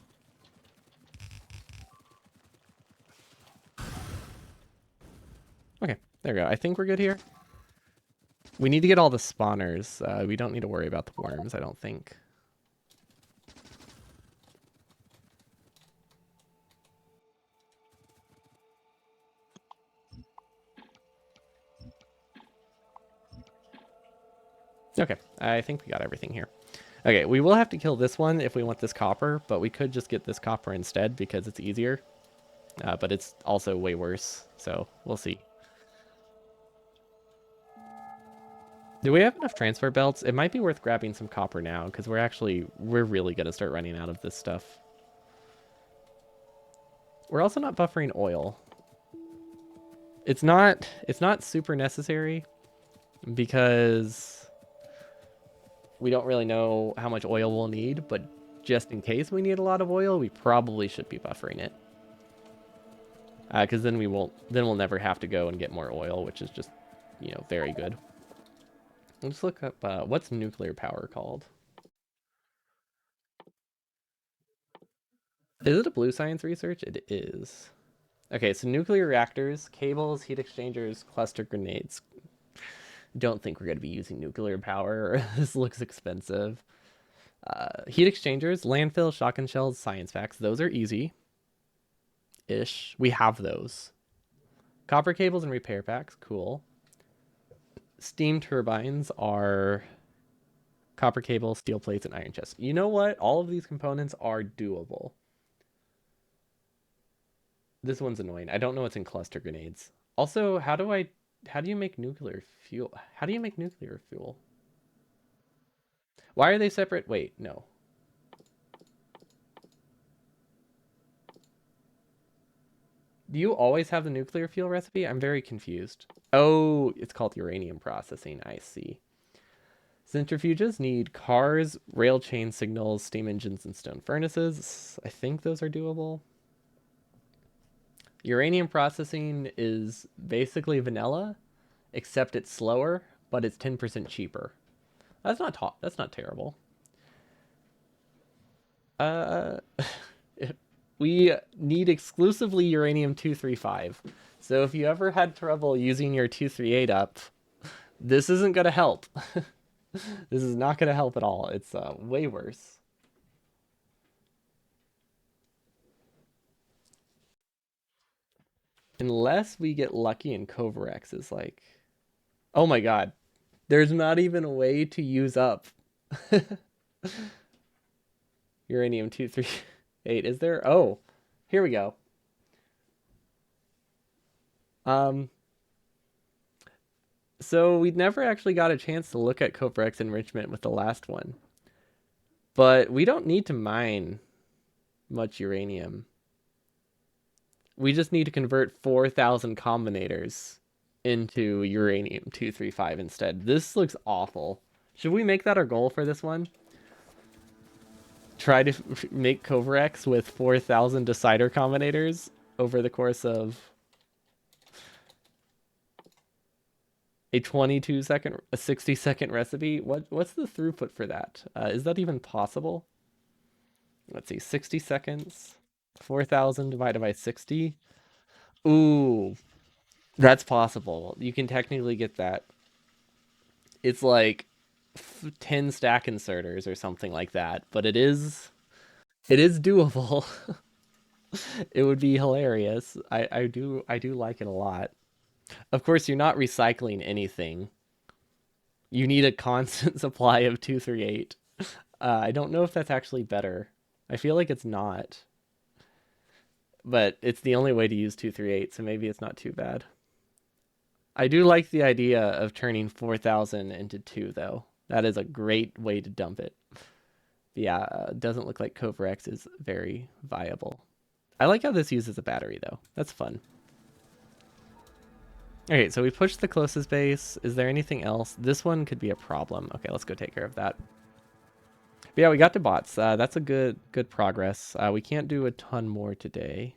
[SPEAKER 1] Okay, there we go. I think we're good here. We need to get all the spawners. We don't need to worry about the worms, I don't think. Okay, I think we got everything here. Okay, we will have to kill this one if we want this copper, but we could just get this copper instead because it's easier. But it's also way worse, so we'll see. Do we have enough transfer belts? It might be worth grabbing some copper now because we're really going to start running out of this stuff. We're also not buffering oil. It's not super necessary because we don't really know how much oil we'll need, but just in case we need a lot of oil, we probably should be buffering it. Because then we'll never have to go and get more oil, which is just, very good. Let's look up, what's nuclear power called? Is it a blue science research? It is. Okay, so nuclear reactors, cables, heat exchangers, cluster grenades. Don't think we're going to be using nuclear power. This looks expensive. Heat exchangers, landfill, shotgun shells, science facts. Those are easy. Ish. We have those. Copper cables and repair packs. Cool. Steam turbines are copper cable, steel plates, and iron chests. You know what? All of these components are doable. This one's annoying. I don't know what's in cluster grenades. Also, how do you make nuclear fuel? How do you make nuclear fuel? Why are they separate? Wait, no. Do you always have the nuclear fuel recipe? I'm very confused. Oh, it's called uranium processing. I see. Centrifuges need cars, rail chain signals, steam engines, and stone furnaces. I think those are doable. Uranium processing is basically vanilla, except it's slower, but it's 10% cheaper. That's not terrible. Uh, we need exclusively uranium-235. So if you ever had trouble using your 238 up, this isn't gonna help. This is not gonna help at all. It's way worse. Unless we get lucky and Kovarex is like, oh my god, there's not even a way to use up uranium-238. Is there? Oh, here we go. Um, so we never actually got a chance to look at Kovarex enrichment with the last one. But we don't need to mine much uranium. We just need to convert 4,000 combinators into uranium-235 instead. This looks awful. Should we make that our goal for this one? Try to make Kovarex with 4,000 decider combinators over the course of a 22-second, a 60-second recipe. What's the throughput for that? Is that even possible? Let's see, 60 seconds, 4,000 divided by 60. Ooh, That's possible. You can technically get that. It's like 10 stack inserters or something like that, but it is doable. It would be hilarious. I do like it a lot. Of course, you're not recycling anything. You need a constant supply of 238. I don't know if that's actually better. I feel like it's not, but it's the only way to use 238, so maybe it's not too bad. I do like the idea of turning 4,000 into 2, though. That is a great way to dump it. Yeah, it doesn't look like Covra X is very viable. I like how this uses a battery, though. That's fun. Okay, so we pushed the closest base. Is there anything else? This one could be a problem. Okay, let's go take care of that. But yeah, we got to bots. That's a good progress. We can't do a ton more today.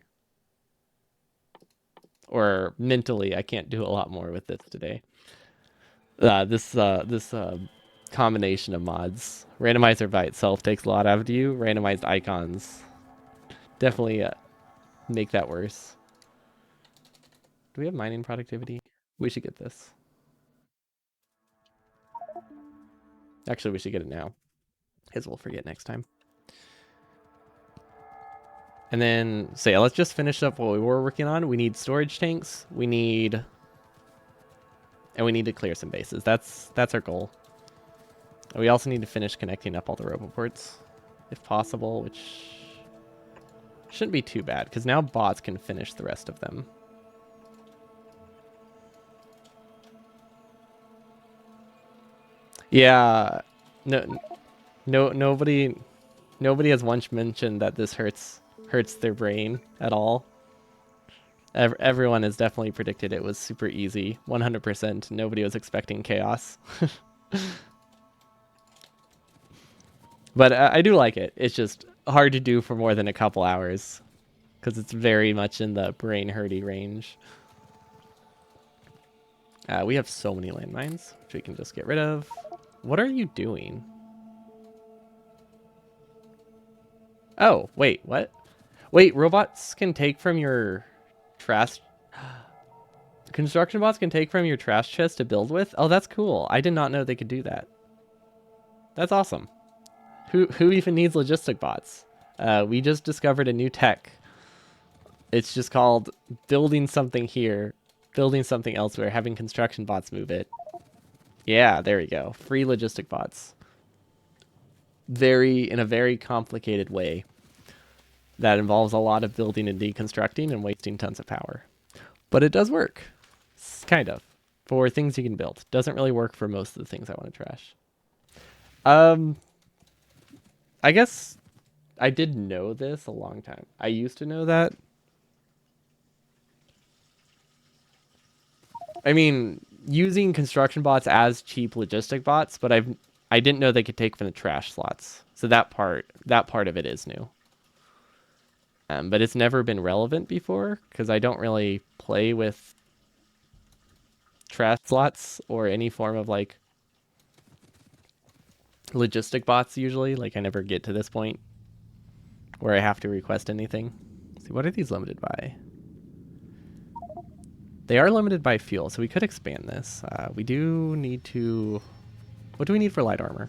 [SPEAKER 1] Or mentally, I can't do a lot more with this today. This combination of mods. Randomizer by itself takes a lot out of you. Randomized icons definitely make that worse. Do we have mining productivity? We should get this. Actually, we should get it now, because we'll forget next time. And then, so yeah, let's just finish up what we were working on. We need storage tanks. And we need to clear some bases. That's our goal. And we also need to finish connecting up all the roboports, if possible, which shouldn't be too bad, because now bots can finish the rest of them. Yeah, nobody has once mentioned that this hurts their brain at all. Everyone has definitely predicted it was super easy, 100%. Nobody was expecting chaos. But I do like it. It's just hard to do for more than a couple hours, because it's very much in the brain hurty range. We have so many landmines, which we can just get rid of. What are you doing? Oh, wait, what? Wait, robots can take from your trash... Construction bots can take from your trash chest to build with? Oh, that's cool. I did not know they could do that. That's awesome. Who even needs logistic bots? We just discovered a new tech. It's just called building something here, building something elsewhere, having construction bots move it. Yeah, there we go. Free logistic bots. In a very complicated way that involves a lot of building and deconstructing and wasting tons of power. But it does work. Kind of. For things you can build. Doesn't really work for most of the things I want to trash. I guess I did know this a long time. I used to know that. I mean, using construction bots as cheap logistic bots, but I didn't know they could take from the trash slots. So that part of it is new. But it's never been relevant before, because I don't really play with trash slots or any form of like logistic bots usually. Like I never get to this point where I have to request anything. Let's see, what are these limited by? They are limited by fuel, so we could expand this. We do need to... What do we need for light armor?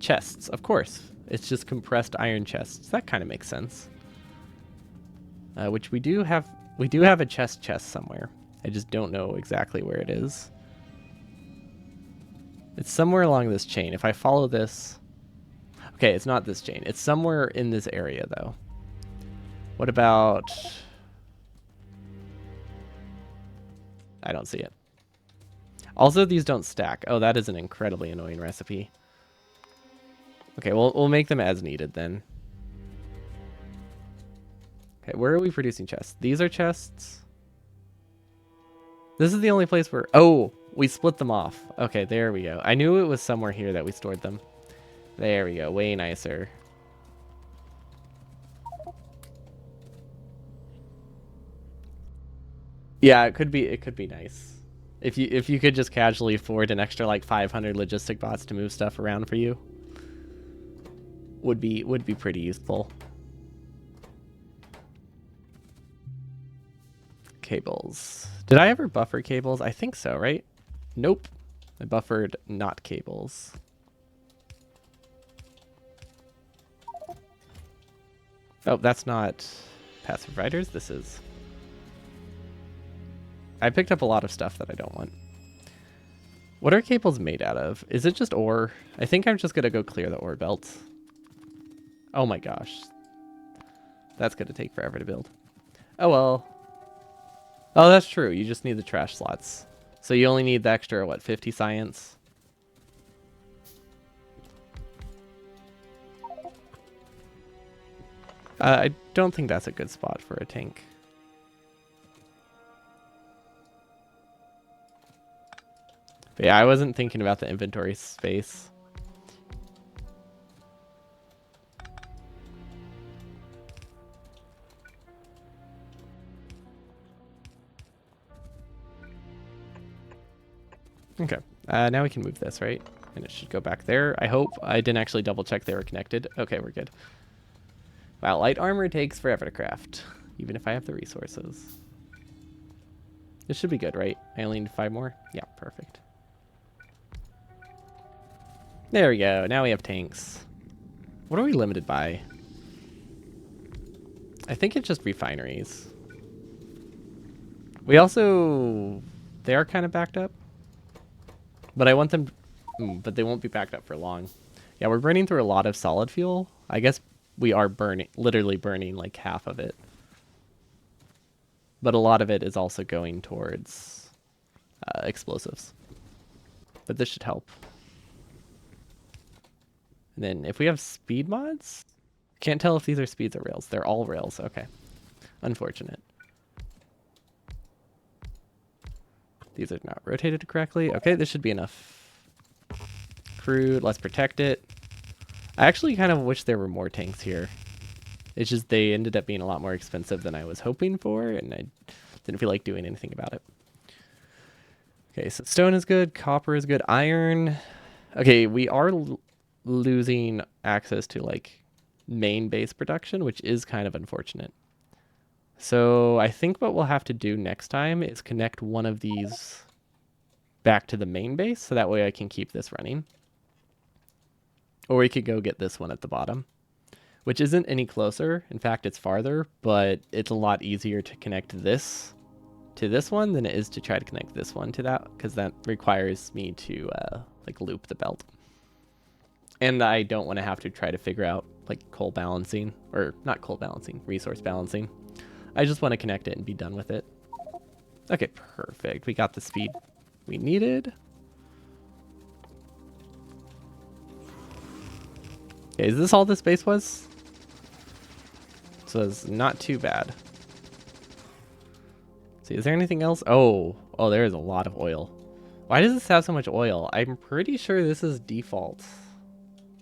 [SPEAKER 1] Chests, of course. It's just compressed iron chests. That kind of makes sense. Which we do have a chest somewhere. I just don't know exactly where it is. It's somewhere along this chain. If I follow this... Okay, it's not this chain. It's somewhere in this area, though. What about... I don't see it. Also, these don't stack. Oh, that is an incredibly annoying recipe. Okay, we'll make them as needed then. Okay, where are we producing chests? These are chests. This is the only place where... Oh, we split them off. Okay, there we go. I knew it was somewhere here that we stored them. There we go. Way nicer. Yeah, it could be nice. If you could just casually afford an extra like 500 logistic bots to move stuff around for you, would be pretty useful. cables. Did I ever buffer cables? I think so, right? Nope. I buffered not cables. Oh, that's not passive riders. This is. I picked up a lot of stuff that I don't want. What are cables made out of? Is it just ore? I think I'm just going to go clear the ore belts. Oh my gosh. That's going to take forever to build. Oh well. Oh, that's true. You just need the trash slots. So you only need the extra, what, 50 science? I don't think that's a good spot for a tank. But yeah, I wasn't thinking about the inventory space. Okay, now we can move this, right? And it should go back there. I hope. I didn't actually double check they were connected. Okay, we're good. Wow, light armor takes forever to craft, even if I have the resources. This should be good, right? I only need 5 more? Yeah, perfect. There we go. Now we have tanks. What are we limited by? I think it's just refineries. We also... They are kind of backed up. But I want them... but they won't be backed up for long. Yeah, we're burning through a lot of solid fuel. I guess we are burning... literally burning like half of it. But a lot of it is also going towards explosives. But this should help. And then if we have speed mods... Can't tell if these are speeds or rails. They're all rails. Okay. Unfortunate. These are not rotated correctly. Okay, this should be enough. Crude, let's protect it. I actually kind of wish there were more tanks here. It's just they ended up being a lot more expensive than I was hoping for, and I didn't feel like doing anything about it. Okay, so stone is good, copper is good, iron. Okay, we are losing access to like main base production, which is kind of unfortunate. So I think what we'll have to do next time is connect one of these back to the main base, so that way I can keep this running. Or we could go get this one at the bottom, which isn't any closer. In fact, it's farther, but it's a lot easier to connect this to this one than it is to try to connect this one to that, because that requires me to like loop the belt. And I don't want to have to try to figure out like coal balancing, or not coal balancing, resource balancing. I just want to connect it and be done with it. Okay, perfect. We got the speed we needed. Okay, is this all this base was? So it's not too bad. See, is there anything else? Oh, there is a lot of oil. Why does this have so much oil? I'm pretty sure this is default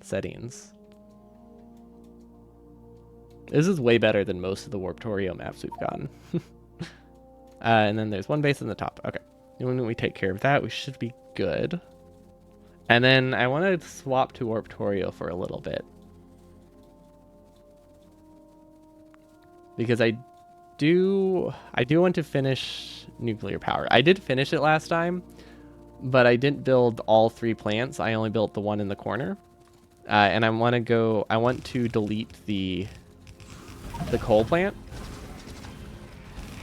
[SPEAKER 1] settings. This is way better than most of the Warptorio maps we've gotten. And then there's one base in the top. Okay. And when we take care of that, we should be good. And then I want to swap to Warptorio for a little bit. Because I do want to finish nuclear power. I did finish it last time, but I didn't build all 3 plants. I only built the one in the corner. And I want to delete the coal plant,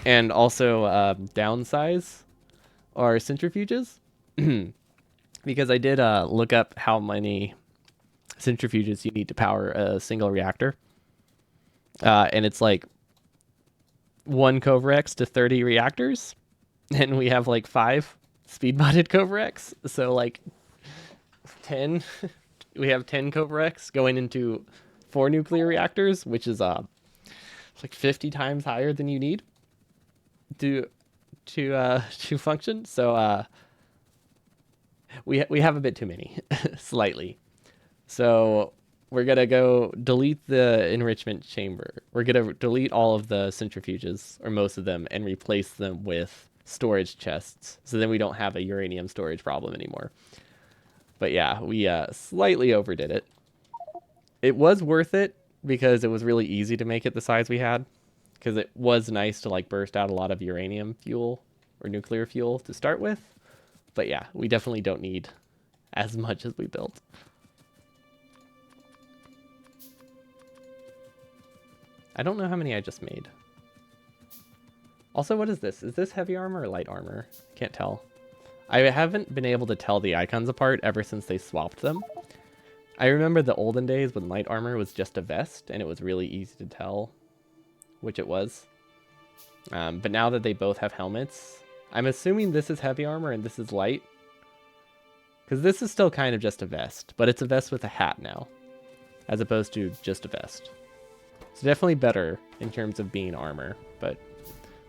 [SPEAKER 1] and also downsize our centrifuges, because I did look up how many centrifuges you need to power a single reactor, and it's like 1 Covarex to 30 reactors, and we have like 5 speed modded Covarex, so like 10 we have 10 Covarex going into 4 nuclear reactors, which is like 50 times higher than you need to function. So we have a bit too many, slightly. So we're gonna go delete the enrichment chamber. We're gonna delete all of the centrifuges, or most of them, and replace them with storage chests. So then we don't have a uranium storage problem anymore. But yeah, we slightly overdid it. It was worth it, because it was really easy to make it the size we had. because it was nice to like burst out a lot of uranium fuel or nuclear fuel to start with. But yeah, we definitely don't need as much as we built. I don't know how many I just made. Also, what is this? Is this heavy armor or light armor? Can't tell. I haven't been able to tell the icons apart ever since they swapped them. I remember the olden days when light armor was just a vest, and it was really easy to tell which it was. But now that they both have helmets, I'm assuming this is heavy armor and this is light. Because this is still kind of just a vest, but it's a vest with a hat now, as opposed to just a vest. So definitely better in terms of being armor, but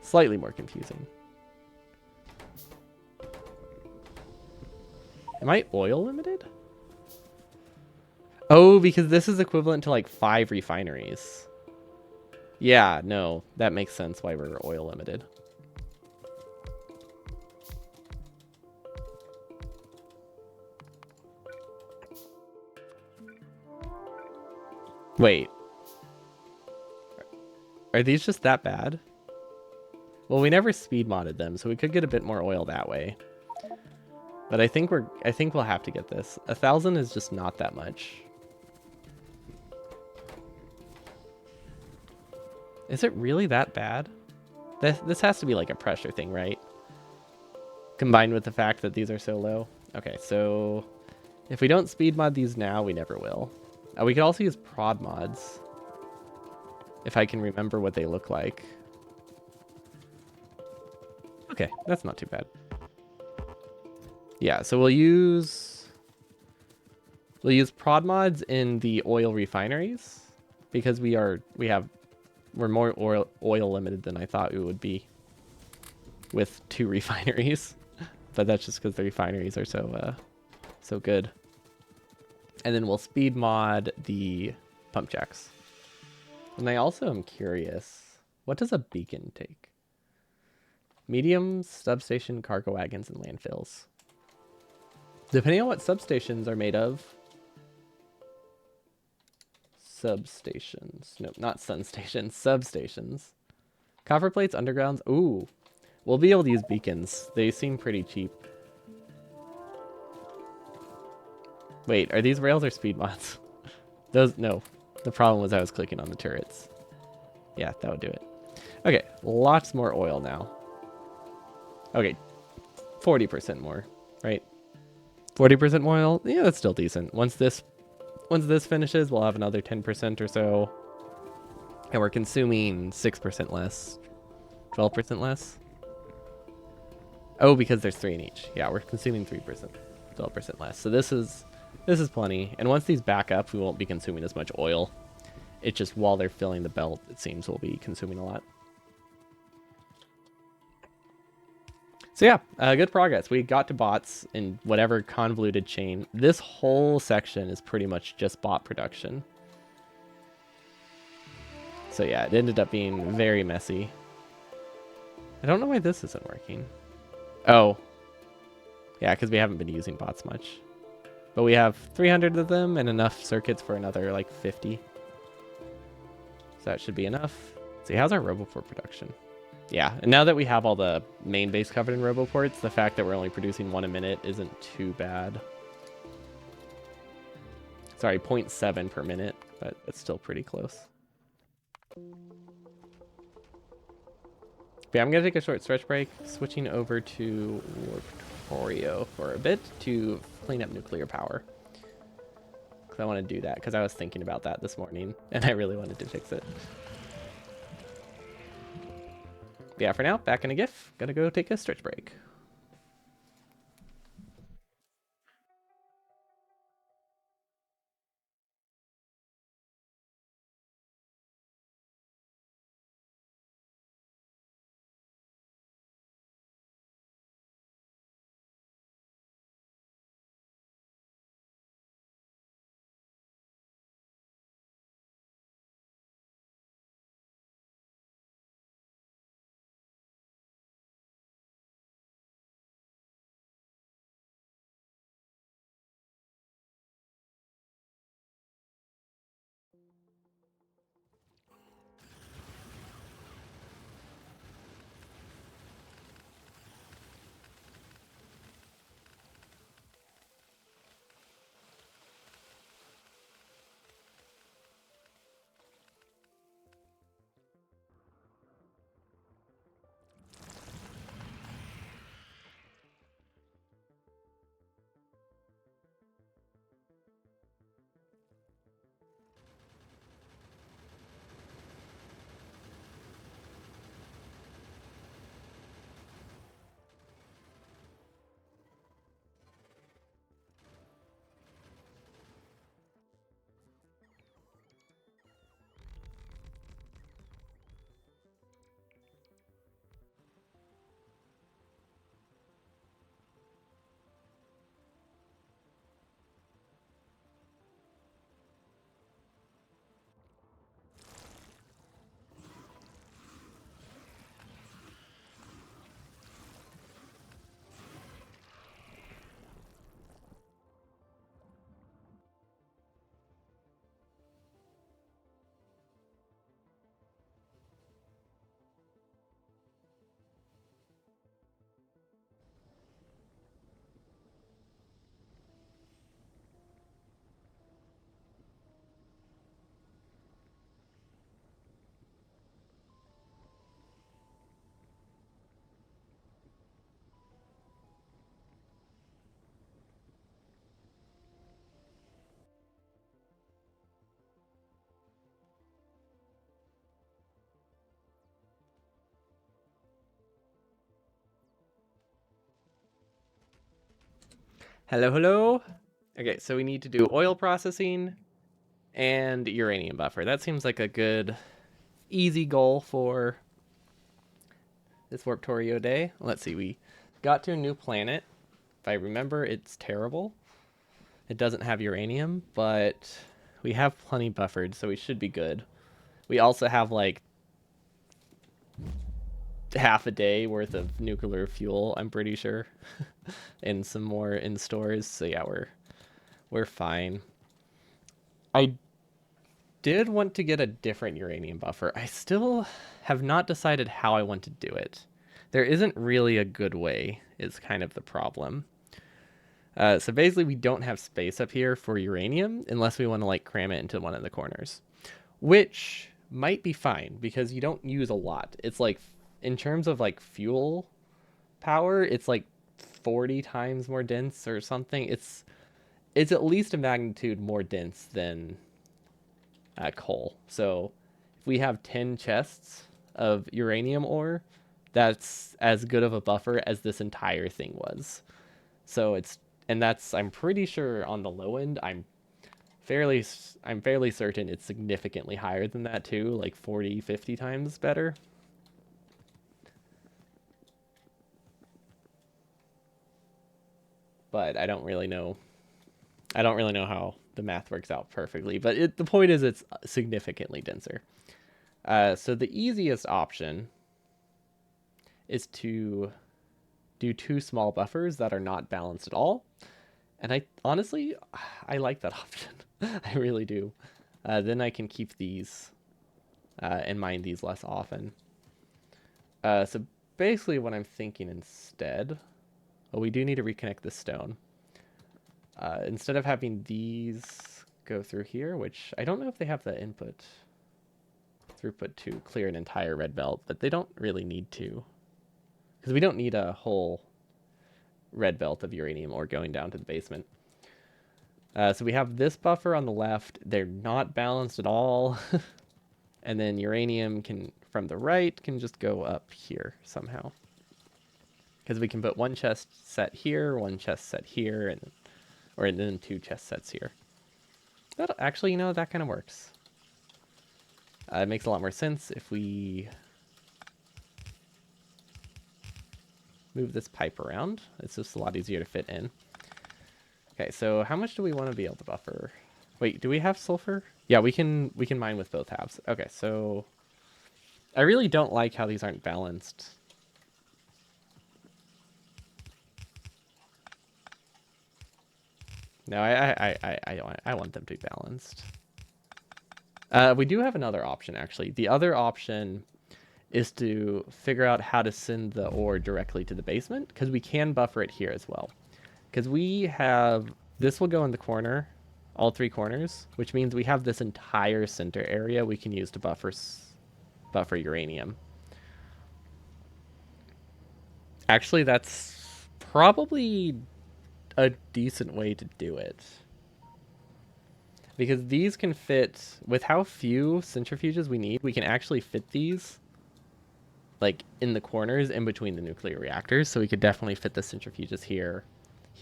[SPEAKER 1] slightly more confusing. Am I oil limited? Oh, because this is equivalent to like 5 refineries. Yeah, no, that makes sense why we're oil limited. Wait. Are these just that bad? Well, we never speed modded them, so we could get a bit more oil that way. But I think we'll have to get this. 1,000 is just not that much. Is it really that bad? This has to be like a pressure thing, right? Combined with the fact that these are so low. Okay, so if we don't speed mod these now, we never will. We could also use prod mods. If I can remember what they look like. Okay, that's not too bad. Yeah, so we'll use prod mods in the oil refineries because we're more oil limited than I thought we would be with 2 refineries. But that's just because the refineries are so good. And then we'll speed mod the pump jacks. And I also am curious, what does a beacon take? Mediums, substation, cargo wagons, and landfills. Depending on what substations are made of. Substations. Nope, not sun stations. Substations. Copper plates, undergrounds. Ooh. We'll be able to use beacons. They seem pretty cheap. Wait, are these rails or speed mods? Those, no. The problem was I was clicking on the turrets. Yeah, that would do it. Okay, lots more oil now. Okay, 40% more, right? 40% oil? Yeah, that's still decent. Once this finishes, we'll have another 10% or so. And we're consuming 6% less. 12% less. Oh, because there's 3 in each. Yeah, we're consuming 3%. 12% less. So this is plenty. And once these back up, we won't be consuming as much oil. It's just while they're filling the belt, it seems we'll be consuming a lot. So yeah, good progress. We got to bots in whatever convoluted chain. This whole section is pretty much just bot production. So yeah, it ended up being very messy. I don't know why this isn't working. Oh. Yeah, because we haven't been using bots much. But we have 300 of them and enough circuits for another like 50. So that should be enough. Let's see, how's our RoboPort production? Yeah, and now that we have all the main base covered in RoboPorts, the fact that we're only producing 1 a minute isn't too bad. Sorry, 0.7 per minute, but it's still pretty close. But yeah, I'm going to take a short stretch break, switching over to Warptorio for a bit to clean up nuclear power. Because I want to do that, because I was thinking about that this morning, and I really wanted to fix it. But yeah, for now, back in a GIF. Gotta go take a stretch break. Hello, hello. Okay, so we need to do oil processing and uranium buffer. That seems like a good, easy goal for this Warp Torio day. Let's see, we got to a new planet. If I remember, it's terrible. It doesn't have uranium, but we have plenty buffered, so we should be good. We also have like half a day worth of nuclear fuel, I'm pretty sure, and some more in stores. So yeah, we're fine. I did want to get a different uranium buffer. I still have not decided how I want to do it. There isn't really a good way, is kind of the problem. So basically, we don't have space up here for uranium unless we want to like cram it into one of the corners, which might be fine because you don't use a lot. It's like, in terms of like fuel power, it's like 40 times more dense or something. It's at least a magnitude more dense than coal. So if we have 10 chests of uranium ore, that's as good of a buffer as this entire thing was. So that's, I'm pretty sure on the low end, I'm fairly certain it's significantly higher than that too, like 40, 50 times better. But I don't really know how the math works out perfectly, but the point is it's significantly denser. So the easiest option is to do two small buffers that are not balanced at all. And I honestly, I like that option. I really do. Then I can keep these and mine these less often. So basically what I'm thinking instead, well, we do need to reconnect this stone. Instead of having these go through here, which I don't know if they have the input throughput to clear an entire red belt, but they don't really need to. Because we don't need a whole red belt of uranium ore going down to the basement. So we have this buffer on the left. They're not balanced at all. And then uranium from the right, can just go up here somehow. Because we can put one chest set here, one chest set here, or then two chest sets here. That actually, that kind of works. It makes a lot more sense if we move this pipe around. It's just a lot easier to fit in. Okay, so how much do we want to be able to buffer? Wait, do we have sulfur? Yeah, we can mine with both halves. Okay, so I really don't like how these aren't balanced. No, I want them to be balanced. We do have another option, actually. The other option is to figure out how to send the ore directly to the basement, because we can buffer it here as well. Because this will go in the corner, all three corners, which means we have this entire center area we can use to buffer uranium. Actually, that's probably a decent way to do it. Because these can fit, with how few centrifuges we need, we can actually fit these like in the corners in between the nuclear reactors. So we could definitely fit the centrifuges here,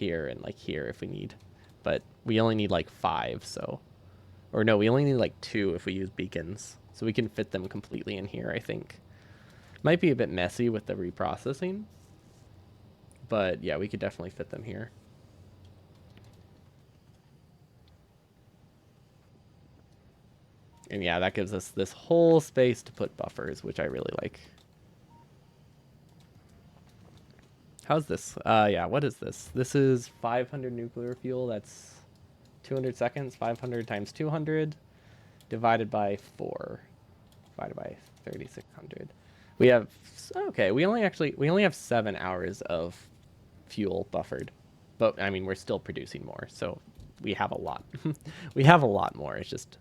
[SPEAKER 1] and like here if we need. But we only need like 5, so. Or no, we only need like 2 if we use beacons. So we can fit them completely in here, I think. Might be a bit messy with the reprocessing. But yeah, we could definitely fit them here. And yeah, that gives us this whole space to put buffers, which I really like. How's this? Yeah, what is this? This is 500 nuclear fuel. That's 200 seconds. 500 times 200 divided by 4. Divided by 3,600. We have, okay, we only have 7 hours of fuel buffered. But, I mean, we're still producing more, so we have a lot. We have a lot more. It's just,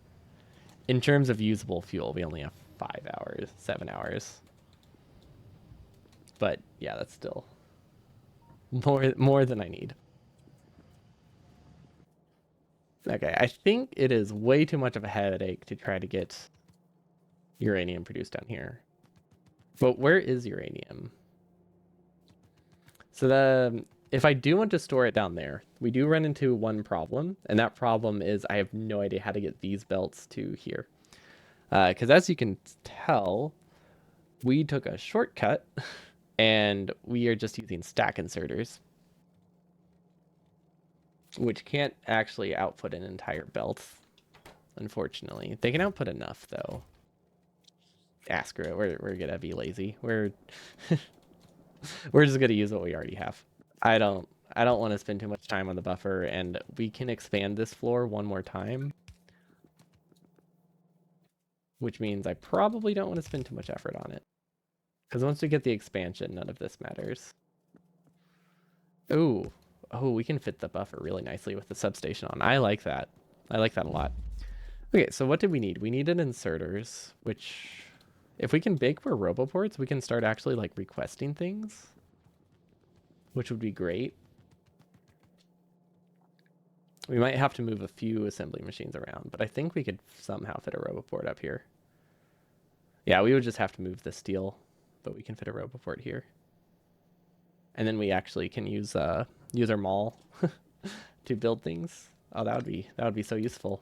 [SPEAKER 1] in terms of usable fuel, we only have 5 hours, 7 hours. But, yeah, that's still more than I need. Okay, I think it is way too much of a headache to try to get uranium produced down here. But where is uranium? So if I do want to store it down there, we do run into one problem, and that problem is I have no idea how to get these belts to here. Because as you can tell, we took a shortcut, and we are just using stack inserters, which can't actually output an entire belt, unfortunately. They can output enough, though. Ah, screw it. We're gonna be lazy. We're just gonna use what we already have. I don't want to spend too much time on the buffer, and we can expand this floor one more time, which means I probably don't want to spend too much effort on it. Because once we get the expansion, none of this matters. Ooh. Oh, we can fit the buffer really nicely with the substation on. I like that. I like that a lot. Okay, so what did we need? We needed inserters, which if we can bake more roboports, we can start actually like requesting things, which would be great. We might have to move a few assembly machines around, but I think we could somehow fit a roboport up here. Yeah, we would just have to move the steel, but we can fit a roboport here. And then we actually can use our mall to build things. Oh, that would be so useful.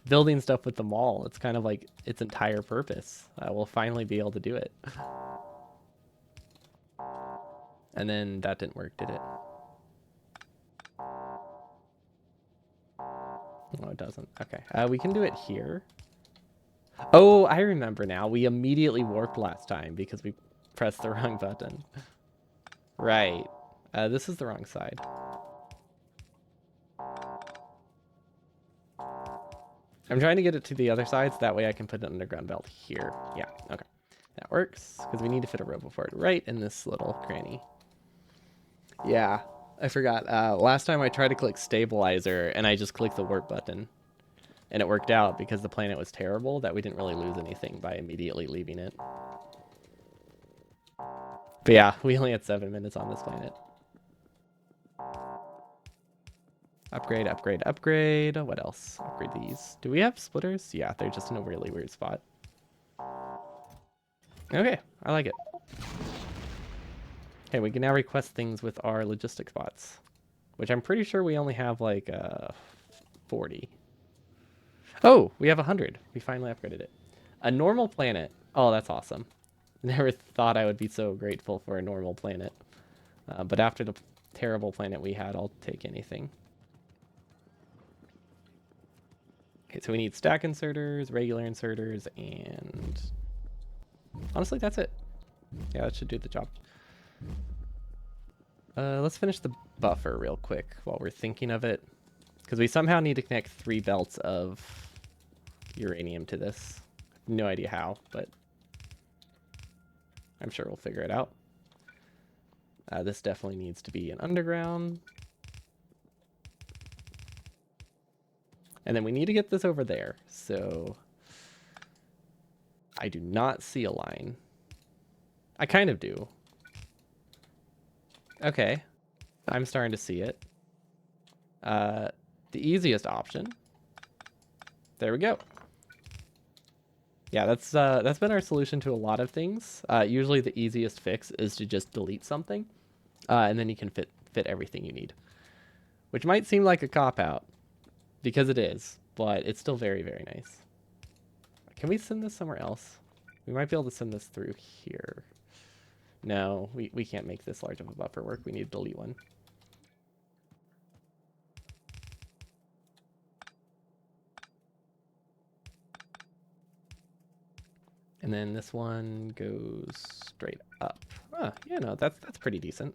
[SPEAKER 1] Building stuff with the mall, it's kind of like its entire purpose. We'll finally be able to do it. And then that didn't work, did it? No, it doesn't. Okay. We can do it here. Oh, I remember now. We immediately warped last time because we pressed the wrong button. Right. This is the wrong side. I'm trying to get it to the other side so that way I can put an underground belt here. Yeah, okay. That works because we need to fit a roboport right in this little cranny. Yeah, I forgot. Last time I tried to click stabilizer and I just clicked the warp button. And it worked out because the planet was terrible that we didn't really lose anything by immediately leaving it. But yeah, we only had 7 minutes on this planet. Upgrade, upgrade, upgrade. What else? Upgrade these. Do we have splitters? Yeah, they're just in a really weird spot. Okay, I like it. Okay, we can now request things with our logistics bots, which I'm pretty sure we only have like 40. Oh, we have 100. We finally upgraded it. A normal planet. Oh, that's awesome. Never thought I would be so grateful for a normal planet. But after the terrible planet we had, I'll take anything. Okay, so we need stack inserters, regular inserters, and honestly, that's it. Yeah, that should do the job. Let's finish the buffer real quick while we're thinking of it. Because we somehow need to connect 3 belts of uranium to this. No idea how, but I'm sure we'll figure it out. This definitely needs to be an underground. And then we need to get this over there. So I do not see a line. I kind of do. Okay. I'm starting to see it. The easiest option. There we go. Yeah, that's been our solution to a lot of things. Usually the easiest fix is to just delete something, and then you can fit everything you need. Which might seem like a cop-out, because it is, but it's still very, very nice. Can we send this somewhere else? We might be able to send this through here. No, we can't make this large of a buffer work. We need to delete one. And then this one goes straight up. Ah, yeah, no, that's pretty decent.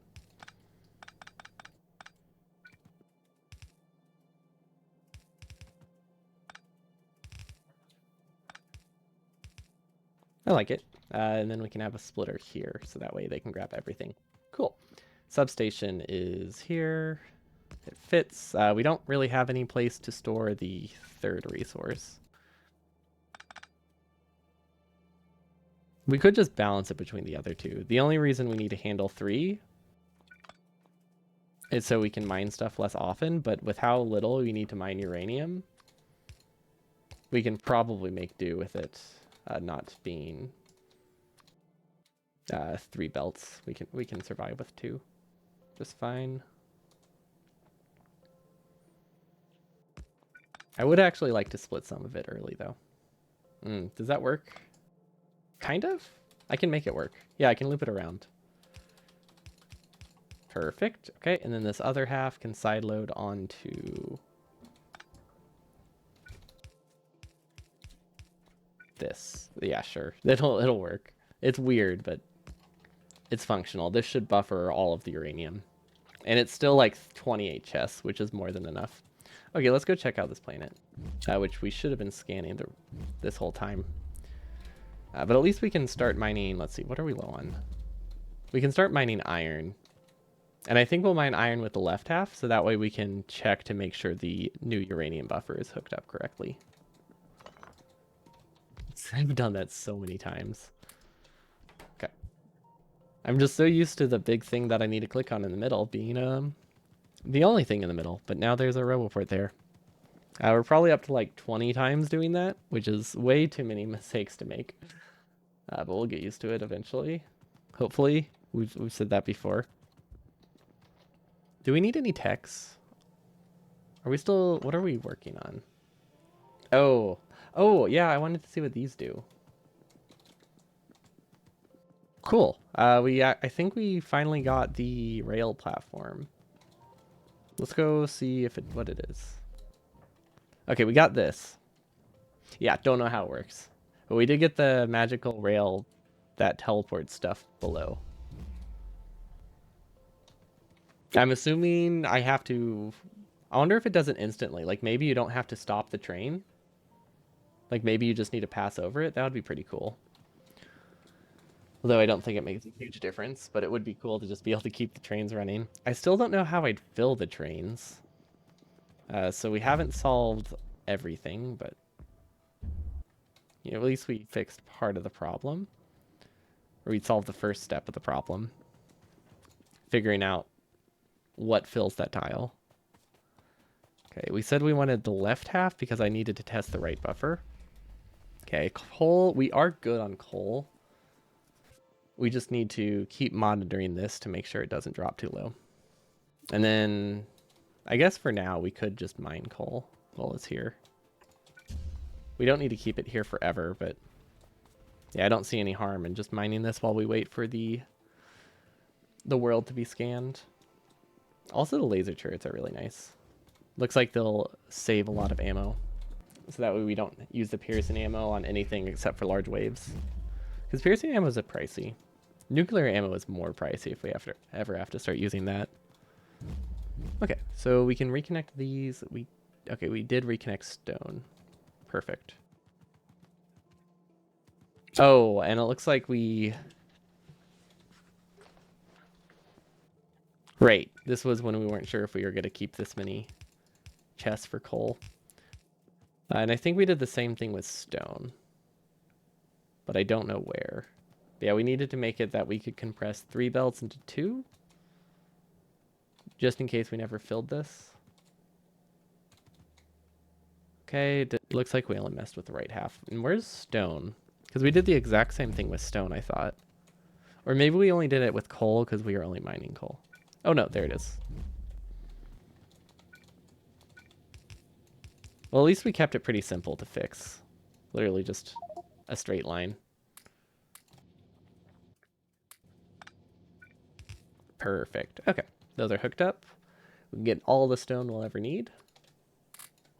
[SPEAKER 1] I like it. And then we can have a splitter here, so that way they can grab everything. Cool. Substation is here. It fits. We don't really have any place to store the 3rd resource. We could just balance it between the other 2. The only reason we need to handle 3 is so we can mine stuff less often, but with how little we need to mine uranium, we can probably make do with it not being 3 belts. We can survive with 2. just fine. I would actually like to split some of it early, though. Does that work? Kind of? I can make it work. Yeah, I can loop it around. Perfect. Okay, and then this other half can sideload onto this. Yeah, sure. It'll work. It's weird, but it's functional. This should buffer all of the uranium. And it's still like 28 chests, which is more than enough. Okay, let's go check out this planet, which we should have been scanning this whole time. But at least we can start mining. Let's see, what are we low on? We can start mining iron. And I think we'll mine iron with the left half, so that way we can check to make sure the new uranium buffer is hooked up correctly. I've done that so many times. Okay. I'm just so used to the big thing that I need to click on in the middle being the only thing in the middle, but now there's a RoboPort there. We're probably up to like 20 times doing that, which is way too many mistakes to make. But we'll get used to it eventually. Hopefully. We've said that before. Do we need any techs? Are we still... What are we working on? Oh. Oh, yeah, I wanted to see what these do. Cool. I think we finally got the rail platform. Let's go see what it is. Okay, we got this. Yeah, don't know how it works. But we did get the magical rail that teleports stuff below. I'm assuming I have to... I wonder if it does it instantly. Like, maybe you don't have to stop the train. Like, maybe you just need to pass over it. That would be pretty cool. Although I don't think it makes a huge difference, but it would be cool to just be able to keep the trains running. I still don't know how I'd fill the trains. So we haven't solved everything, but... You know, at least we fixed part of the problem. Or we solved the first step of the problem. Figuring out what fills that tile. Okay, we said we wanted the left half because I needed to test the right buffer. Okay, coal. We are good on coal. We just need to keep monitoring this to make sure it doesn't drop too low. And then, I guess for now, we could just mine coal while it's here. We don't need to keep it here forever, but yeah, I don't see any harm in just mining this while we wait for the world to be scanned. Also, the laser turrets are really nice. Looks like they'll save a lot of ammo. So that way we don't use the piercing ammo on anything except for large waves. Because piercing ammo is pricey. Nuclear ammo is more pricey if we ever have to start using that. Okay, so we can reconnect these. Okay, we did reconnect stone. Perfect. Oh, and it looks like Right, this was when we weren't sure if we were going to keep this many chests for coal. And I think we did the same thing with stone. But I don't know where. But yeah, we needed to make it that we could compress 3 belts into 2. Just in case we never filled this. Okay, it looks like we only messed with the right half. And where's stone? Because we did the exact same thing with stone, I thought. Or maybe we only did it with coal because we were only mining coal. Oh no, there it is. Well, at least we kept it pretty simple to fix. Literally just a straight line. Perfect. Okay, those are hooked up. We can get all the stone we'll ever need.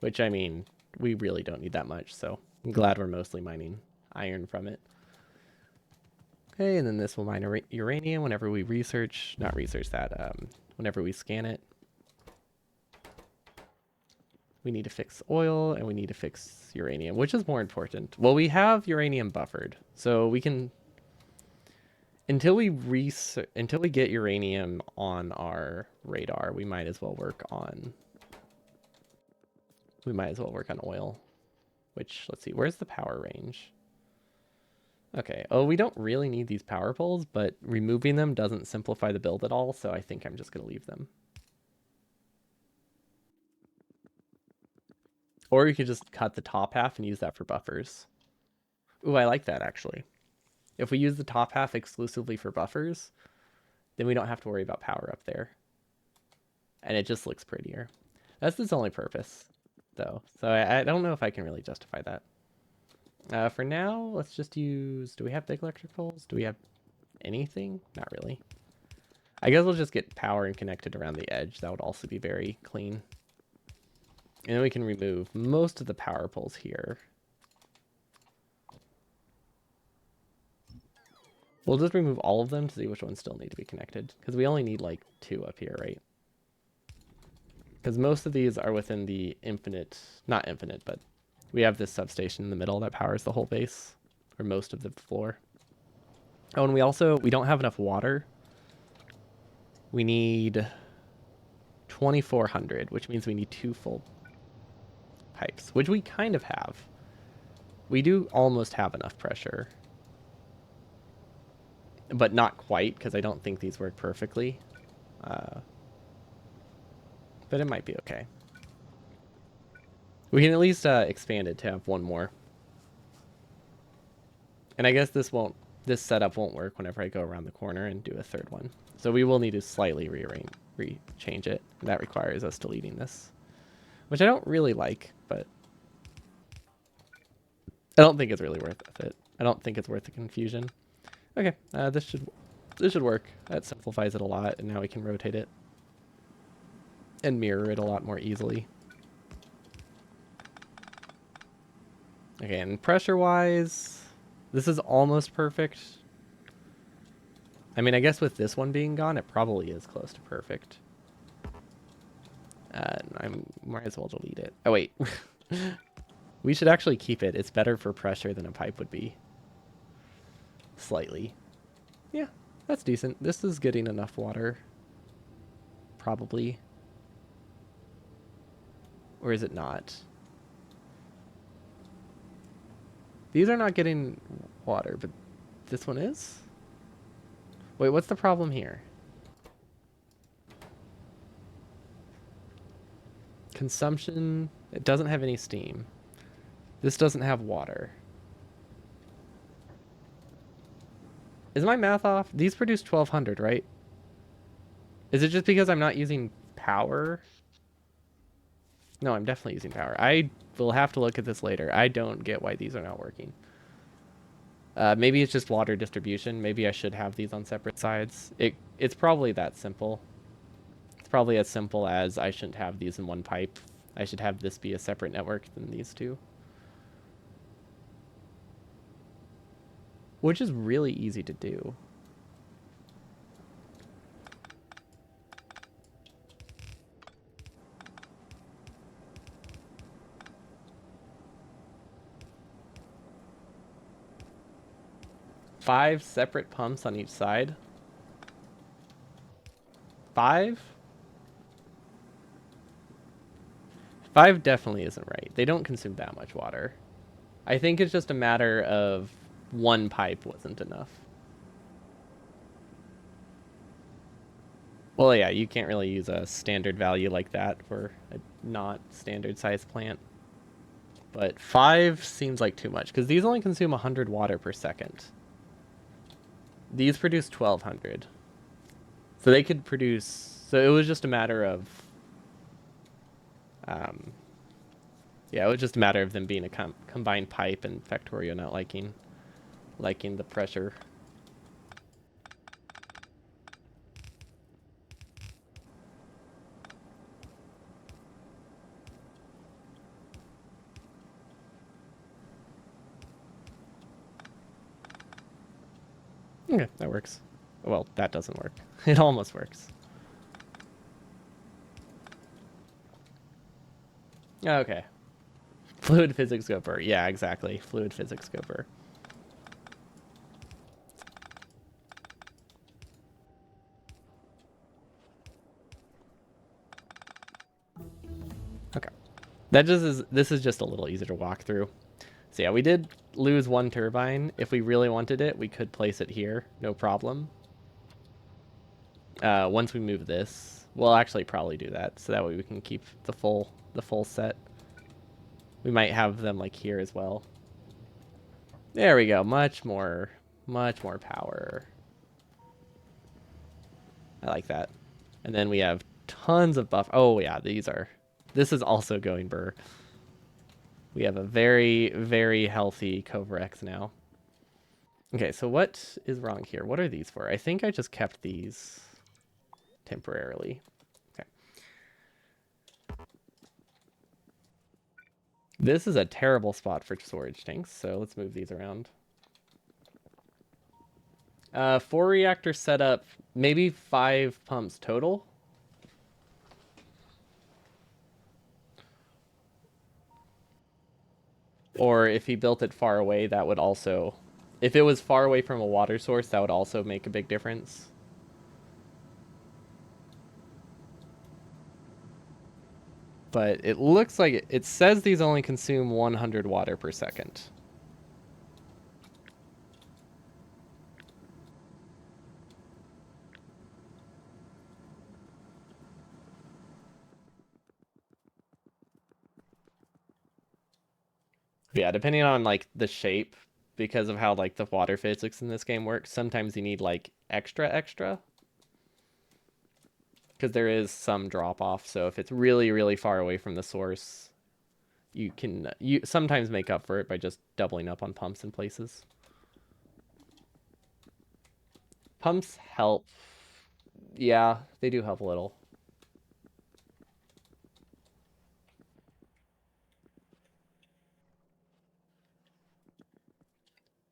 [SPEAKER 1] Which, I mean, we really don't need that much, so I'm glad we're mostly mining iron from it. Okay, and then this will mine uranium whenever we whenever we scan it. We need to fix oil, and we need to fix uranium, which is more important. Well, we have uranium buffered, so we can... Until we get uranium on our radar, we might as well work on... oil. Which, let's see, where's the power range? Okay, oh, we don't really need these power poles, but removing them doesn't simplify the build at all, so I think I'm just going to leave them. Or you could just cut the top half and use that for buffers. Ooh, I like that, actually. If we use the top half exclusively for buffers, then we don't have to worry about power up there. and it just looks prettier. That's its only purpose, though. So I don't know if I can really justify that. For now, let's just use... Do we have big electric poles? Do we have anything? Not really. I guess we'll just get power and connect it around the edge. That would also be very clean. And then we can remove most of the power poles here. We'll just remove all of them to see which ones still need to be connected. Because we only need like 2 up here, right? Because most of these are within the infinite... Not infinite, but we have this substation in the middle that powers the whole base. Or most of the floor. Oh, and we don't have enough water. We need 2,400, which means we need 2 full pipes, which we kind of have. We do almost have enough pressure. But not quite, because I don't think these work perfectly. But it might be okay. We can at least expand it to have 1 more. And I guess this setup won't work whenever I go around the corner and do a 3rd one. So we will need to slightly change it. And that requires us deleting this. Which I don't really like, but I don't think it's really worth it. I don't think it's worth the confusion. Okay, this should work. That simplifies it a lot, and now we can rotate it and mirror it a lot more easily. Okay, and pressure-wise, this is almost perfect. I mean, I guess with this one being gone, it probably is close to perfect. I might as well delete it. Oh, wait. We should actually keep it. It's better for pressure than a pipe would be. Slightly. Yeah, that's decent. This is getting enough water. Probably. Or is it not? These are not getting water, but this one is? Wait, what's the problem here? Consumption. It doesn't have any steam. This doesn't have water. Is my math off? These produce 1,200, right? Is it just because I'm not using power? No, I'm definitely using power. I will have to look at this later. I don't get why these are not working. Maybe it's just water distribution. Maybe I should have these on separate sides. It's probably that simple. It's probably as simple as I shouldn't have these in one pipe. I should have this be a separate network than these two. Which is really easy to do. Five separate pumps on each side. 5? 5 definitely isn't right. They don't consume that much water. I think it's just a matter of 1 pipe wasn't enough. Well, yeah, you can't really use a standard value like that for a not standard size plant. But 5 seems like too much, because these only consume 100 water per second. These produce 1,200. So they could produce... So it was just a matter of... yeah, it was just a matter of them being a combined pipe and Factorio not liking the pressure. Okay, that works. Well, that doesn't work. It almost works. Okay. Fluid physics scoper. Yeah, exactly. Fluid physics scoper. Okay. This is just a little easier to walk through. So yeah, we did lose 1 turbine. If we really wanted it, we could place it here, no problem. Once we move this, we'll actually probably do that, so that way we can keep the full set. We might have them like here as well. There we go. Much more power. I like that. And then we have tons of buff. Oh yeah, this is also going burr. We have a very, very healthy Covrex now. Okay, so what is wrong here? What are these for? I think I just kept these temporarily. Okay. This is a terrible spot for storage tanks, so let's move these around. 4 reactor setup, maybe 5 pumps total. Or if he built it far away, that would also... If it was far away from a water source, that would also make a big difference. But it looks like it says these only consume 100 water per second. Yeah, depending on like the shape, because of how like the water physics in this game works, sometimes you need like extra. Because there is some drop off. So if it's really, really far away from the source, you can you sometimes make up for it by just doubling up on pumps in places. Pumps help. Yeah, they do help a little.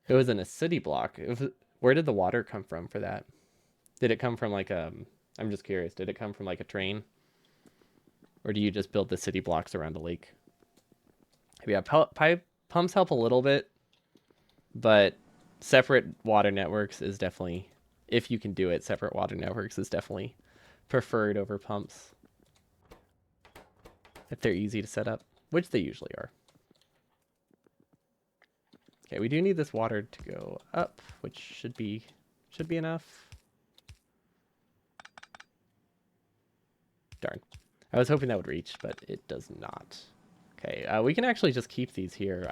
[SPEAKER 1] It was in a city block. Where did the water come from for that? Did it come from like I'm just curious. Did it come from like a train? Or do you just build the city blocks around a lake? Yeah, pumps help a little bit, but separate water networks is definitely, if you can do it, separate water networks is definitely preferred over pumps. If they're easy to set up, which they usually are. Okay, we do need this water to go up, which should be enough. Darn. I was hoping that would reach, but it does not. Okay, we can actually just keep these here.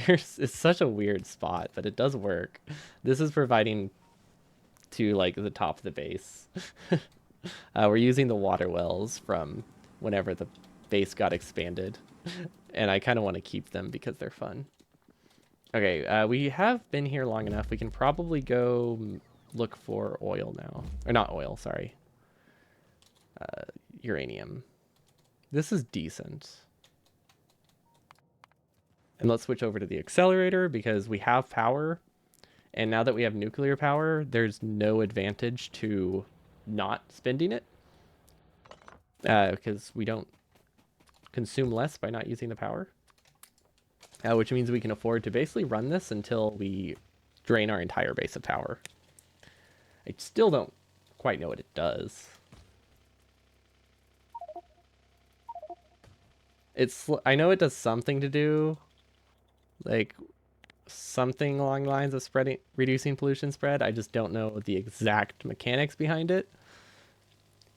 [SPEAKER 1] It's such a weird spot, but it does work. This is providing to like the top of the base. We're using the water wells from whenever the base got expanded, and I kind of want to keep them because they're fun. Okay, we have been here long enough. We can probably go look for oil now. Or not oil, sorry. Uranium. This is decent. And let's switch over to the accelerator because we have power. And now that we have nuclear power, there's no advantage to not spending it. Because we don't consume less by not using the power. Which means we can afford to basically run this until we drain our entire base of power. I still don't quite know what it does. I know it does something to do, like something along the lines of reducing pollution spread. I just don't know the exact mechanics behind it.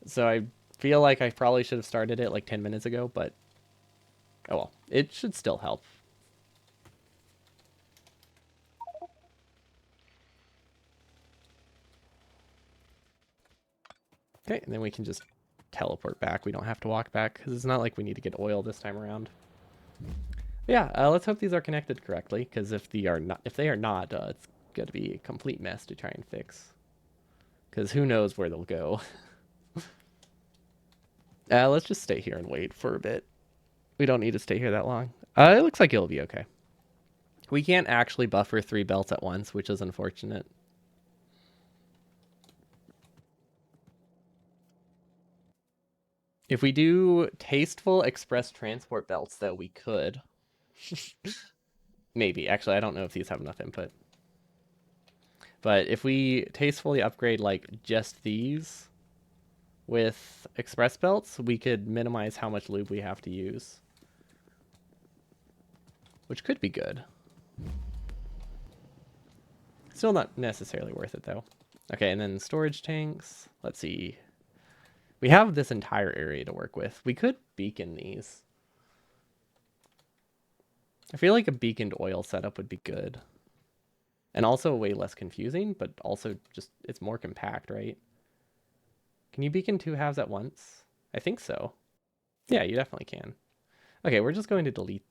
[SPEAKER 1] So I feel like I probably should have started it like 10 minutes ago, but oh well, it should still help. Okay, and then we can just teleport back. We don't have to walk back because it's not like we need to get oil this time around. But yeah, let's hope these are connected correctly, because if they are not, it's going to be a complete mess to try and fix. Because who knows where they'll go. Let's just stay here and wait for a bit. We don't need to stay here that long. It looks like it'll be okay. We can't actually buffer 3 belts at once, which is unfortunate. If we do tasteful express transport belts, though, we could. Maybe. Actually, I don't know if these have enough input. But if we tastefully upgrade, like, just these with express belts, we could minimize how much lube we have to use. Which could be good. Still not necessarily worth it, though. Okay, and then storage tanks. Let's see. We have this entire area to work with. We could beacon these. I feel like a beaconed oil setup would be good. And also way less confusing, but also just, it's more compact, right? Can you beacon 2 halves at once? I think so. Yeah, you definitely can. Okay, we're just going to delete.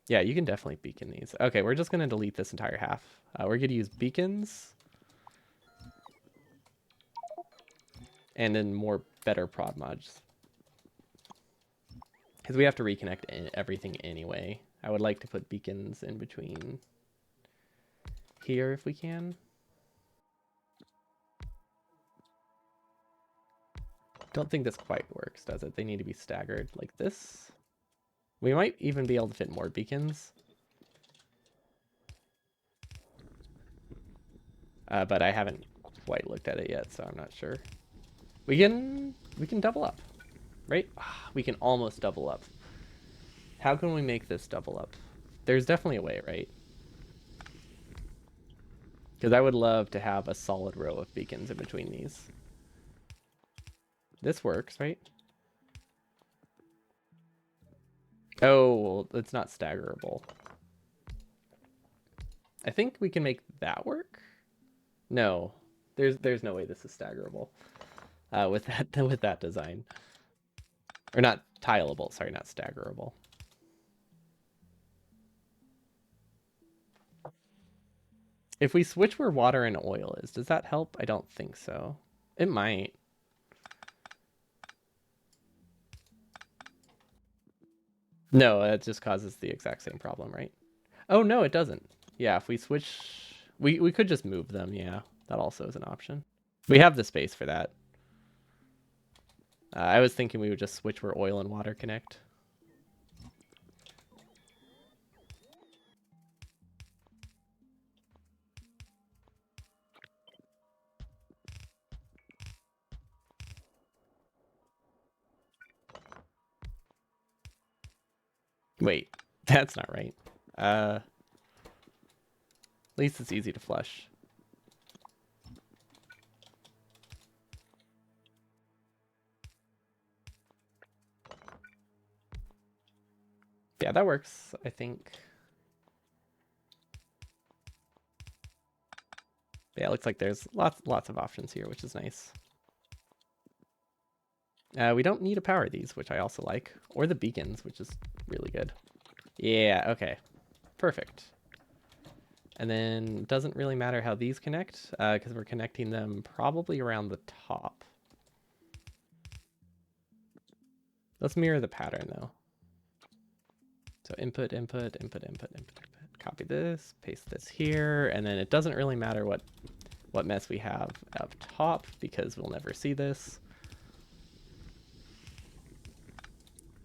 [SPEAKER 1] Yeah, you can definitely beacon these. Okay, we're just going to delete this entire half. We're going to use beacons and then more better prod mods. Because we have to reconnect everything anyway. I would like to put beacons in between here if we can. Don't think this quite works, does it? They need to be staggered like this. We might even be able to fit more beacons. But I haven't quite looked at it yet, so I'm not sure. We can double up, right? We can almost double up. How can we make this double up? There's definitely a way, right? Because I would love to have a solid row of beacons in between these. This works, right? Oh, well, it's not staggerable. I think we can make that work. No, there's no way this is staggerable with that design, or not tileable. Sorry, not staggerable. If we switch where water and oil is, does that help? I don't think so. It might. No, it just causes the exact same problem, right? Oh, no, it doesn't. Yeah, if we switch... We could just move them, yeah. That also is an option. We have the space for that. I was thinking we would just switch where oil and water connect. Wait, that's not right. At least it's easy to flush. Yeah, that works, I think. Yeah, it looks like there's lots of options here, which is nice. We don't need to power these, which I also like, or the beacons, which is really good. Yeah, okay. Perfect. And then doesn't really matter how these connect, because we're connecting them probably around the top. Let's mirror the pattern though. So input, input, input, input, input, input. Copy this, paste this here, and then it doesn't really matter what mess we have up top because we'll never see this.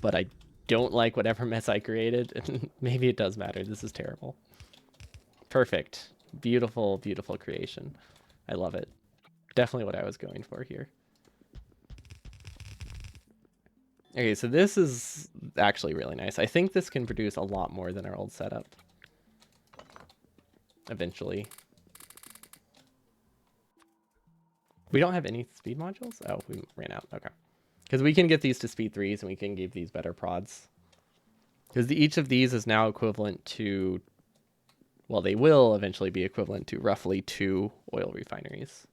[SPEAKER 1] But I don't like whatever mess I created. Maybe it does matter. This is terrible. Perfect. Beautiful, beautiful creation. I love it. Definitely what I was going for here. Okay, so this is actually really nice. I think this can produce a lot more than our old setup. Eventually. We don't have any speed modules? Oh, we ran out. Okay. Because we can get these to speed 3s and we can give these better prods. Because each of these is now equivalent to... Well, they will eventually be equivalent to roughly 2 oil refineries.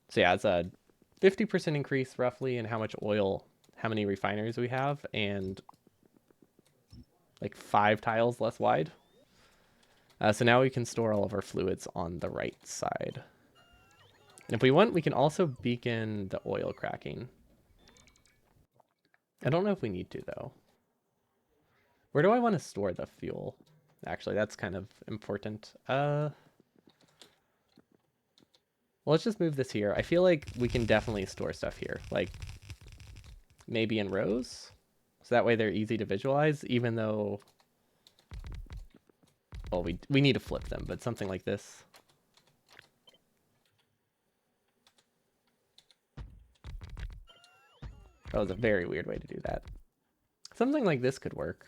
[SPEAKER 1] So yeah, it's a 50% increase roughly in how much oil, how many refineries we have, and like 5 tiles less wide. So now we can store all of our fluids on the right side. And if we want, we can also beacon the oil cracking. I don't know if we need to, though. Where do I want to store the fuel? Actually, that's kind of important. Well, let's just move this here. I feel like we can definitely store stuff here. Like, maybe in rows? So that way they're easy to visualize, even though... Well, we need to flip them, but something like this. That was a very weird way to do that. Something like this could work.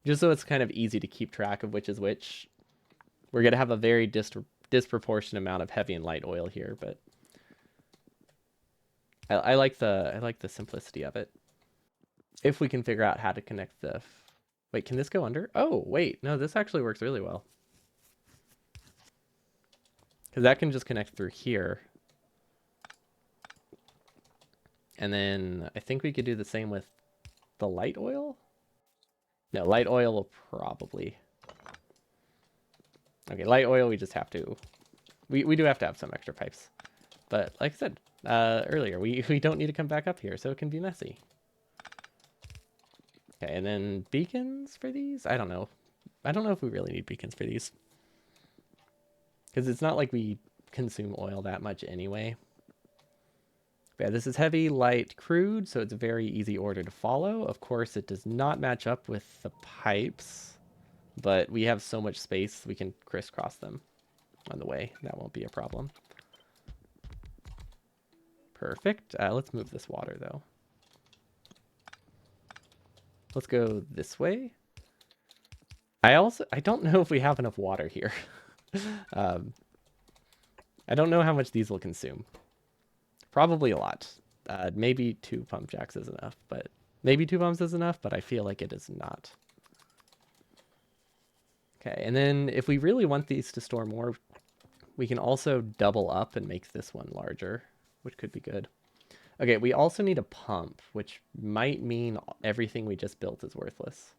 [SPEAKER 1] Just so it's kind of easy to keep track of which is which. We're going to have a very disproportionate amount of heavy and light oil here, but I like the simplicity of it. If we can figure out how to connect the... Wait, can this go under? Oh, wait. No, this actually works really well. because that can just connect through here. And then I think we could do the same with the light oil. No, light oil will probably... Okay, light oil, we just have to... We do have to have some extra pipes. But like I said earlier, we don't need to come back up here, so it can be messy. Okay, and then beacons for these? I don't know. I don't know if we really need beacons for these. Because it's not like we consume oil that much anyway. Yeah, this is heavy, light, crude, so it's a very easy order to follow. Of course, it does not match up with the pipes, but we have so much space we can crisscross them on the way. That won't be a problem. Perfect. Let's move this water, though. Let's go this way. I don't know if we have enough water here. I don't know how much these will consume. Probably a lot. Maybe 2 pump jacks is enough, but maybe 2 pumps is enough, but I feel like it is not. Okay, and then if we really want these to store more, we can also double up and make this one larger, which could be good. Okay, we also need a pump, which might mean everything we just built is worthless.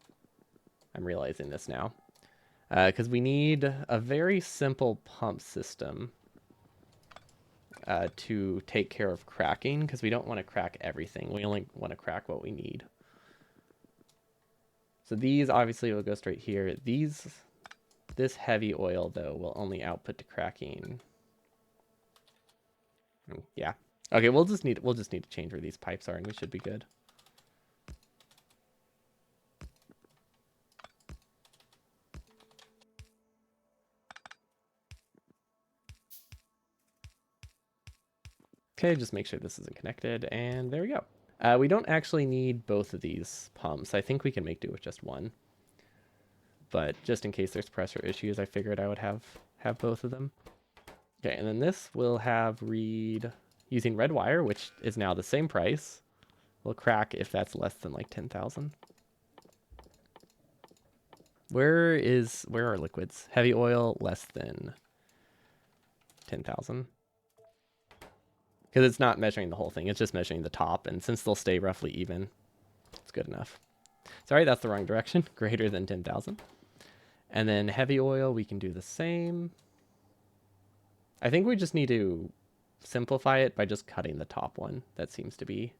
[SPEAKER 1] I'm realizing this now. Because we need a very simple pump system to take care of cracking, because we don't want to crack everything. We only want to crack what we need. So these obviously will go straight here. This heavy oil, though, will only output to cracking. Yeah. Okay, we'll just need to change where these pipes are, and we should be good. Okay, just make sure this isn't connected, and there we go. We don't actually need both of these pumps. I think we can make do with just one. But just in case there's pressure issues, I figured I would have both of them. Okay, and then this will have read using red wire, which is now the same price. Will crack if that's less than like 10,000. Where are liquids? Heavy oil less than 10,000. Because it's not measuring the whole thing, it's just measuring the top, and since they'll stay roughly even, it's good enough. Sorry, that's the wrong direction. Greater than 10,000. And then heavy oil, we can do the same. I think we just need to simplify it by just cutting the top one. That seems to be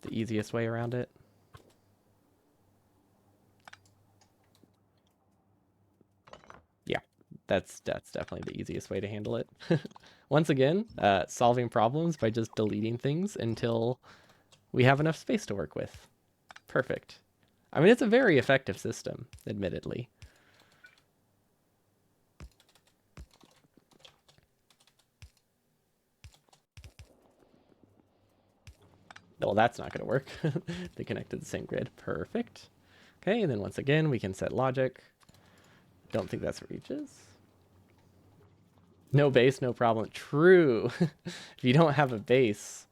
[SPEAKER 1] the easiest way around it. Yeah, that's definitely the easiest way to handle it. Once again, solving problems by just deleting things until we have enough space to work with. Perfect. I mean, it's a very effective system, admittedly. Well, that's not going to work. They connect to the same grid. Perfect. Okay, and then once again, we can set logic. Don't think that's reaches. No base, no problem. True. If you don't have a base,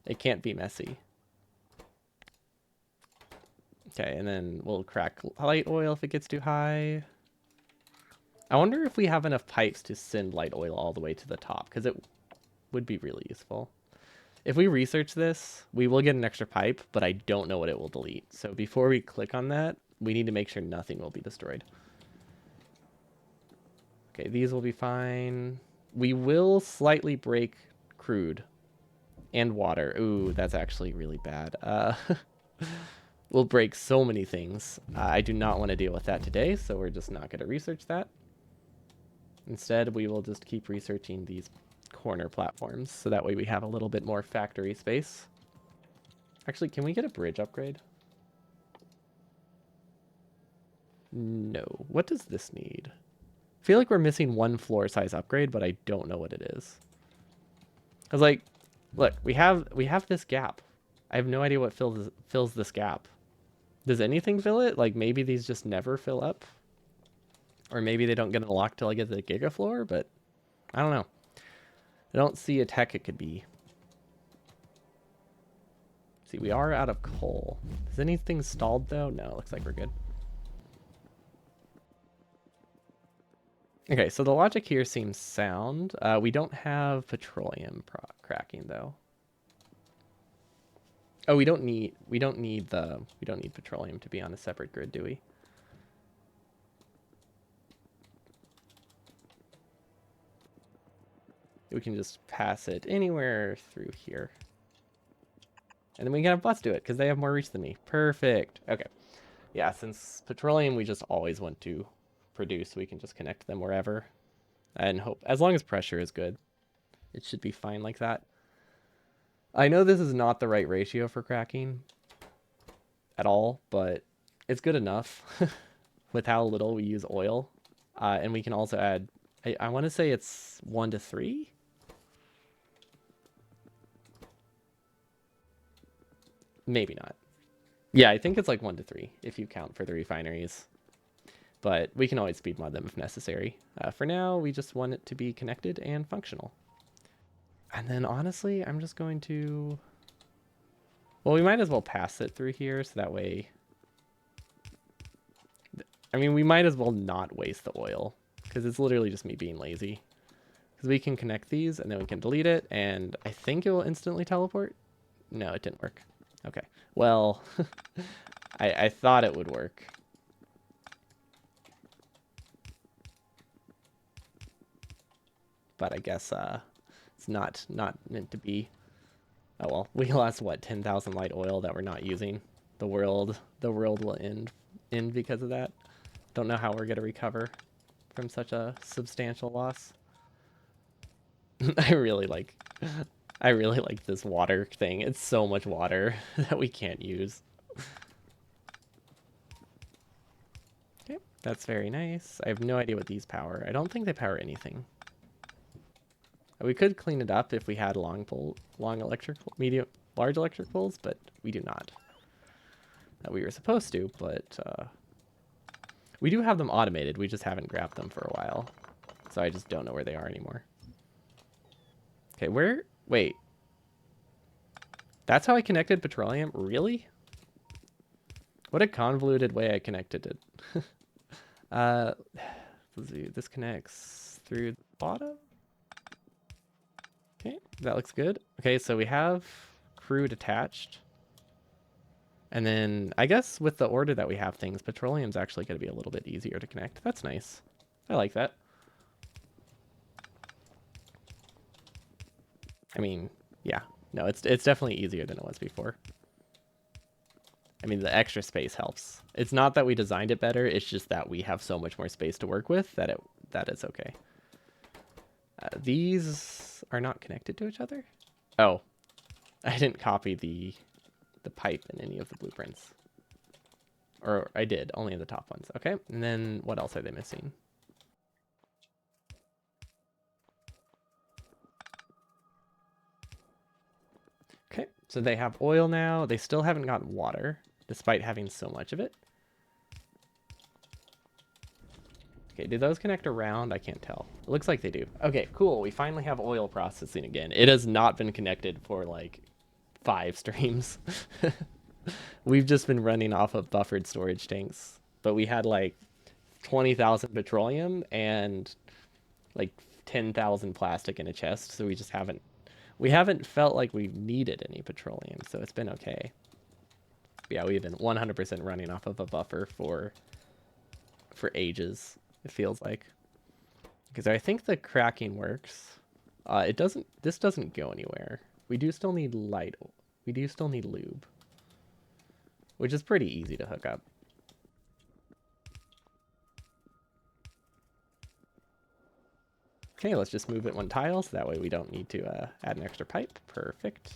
[SPEAKER 1] it can't be messy. Okay, and then we'll crack light oil if it gets too high. I wonder if we have enough pipes to send light oil all the way to the top, because it would be really useful. If we research this, we will get an extra pipe, but I don't know what it will delete. So before we click on that, we need to make sure nothing will be destroyed. Okay, these will be fine. We will slightly break crude and water. Ooh, that's actually really bad. We'll break so many things. I do not want to deal with that today, so we're just not going to research that. Instead, we will just keep researching these corner platforms, so that way we have a little bit more factory space. Actually, can we get a bridge upgrade? No. What does this need? I feel like we're missing one floor size upgrade, but I don't know what it is. I was like, look, we have this gap. I have no idea what fills this gap. Does anything fill it? Like maybe these just never fill up? Or maybe they don't get unlocked till I get the gigafloor, but I don't know. I don't see a tech it could be. See, we are out of coal. Is anything stalled though? No, looks like we're good. Okay, so the logic here seems sound. We don't have petroleum cracking though. Oh, we don't need petroleum to be on a separate grid, do we? We can just pass it anywhere through here. And then we can have bots do it because they have more reach than me. Perfect. Okay. Yeah, since petroleum we just always want to produce, we can just connect them wherever and hope, as long as pressure is good, it should be fine like that. I know this is not the right ratio for cracking at all, but it's good enough with how little we use oil. And we can also add, I want to say it's 1 to 3. Maybe not. Yeah, I think it's like 1 to 3 if you count for the refineries. But we can always speed mod them if necessary. For now, we just want it to be connected and functional. And then honestly, I'm just going to... Well, we might as well pass it through here so that way... I mean, we might as well not waste the oil because it's literally just me being lazy. Because we can connect these and then we can delete it and I think it will instantly teleport. No, it didn't work. Okay. Well, I thought it would work. But I guess it's not meant to be. Oh well, we lost what, 10,000 light oil that we're not using. The world will end because of that. Don't know how we're gonna recover from such a substantial loss. I really like this water thing. It's so much water that we can't use. Okay, that's very nice. I have no idea what these power. I don't think they power anything. We could clean it up if we had large electric poles, but we do not. We were supposed to, but we do have them automated. We just haven't grabbed them for a while. So I just don't know where they are anymore. Okay, wait. That's how I connected petroleum? Really? What a convoluted way I connected it. Let's see. This connects through the bottom. Okay, that looks good. Okay, so we have crude attached. And then I guess with the order that we have things, petroleum's actually going to be a little bit easier to connect. That's nice. I like that. I mean, yeah. No, it's definitely easier than it was before. I mean, the extra space helps. It's not that we designed it better, it's just that we have so much more space to work with that it's okay. These are not connected to each other? Oh, I didn't copy the pipe in any of the blueprints. Or I did, only in the top ones. Okay, and then what else are they missing? Okay, so they have oil now. They still haven't gotten water, despite having so much of it. Okay, do those connect around? I can't tell. It looks like they do. Okay, cool. We finally have oil processing again. It has not been connected for like 5 streams. We've just been running off of buffered storage tanks. But we had like 20,000 petroleum and like 10,000 plastic in a chest, so we haven't felt like we've needed any petroleum, so it's been okay. Yeah, we've been 100% running off of a buffer for ages, it feels like. Because I think the cracking works. This doesn't go anywhere. We do still need we do still need lube, which is pretty easy to hook up. Okay, let's just move it 1 tile, so that way we don't need to add an extra pipe. Perfect.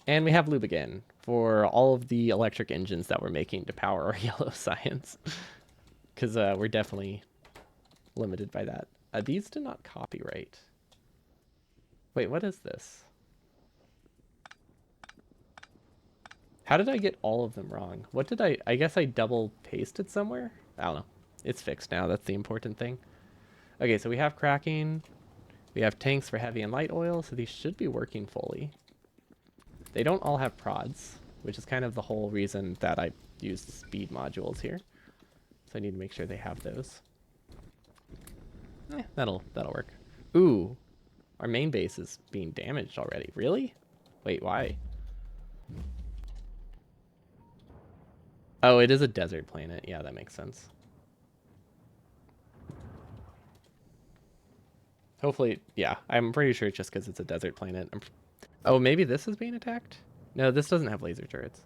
[SPEAKER 1] And we have lube again for all of the electric engines that we're making to power our yellow science. Because we're definitely limited by that. These do not copyright. Wait, what is this? How did I get all of them wrong? What did I guess I double pasted somewhere? I don't know. It's fixed now. That's the important thing. Okay, so we have cracking. We have tanks for heavy and light oil, so these should be working fully. They don't all have prods, which is kind of the whole reason that I used speed modules here. So I need to make sure they have those. That'll work. Ooh, our main base is being damaged already. Really? Wait, why? Oh, it is a desert planet. Yeah, that makes sense. Hopefully, yeah. I'm pretty sure it's just because it's a desert planet. Oh, maybe this is being attacked? No, this doesn't have laser turrets.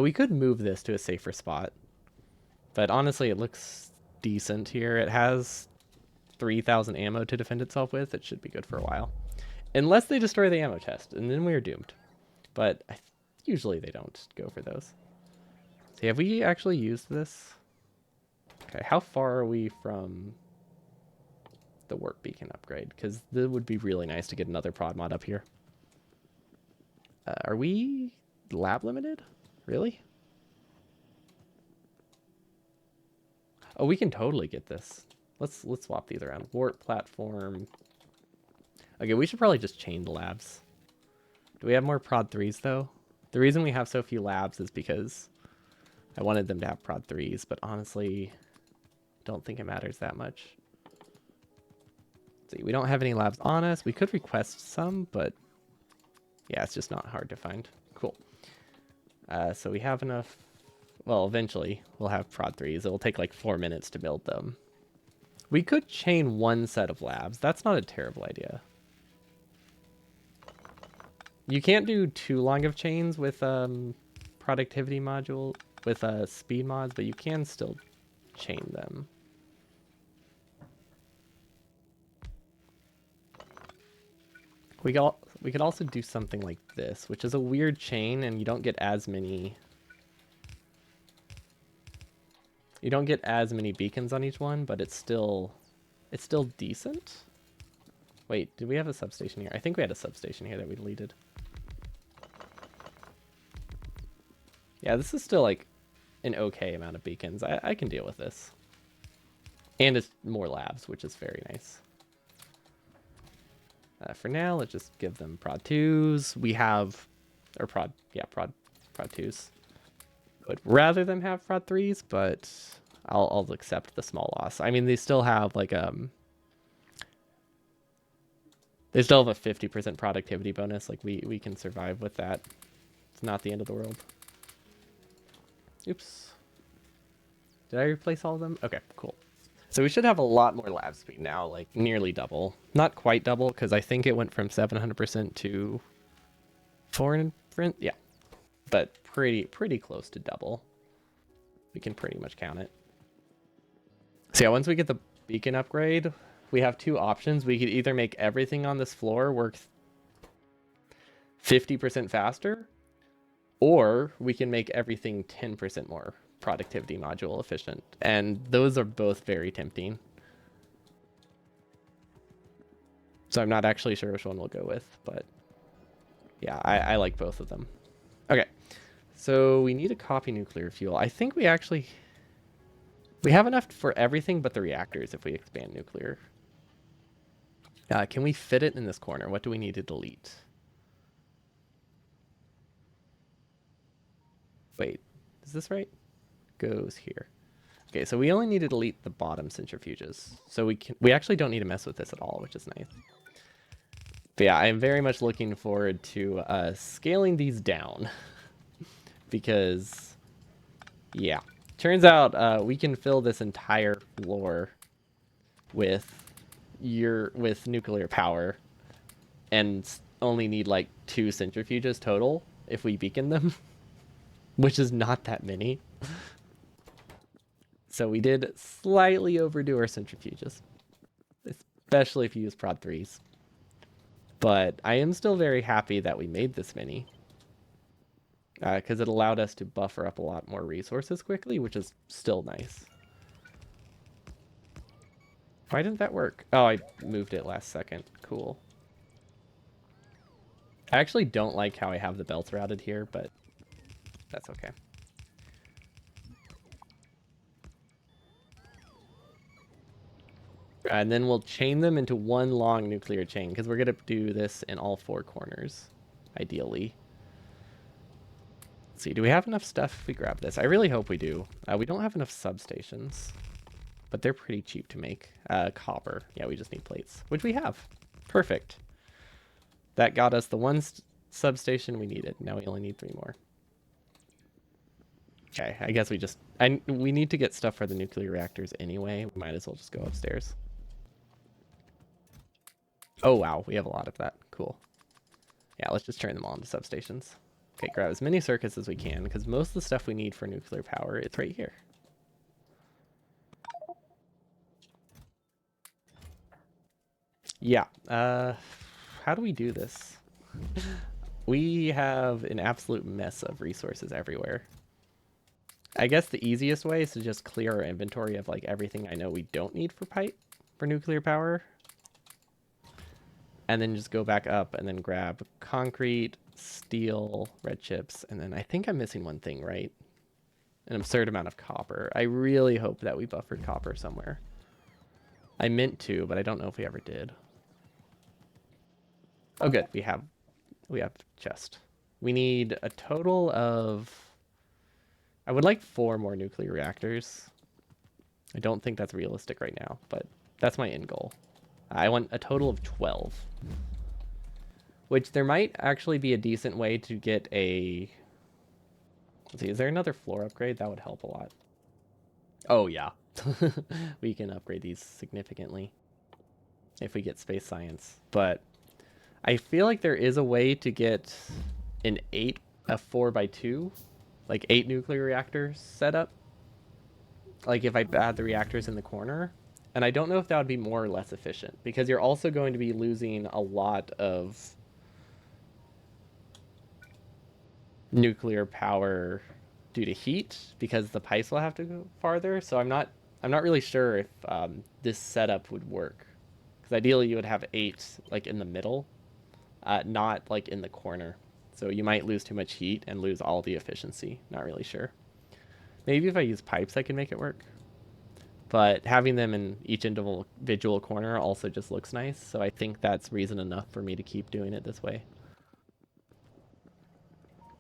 [SPEAKER 1] We could move this to a safer spot. But honestly, it looks decent here. It has 3,000 ammo to defend itself with. It should be good for a while. Unless they destroy the ammo chest, and then we're doomed. But usually they don't go for those. So have we actually used this? Okay, how far are we from the warp beacon upgrade? Because it would be really nice to get another prod mod up here. Are we lab limited? Really? Oh, we can totally get this. Let's swap these around. Warp platform. Okay, we should probably just chain the labs. Do we have more prod 3s though? The reason we have so few labs is because I wanted them to have prod 3s, but honestly, don't think it matters that much. Let's see, we don't have any labs on us. We could request some, but yeah, it's just not hard to find. Cool. So we have enough. Well, eventually we'll have prod 3s. It'll take like 4 minutes to build them. We could chain one set of labs. That's not a terrible idea. You can't do too long of chains with productivity module with speed mods, but you can still chain them. We could also do something like this, which is a weird chain, and you don't get as many. You don't get as many beacons on each one, but it's still decent. Wait, did we have a substation here? I think we had a substation here that we deleted. Yeah, this is still like an okay amount of beacons. I can deal with this. And it's more labs, which is very nice. For now, let's just give them prod 2s. We have, or prod 2s. Would rather them have prod 3s, but I'll accept the small loss. I mean, they still have like they still have a 50% productivity bonus. Like we can survive with that. It's not the end of the world. Oops. Did I replace all of them? Okay, cool. So we should have a lot more lab speed now, like nearly double. Not quite double, because I think it went from 700% to 400%. Yeah, but pretty close to double. We can pretty much count it. So yeah, once we get the beacon upgrade, we have two options. We could either make everything on this floor work 50% faster, or we can make everything 10% more productivity module efficient. And those are both very tempting. So I'm not actually sure which one we'll go with, but yeah, I like both of them. Okay, so we need a copy nuclear fuel. I think we have enough for everything but the reactors if we expand nuclear. Can we fit it in this corner? What do we need to delete? Wait, is this right? Goes here. Okay, so we only need to delete the bottom centrifuges. So we actually don't need to mess with this at all, which is nice. But yeah, I am very much looking forward to scaling these down. Because, yeah. Turns out we can fill this entire floor with nuclear power and only need like 2 centrifuges total if we beacon them, which is not that many. So we did slightly overdo our centrifuges, especially if you use prod 3s. But I am still very happy that we made this many, because it allowed us to buffer up a lot more resources quickly, which is still nice. Why didn't that work? Oh, I moved it last second. Cool. I actually don't like how I have the belts routed here, but that's okay. And then we'll chain them into one long nuclear chain, because we're going to do this in all 4 corners, ideally. Let's see, do we have enough stuff if we grab this? I really hope we do. We don't have enough substations. but they're pretty cheap to make. Copper. Yeah, we just need plates, which we have. Perfect. That got us the one substation we needed. Now we only need 3 more. Okay, I guess we need to get stuff for the nuclear reactors anyway. We might as well just go upstairs. Oh, wow. We have a lot of that. Cool. Yeah, let's just turn them all into substations. Okay, grab as many circuits as we can, because most of the stuff we need for nuclear power is right here. Yeah. How do we do this? We have an absolute mess of resources everywhere. I guess the easiest way is to just clear our inventory of like everything I know we don't need for nuclear power. And then just go back up and then grab concrete, steel, red chips, and then I think I'm missing one thing, right? An absurd amount of copper. I really hope that we buffered copper somewhere. I meant to, but I don't know if we ever did. Oh, good. We have chest. We need a total of... I would like 4 more nuclear reactors. I don't think that's realistic right now, but that's my end goal. I want a total of 12. Which there might actually be a decent way to get a... Let's see, is there another floor upgrade? That would help a lot. Oh, yeah. We can upgrade these significantly if we get space science. But I feel like there is a way to get a 4x2, like 8 nuclear reactors set up. Like if I add the reactors in the corner. And I don't know if that would be more or less efficient, because you're also going to be losing a lot of nuclear power due to heat, because the pipes will have to go farther. So I'm not really sure if this setup would work, because ideally you would have 8 like in the middle, not like in the corner. So you might lose too much heat and lose all the efficiency. Not really sure. Maybe if I use pipes I can make it work. But having them in each individual corner also just looks nice. So I think that's reason enough for me to keep doing it this way.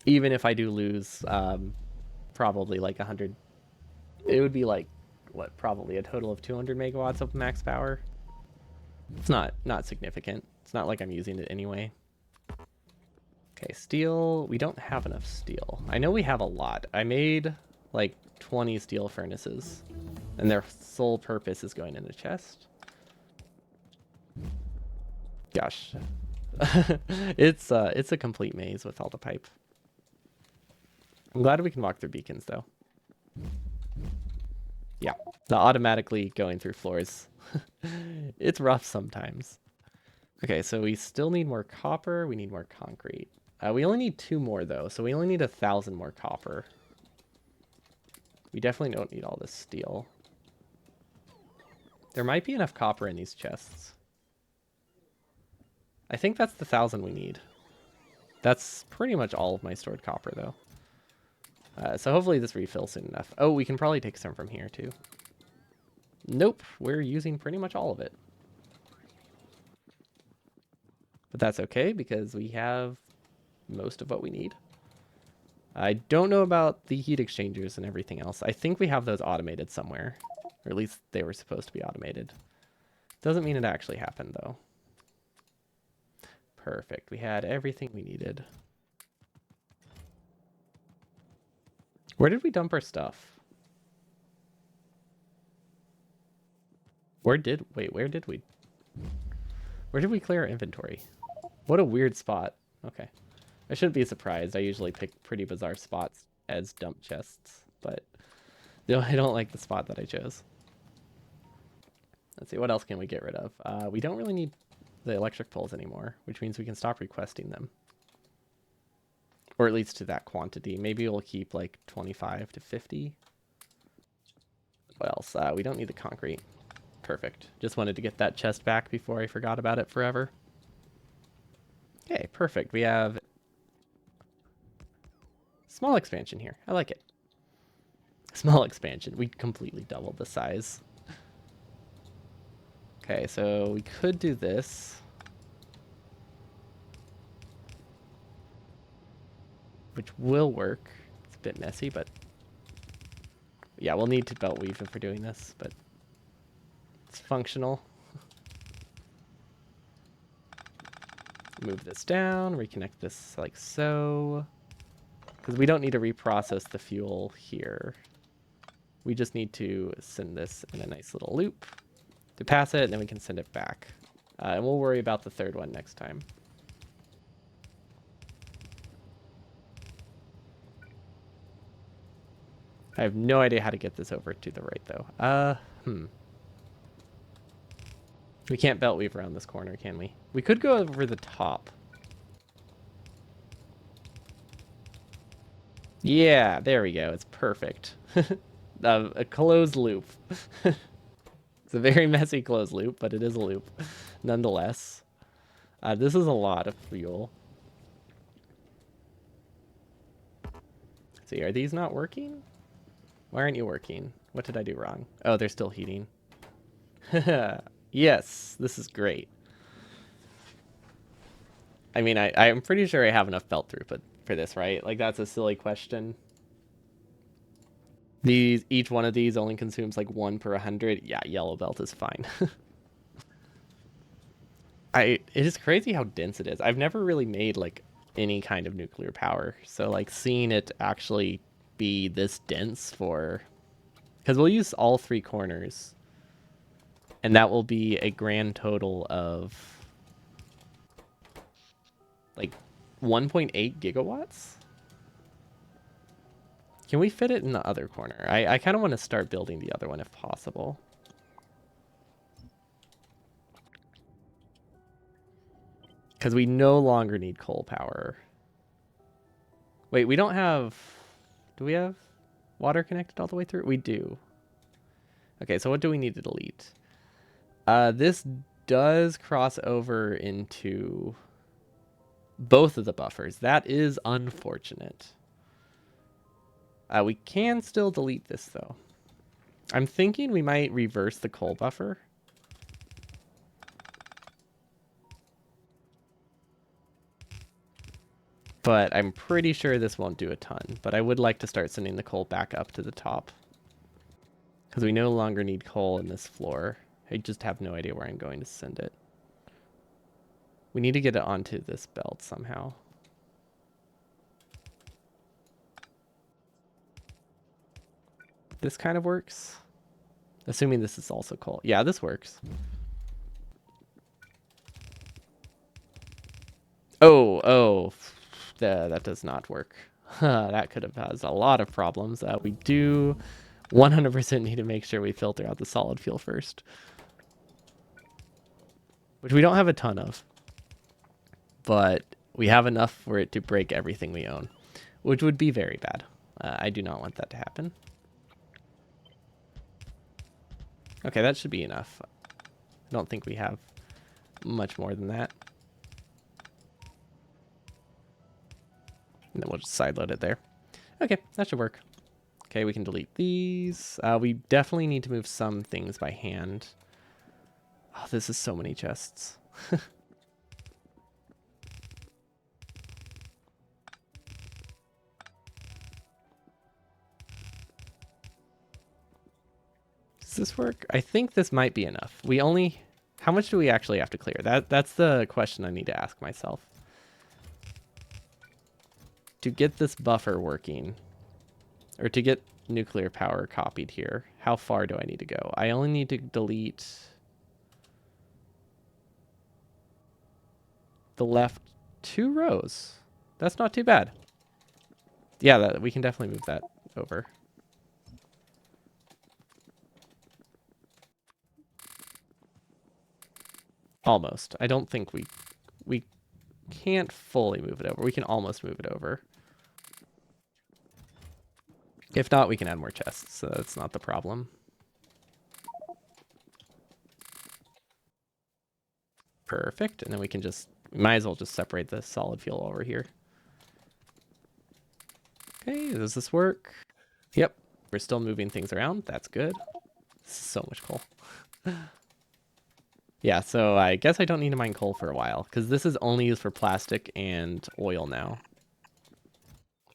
[SPEAKER 1] Even if I do lose probably like 100, it would be like, what, probably a total of 200 megawatts of max power. It's not significant. It's not like I'm using it anyway. Okay, steel. We don't have enough steel. I know we have a lot. I made like 20 steel furnaces, and their sole purpose is going in the chest. Gosh. It's a complete maze with all the pipe. I'm glad we can walk through beacons though. Yeah, the automatically going through floors. It's rough sometimes. Okay, so we still need more copper. We need more concrete. We only need 2 more though, so we only need 1,000 more copper. We definitely don't need all this steel. There might be enough copper in these chests. I think that's the 1,000 we need. That's pretty much all of my stored copper though. So hopefully this refills soon enough. Oh, we can probably take some from here too. Nope, we're using pretty much all of it. But that's okay, because we have most of what we need. I don't know about the heat exchangers and everything else. I think we have those automated somewhere. Or at least they were supposed to be automated. Doesn't mean it actually happened, though. Perfect. We had everything we needed. Where did we dump our stuff? Where did we clear our inventory? What a weird spot. Okay. I shouldn't be surprised. I usually pick pretty bizarre spots as dump chests, but I don't like the spot that I chose. Let's see, what else can we get rid of? We don't really need the electric poles anymore, which means we can stop requesting them. Or at least to that quantity. Maybe we'll keep like 25 to 50. What else? We don't need the concrete. Perfect. Just wanted to get that chest back before I forgot about it forever. Okay, perfect. We have small expansion here. I like it. Small expansion. We completely doubled the size. Okay, so we could do this, which will work. It's a bit messy, but yeah, we'll need to belt weave if we're doing this, but It's functional. Move this down, reconnect this like so. Because we don't need to reprocess the fuel here. We just need to send this in a nice little loop to pass it, and then we can send it back. And we'll worry about the third one next time. I have no idea how to get this over to the right, though. We can't belt weave around this corner, can we? We could go over the top. Yeah, there we go. It's perfect. A closed loop. It's a very messy closed loop, but it is a loop nonetheless. This is a lot of fuel. Let's see, are these not working? Why aren't you working? What did I do wrong? Oh, they're still heating. Yes, this is great. I mean, I'm pretty sure I have enough belt throughput for this, right? Like, that's a silly question. Each one of these only consumes like 1 per 100. Yeah, yellow belt is fine. It is crazy how dense it is. I've never really made like any kind of nuclear power, so like seeing it actually be this dense for, because we'll use all 3 corners, and that will be a grand total of like 1.8 gigawatts. Can we fit it in the other corner? I kind of want to start building the other one if possible. Because we no longer need coal power. Wait, we don't have... Do we have water connected all the way through? We do. Okay, so what do we need to delete? This does cross over into both of the buffers. That is unfortunate. We can still delete this, though. I'm thinking we might reverse the coal buffer. But I'm pretty sure this won't do a ton. But I would like to start sending the coal back up to the top. Because we no longer need coal in this floor. I just have no idea where I'm going to send it. We need to get it onto this belt somehow. This kind of works. Assuming this is also coal. Yeah, this works. Oh. That does not work. That could have caused a lot of problems. We do 100% need to make sure we filter out the solid fuel first. Which we don't have a ton of. But we have enough for it to break everything we own. Which would be very bad. I do not want that to happen. Okay, that should be enough. I don't think we have much more than that. And then we'll just sideload it there. Okay, that should work. Okay, we can delete these. We definitely need to move some things by hand. Oh, this is so many chests. Does this work? I think this might be enough. We only... How much do we actually have to clear? That's the question I need to ask myself. To get this buffer working, or to get nuclear power copied here, how far do I need to go? I only need to delete the left 2 rows. That's not too bad. Yeah, we can definitely move that over. Almost. I don't think we can't fully move it over. We can almost move it over. If not, we can add more chests, so that's not the problem. Perfect. And then we can just, might as well just separate the solid fuel over here. Okay, does this work? Yep. We're still moving things around. That's good. So much coal. Yeah, so I guess I don't need to mine coal for a while, because this is only used for plastic and oil now.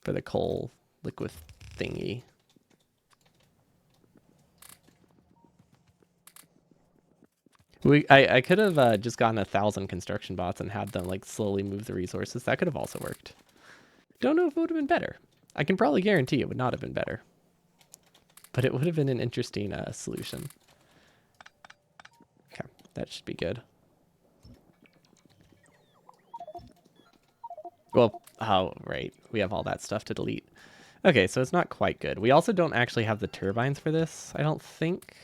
[SPEAKER 1] For the coal liquid thingy. I could have just gotten 1,000 construction bots and had them like slowly move the resources. That could have also worked. Don't know if it would have been better. I can probably guarantee it would not have been better. But it would have been an interesting solution. Okay, that should be good. Well, oh, right. We have all that stuff to delete. Okay, so it's not quite good. We also don't actually have the turbines for this, I don't think.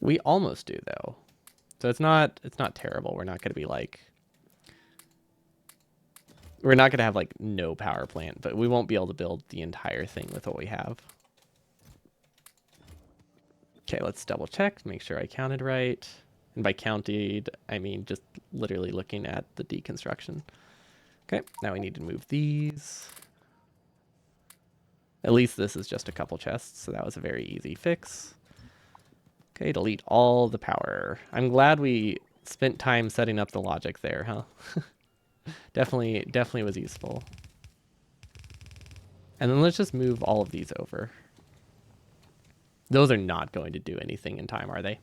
[SPEAKER 1] We almost do, though. So it's not terrible. We're not going to be like... We're not going to have, like, no power plant, but we won't be able to build the entire thing with what we have. Okay, let's double check, make sure I counted right. And by counted, I mean just literally looking at the deconstruction. Okay, now we need to move these. At least this is just a couple chests, so that was a very easy fix. Okay, delete all the power. I'm glad we spent time setting up the logic there, huh? Definitely was useful. And then let's just move all of these over. Those are not going to do anything in time, are they?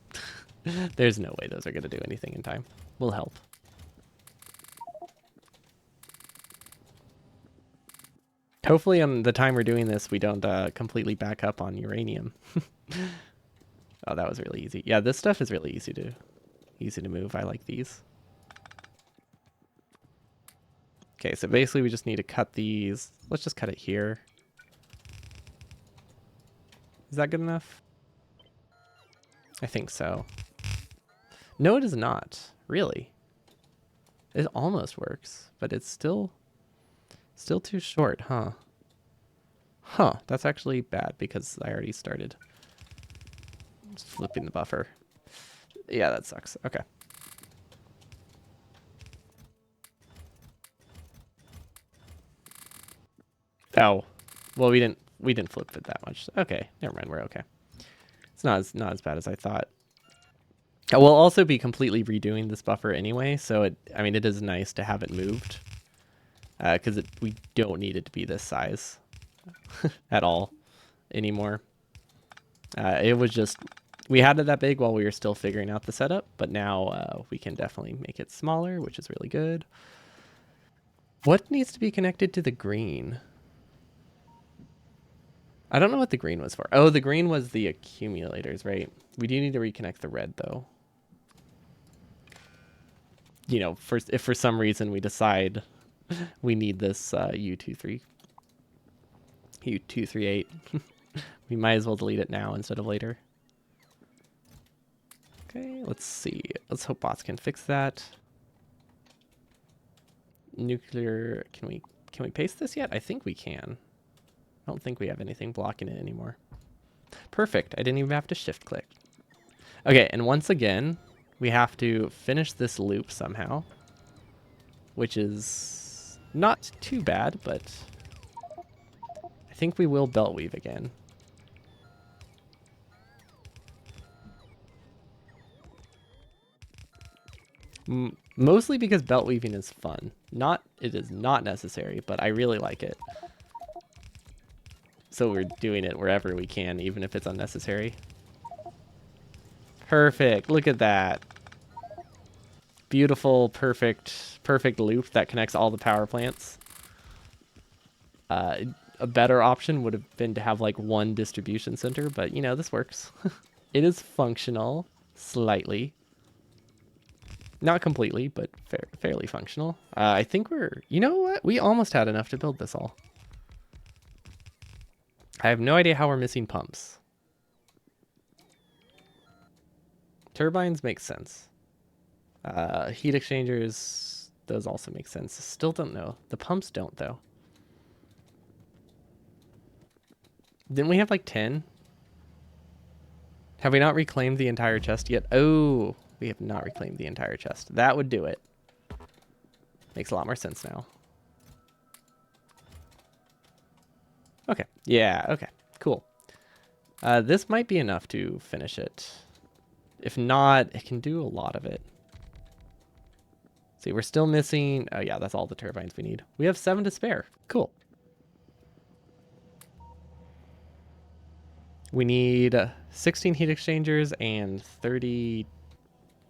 [SPEAKER 1] There's no way those are going to do anything in time. We'll help. Hopefully on the time we're doing this, we don't completely back up on uranium. Oh, that was really easy. Yeah, this stuff is really easy to move. I like these. Okay, so basically we just need to cut these. Let's just cut it here. Is that good enough? I think so. No, it is not. Really. It almost works, but it's still too short, huh? Huh, that's actually bad because I already started. Just flipping the buffer. Yeah, that sucks. Okay. Oh, well, we didn't flip it that much. Okay, never mind. We're okay. It's not as bad as I thought. We'll also be completely redoing this buffer anyway, so I mean, it is nice to have it moved, because we don't need it to be this size at all anymore. It was just we had it that big while we were still figuring out the setup, but now we can definitely make it smaller, which is really good. What needs to be connected to the green? I don't know what the green was for. Oh, the green was the accumulators, right? We do need to reconnect the red, though. You know, if for some reason we decide we need this U238, we might as well delete it now instead of later. Okay, let's see. Let's hope bots can fix that. Nuclear, can we paste this yet? I think we can. I don't think we have anything blocking it anymore. Perfect. I didn't even have to shift click. Okay, and once again, we have to finish this loop somehow, which is not too bad, but I think we will belt weave again. Mostly because belt weaving is fun. It is not necessary, but I really like it. So we're doing it wherever we can, even if it's unnecessary. Perfect. Look at that. Beautiful, perfect loop that connects all the power plants. A better option would have been to have like one distribution center, but you know, this works. It is functional, slightly. Not completely, but fairly functional. I think you know what? We almost had enough to build this all. I have no idea how we're missing pumps. Turbines make sense. Heat exchangers, those also make sense. Still don't know. The pumps don't, though. Didn't we have like 10? Have we not reclaimed the entire chest yet? Oh, we have not reclaimed the entire chest. That would do it. Makes a lot more sense now. Okay. Yeah, okay. Cool. This might be enough to finish it. If not, it can do a lot of it. See, we're still missing... Oh, yeah, that's all the turbines we need. We have 7 to spare. Cool. We need 16 heat exchangers and 30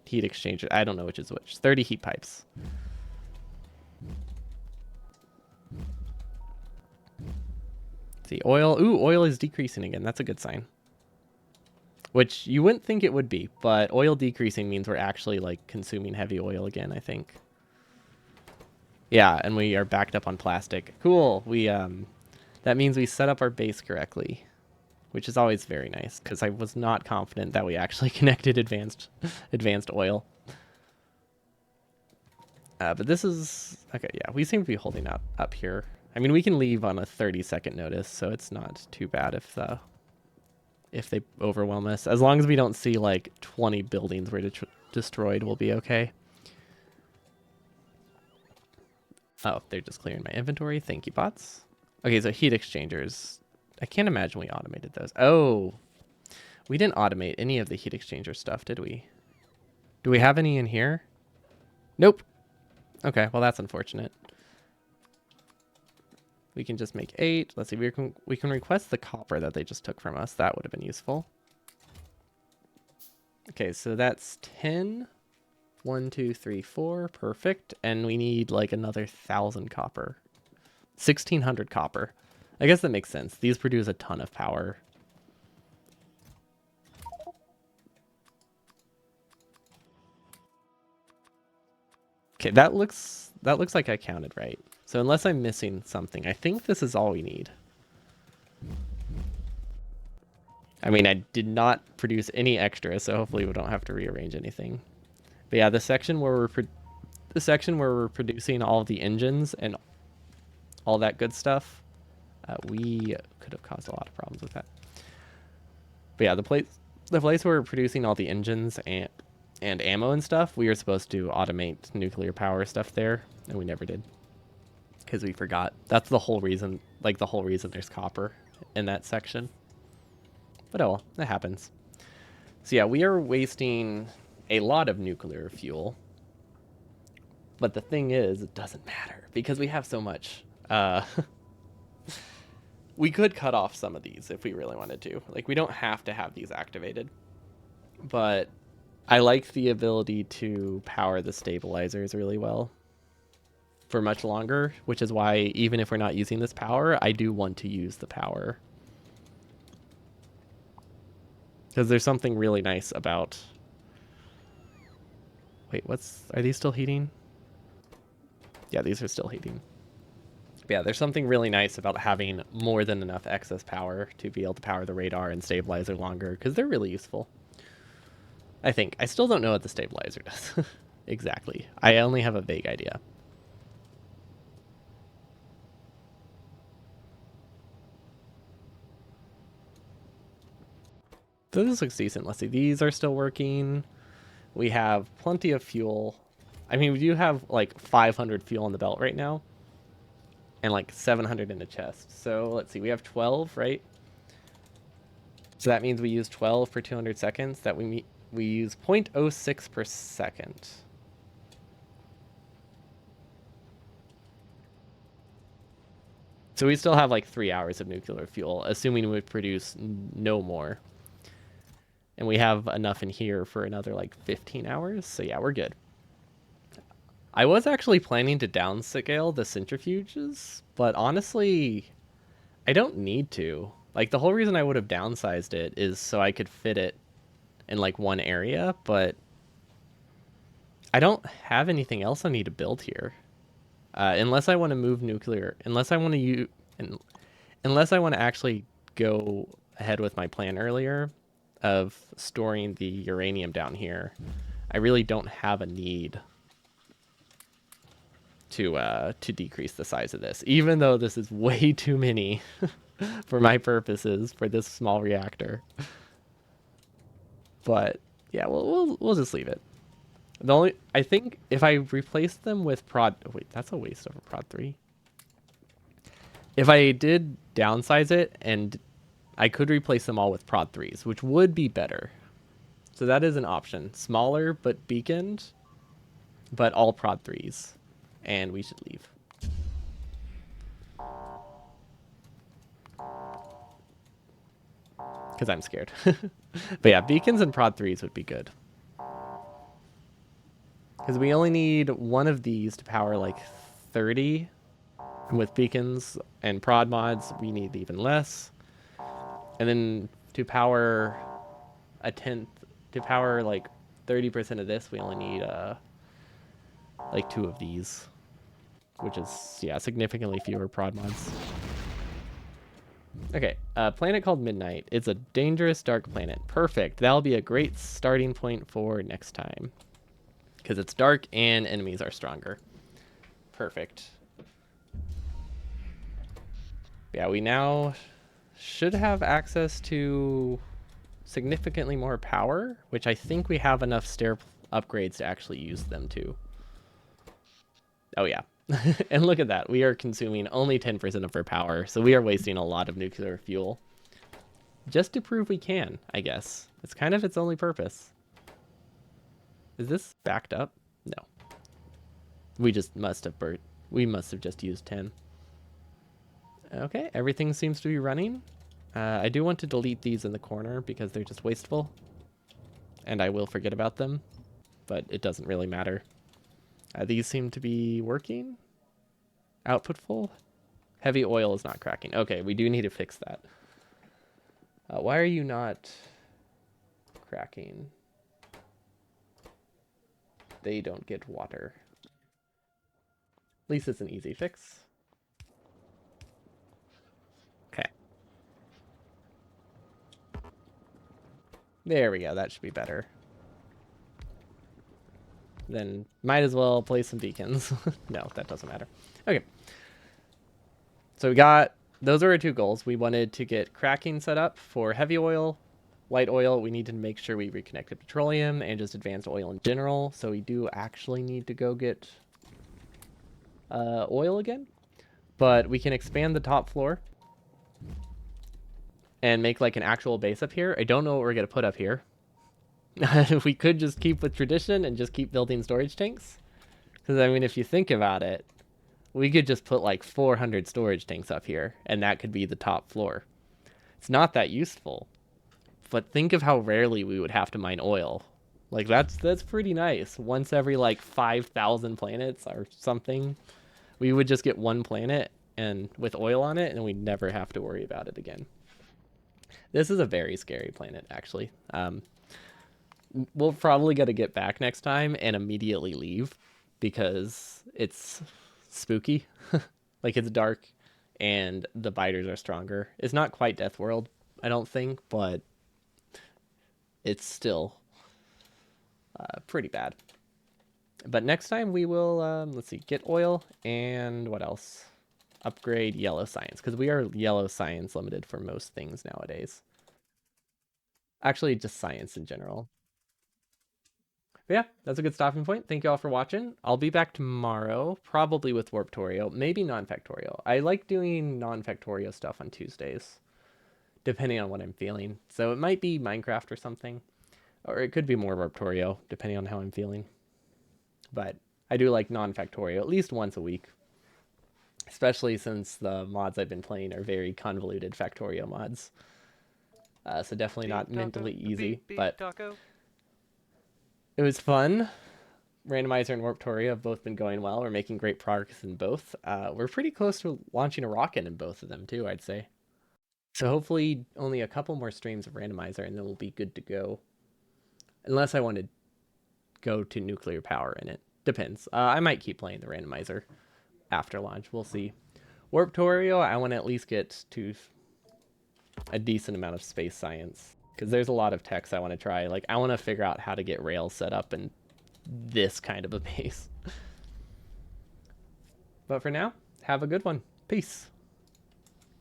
[SPEAKER 1] heat exchangers. I don't know which is which. 30 heat pipes. See, oil. Ooh, oil is decreasing again. That's a good sign. Which you wouldn't think it would be, but oil decreasing means we're actually like consuming heavy oil again, I think. Yeah, and we are backed up on plastic. Cool. That means we set up our base correctly, which is always very nice because I was not confident that we actually connected advanced oil. But this is okay. Yeah, we seem to be holding up here. I mean, we can leave on a 30-second notice, so it's not too bad if they overwhelm us. As long as we don't see like 20 buildings were destroyed, we'll be okay. Oh, they're just clearing my inventory. Thank you, bots. Okay, so heat exchangers. I can't imagine we automated those. Oh, we didn't automate any of the heat exchanger stuff, did we? Do we have any in here? Nope. Okay, well, that's unfortunate. We can just make 8. Let's see, we can request the copper that they just took from us. That would have been useful. Okay, so that's 10. 1, 2, 3, 4. Perfect. And we need like another 1,000 copper. 1,600 copper. I guess that makes sense. These produce a ton of power. Okay, that looks like I counted right. So unless I'm missing something, I think this is all we need. I mean, I did not produce any extra, so hopefully we don't have to rearrange anything. But yeah, the section where we're producing all the engines and all that good stuff, we could have caused a lot of problems with that. But yeah, the place where we're producing all the engines and ammo and stuff, we were supposed to automate nuclear power stuff there, and we never did because we forgot. That's the whole reason, like the whole reason there's copper in that section. But oh well, that happens. So yeah, we are wasting a lot of nuclear fuel. But the thing is, it doesn't matter because we have so much. We could cut off some of these if we really wanted to. Like, we don't have to have these activated. But I like the ability to power the stabilizers really well for much longer, which is why even if we're not using this power, I do want to use the power. Because there's something really nice about... Wait, are these still heating? Yeah, these are still heating. But yeah, there's something really nice about having more than enough excess power to be able to power the radar and stabilizer longer, because they're really useful. I think. I still don't know what the stabilizer does exactly. I only have a vague idea. So this looks decent. Let's see. These are still working. We have plenty of fuel. I mean, we do have like 500 fuel in the belt right now. And like 700 in the chest. So let's see. We have 12, right? So that means we use 12 per 200 seconds. That we use 0.06 per second. So we still have like 3 hours of nuclear fuel, assuming we produce no more. And we have enough in here for another like 15 hours. So yeah, we're good. I was actually planning to downscale the centrifuges, but honestly, I don't need to. Like, the whole reason I would have downsized it is so I could fit it in like one area, but I don't have anything else I need to build here. Unless I want to move nuclear, unless I want to actually go ahead with my plan earlier of storing the uranium down here, I really don't have a need to decrease the size of this, even though this is way too many for my purposes for this small reactor. But yeah, we'll just leave it. I think if I replace them with prod, wait, that's a waste of a prod 3. If I did downsize it, and I could replace them all with prod 3s, which would be better. So that is an option. Smaller but beaconed, but all prod 3s. And we should leave. because I'm scared. But yeah, beacons and prod 3s would be good. Because we only need one of these to power like 30. And with beacons and prod mods, we need even less. And then to power a 10th, to power like 30% of this, we only need like 2 of these. Which is, yeah, significantly fewer prod mods. Okay, a planet called Midnight. It's a dangerous dark planet. Perfect. That'll be a great starting point for next time. Because it's dark and enemies are stronger. Perfect. Yeah, we now should have access to significantly more power, which I think we have enough stair upgrades to actually use them too. Oh yeah. And look at that. We are consuming only 10% of our power, so we are wasting a lot of nuclear fuel. Just to prove we can, I guess. It's kind of its only purpose. Is this backed up? No. We just must have we must have just used 10. Okay, everything seems to be running. I do want to delete these in the corner because they're just wasteful. And I will forget about them, but it doesn't really matter. These seem to be working. Output full. Heavy oil is not cracking. Okay, we do need to fix that. Why are you not cracking? They don't get water. At least it's an easy fix. Okay. There we go. That should be better. Then might as well place some beacons. No, that doesn't matter. Okay. So we got, those are our 2 goals. We wanted to get cracking set up for heavy oil. Light oil, we need to make sure we reconnect to petroleum and just advanced oil in general. So we do actually need to go get oil again. But we can expand the top floor and make like an actual base up here. I don't know what we're going to put up here. We could just keep with tradition and just keep building storage tanks. Because, I mean, if you think about it, we could just put like 400 storage tanks up here, and that could be the top floor. It's not that useful. But think of how rarely we would have to mine oil. Like, that's pretty nice. Once every, like, 5,000 planets or something, we would just get one planet and with oil on it, and we'd never have to worry about it again. This is a very scary planet, actually. We'll probably got to get back next time and immediately leave because it's spooky. Like, it's dark and the biters are stronger. It's not quite Death World, I don't think, but it's still pretty bad. But next time we will, let's see, get oil and what else? Upgrade yellow science, because we are yellow science limited for most things nowadays. Actually, just science in general. But yeah, that's a good stopping point. Thank you all for watching. I'll be back tomorrow, probably with Warptorio, maybe non-factorial. I like doing non-factorial stuff on Tuesdays, depending on what I'm feeling. So it might be Minecraft or something, or it could be more Warptorio, depending on how I'm feeling. But I do like non-factorial at least once a week, especially since the mods I've been playing are very convoluted Factorio mods. So definitely not mentally easy, but it was fun. Randomizer and Warptorio have both been going well. We're making great progress in both. We're pretty close to launching a rocket in both of them too, I'd say. So hopefully only a couple more streams of Randomizer and then we'll be good to go. Unless I want to go to nuclear power in it. Depends. I might keep playing the Randomizer after launch. We'll see. Warptorio, I want to at least get to a decent amount of space science. Because there's a lot of techs I want to try. Like, I want to figure out how to get rails set up in this kind of a base. But for now, have a good one. Peace.